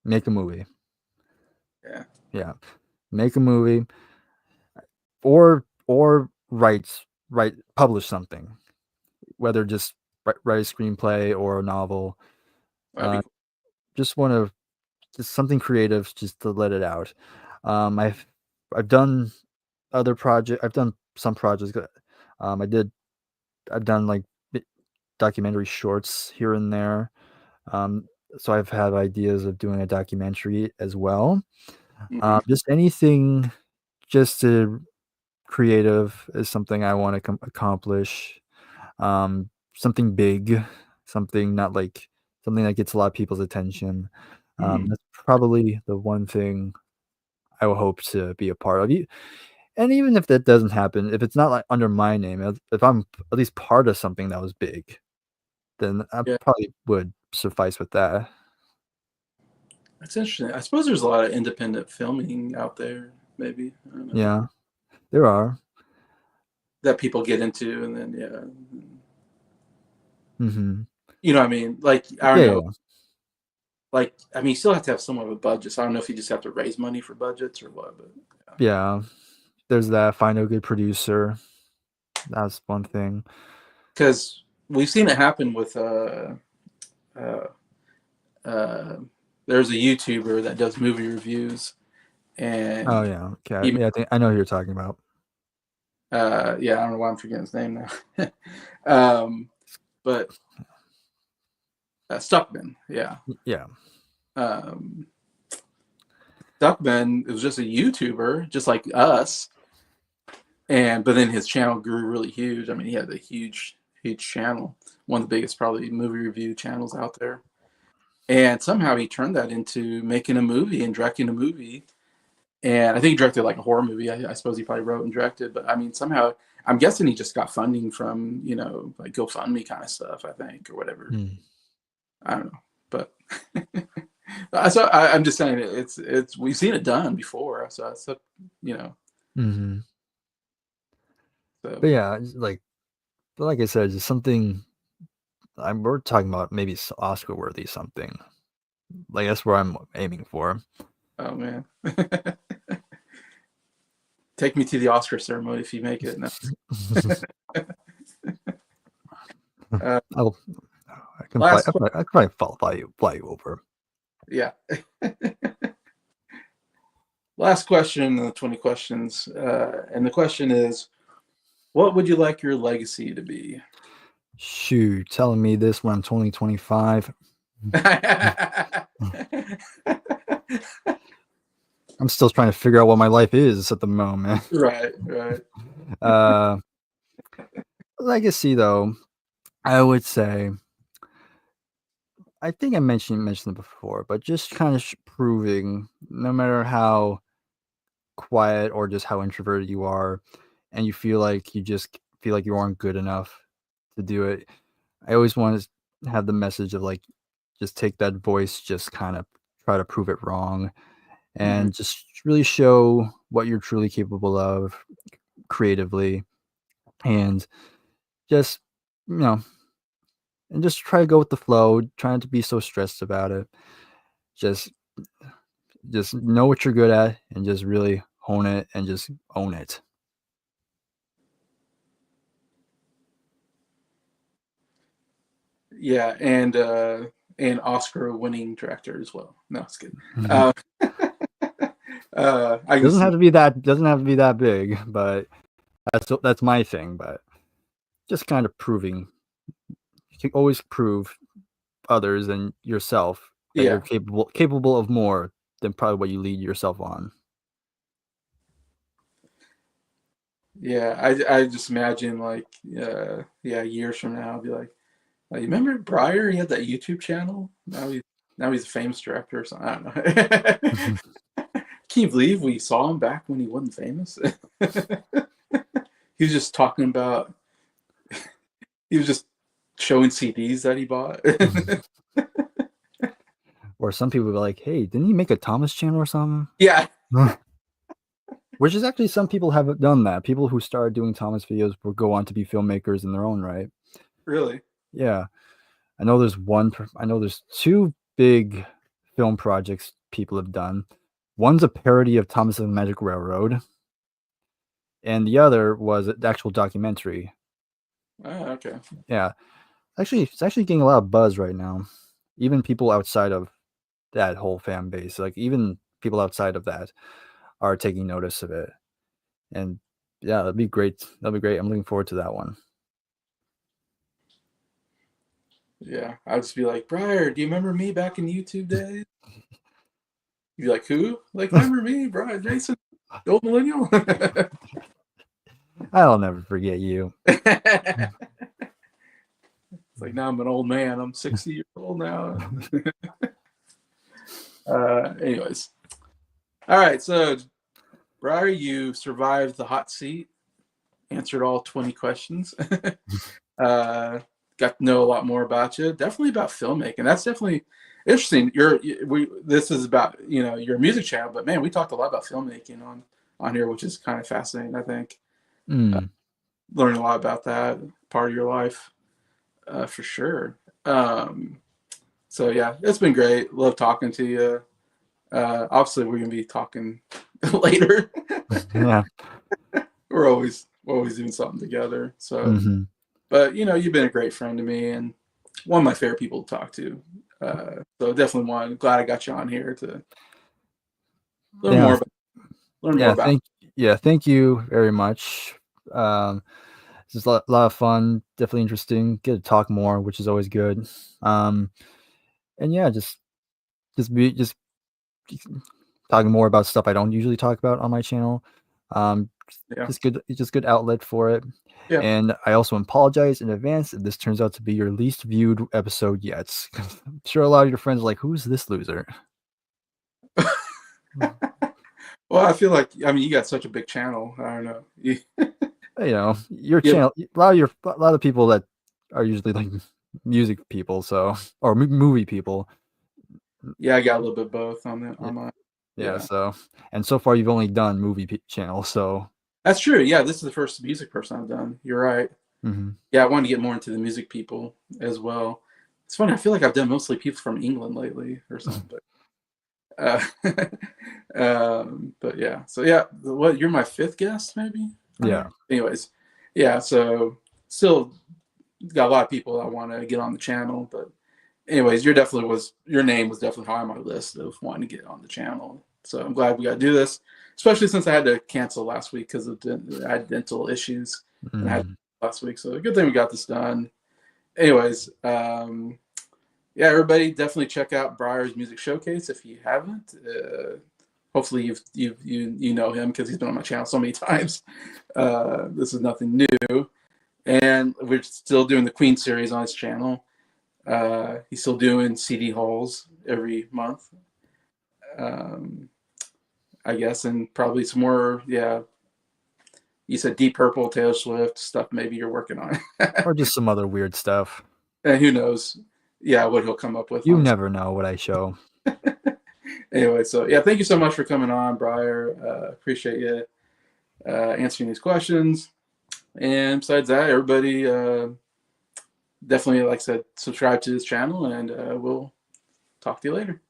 make a movie. Yeah. Yeah. Make a movie or write publish something, whether just write a screenplay or a novel. That'd be Uh, cool. just want to just something creative just to let it out. Um, I've I've done I've done some projects. Um, I did I've done like documentary shorts here and there. Um, so I've had ideas of doing a documentary as well. Mm-hmm. Just anything just to creative is something I want to accomplish. Something big, something not like something that gets a lot of people's attention. Hmm. That's probably the one thing I will hope to be a part of. And even if that doesn't happen, if it's not like under my name, if I'm at least part of something that was big, then I Yeah, probably would suffice with that. that's interesting. I suppose there's a lot of independent filming out there, maybe. I don't know. Yeah, there are. That people get into, and then, yeah. Mhm. You know what I mean? Like, I don't Yeah, know. yeah. Like, I mean, you still have to have somewhat of a budget. So I don't know if you just have to raise money for budgets or what, but yeah. Yeah. There's that, find a good producer. That's one thing. Because we've seen it happen with uh, uh, there's a YouTuber that does movie reviews, Oh, and yeah. Okay. he, Yeah, I think I know who you're talking about. yeah, I don't know why I'm forgetting his name now. But Stuckman, yeah. Yeah. Um, Stuckman, it was just a YouTuber, just like us, and but then his channel grew really huge. I mean, he had a huge channel, one of the biggest probably movie review channels out there. And somehow he turned that into making a movie and directing a movie. And I think he directed like a horror movie. I suppose he probably wrote and directed, but I mean, somehow I'm guessing he just got funding from, like GoFundMe kind of stuff, I think, or whatever. Mm. I don't know, but I'm just saying it's we've seen it done before, so you know, Mhm. so But yeah, it's like I said, just something we're talking about maybe Oscar worthy something. Like that's where I'm aiming for. oh man, take me to the Oscar ceremony if you make it. No. Uh, I'll I can fly. last, que- I can probably fly you over. yeah, last question in the 20 questions, and the question is, what would you like your legacy to be? Shoot, telling me this when I'm 2025. I'm still trying to figure out what my life is at the moment. Right, right. Uh, Legacy though, I would say I think I mentioned it before, but just kind of proving no matter how quiet or just how introverted you are, and you just feel like you aren't good enough to do it. I always want to have the message of like, just take that voice, just kind of try to prove it wrong, Mhm. and just really show what you're truly capable of creatively, and just you know, and just try to go with the flow, trying to be so stressed about it. Just just know what you're good at and just really hone it and just own it. Yeah, and Oscar-winning director as well. No, it's good. Uh, I can see. Doesn't have to be that big, but that's my thing. But just kind of proving you can always prove others and yourself that you're Yeah, capable of more than probably what you lead yourself on. yeah. I just imagine like, yeah, years from now, I'll be like, you remember Bryer? He had that YouTube channel. Now he's a famous director or something. I don't know. Can you believe we saw him back when he wasn't famous? He was just talking about. He was just showing CDs that he bought. Or some people will be like, "Hey, didn't he make a Thomas channel or something?" Yeah, Which is actually some people have done that. People who started doing Thomas videos will go on to be filmmakers in their own right. really. Yeah, I know there's two big film projects people have done. One's a parody of Thomas and the Magic Railroad, and the other was an actual documentary. Oh, okay. Yeah, actually, it's actually getting a lot of buzz right now. Even people outside of that whole fan base, like even people outside of that, are taking notice of it. And yeah, that'd be great. That'd be great. I'm looking forward to that one. Yeah, I'd just be like, Bryer, do you remember me back in YouTube days? You'd be like, who? Like, remember me, Bryer, Jason, the old millennial? I'll never forget you. It's like now I'm an old man. I'm 60 years old now. Anyways, all right. So, Bryer, you survived the hot seat, answered all 20 questions. Got to know a lot more about you. Definitely about filmmaking. That's definitely interesting. This is about your music channel, but man, we talked a lot about filmmaking on here, which is kind of fascinating. I think Mm. learning a lot about that part of your life, for sure. Um, so yeah, it's been great. Love talking to you. Obviously, we're gonna be talking later. Yeah. We're always doing something together. So, Hmm. but you've been a great friend to me and one of my favorite people to talk to. So definitely glad I got you on here to learn Yeah. more about learn more Yeah. about. Thank you very much. Um, this is a lot of fun. Definitely interesting. Get to talk more, which is always good. Um, and yeah, just talking more about stuff I don't usually talk about on my channel. Um, Yeah, just good outlet for it. yeah. And I also apologize in advance if this turns out to be your least viewed episode yet. I'm sure a lot of your friends are like, "Who's this loser?" Well, I feel like you got such a big channel. I don't know. Your Yep. channel. A lot of people that are usually like music people, so or movie people. Yeah, I got a little bit both Yeah, on my. yeah. Yeah, So and so far you've only done movie channels, so. that's true. Yeah, this is the first music person I've done. You're right. Mhm. Yeah, I wanted to get more into the music people as well. It's funny. I feel like I've done mostly people from England lately or something, but Uh, but yeah, so yeah, what you're my fifth guest maybe on Yeah. here. Anyways, yeah, so still got a lot of people I want to get on the channel, but anyways, your name was definitely high on my list of wanting to get on the channel. So I'm glad we got to do this, especially since I had to cancel last week because I had dental issues and I had Mhm. last week. So a good thing we got this done. Anyways, yeah, everybody definitely check out Breyer's Music Showcase if you haven't. Hopefully you know him because he's been on my channel so many times. This is nothing new, and we're still doing the Queen series on his channel. He's still doing CD hauls every month, um, I guess, and probably some more. Yeah, you said Deep Purple, Taylor Swift stuff. Maybe you're working on, Or just some other weird stuff. and who knows? Yeah, what he'll come up with You on his. never know what I show. Anyway, so yeah, thank you so much for coming on, Bryer. Appreciate you answering these questions. And besides that, everybody definitely, like I said, subscribe to this channel, and we'll talk to you later.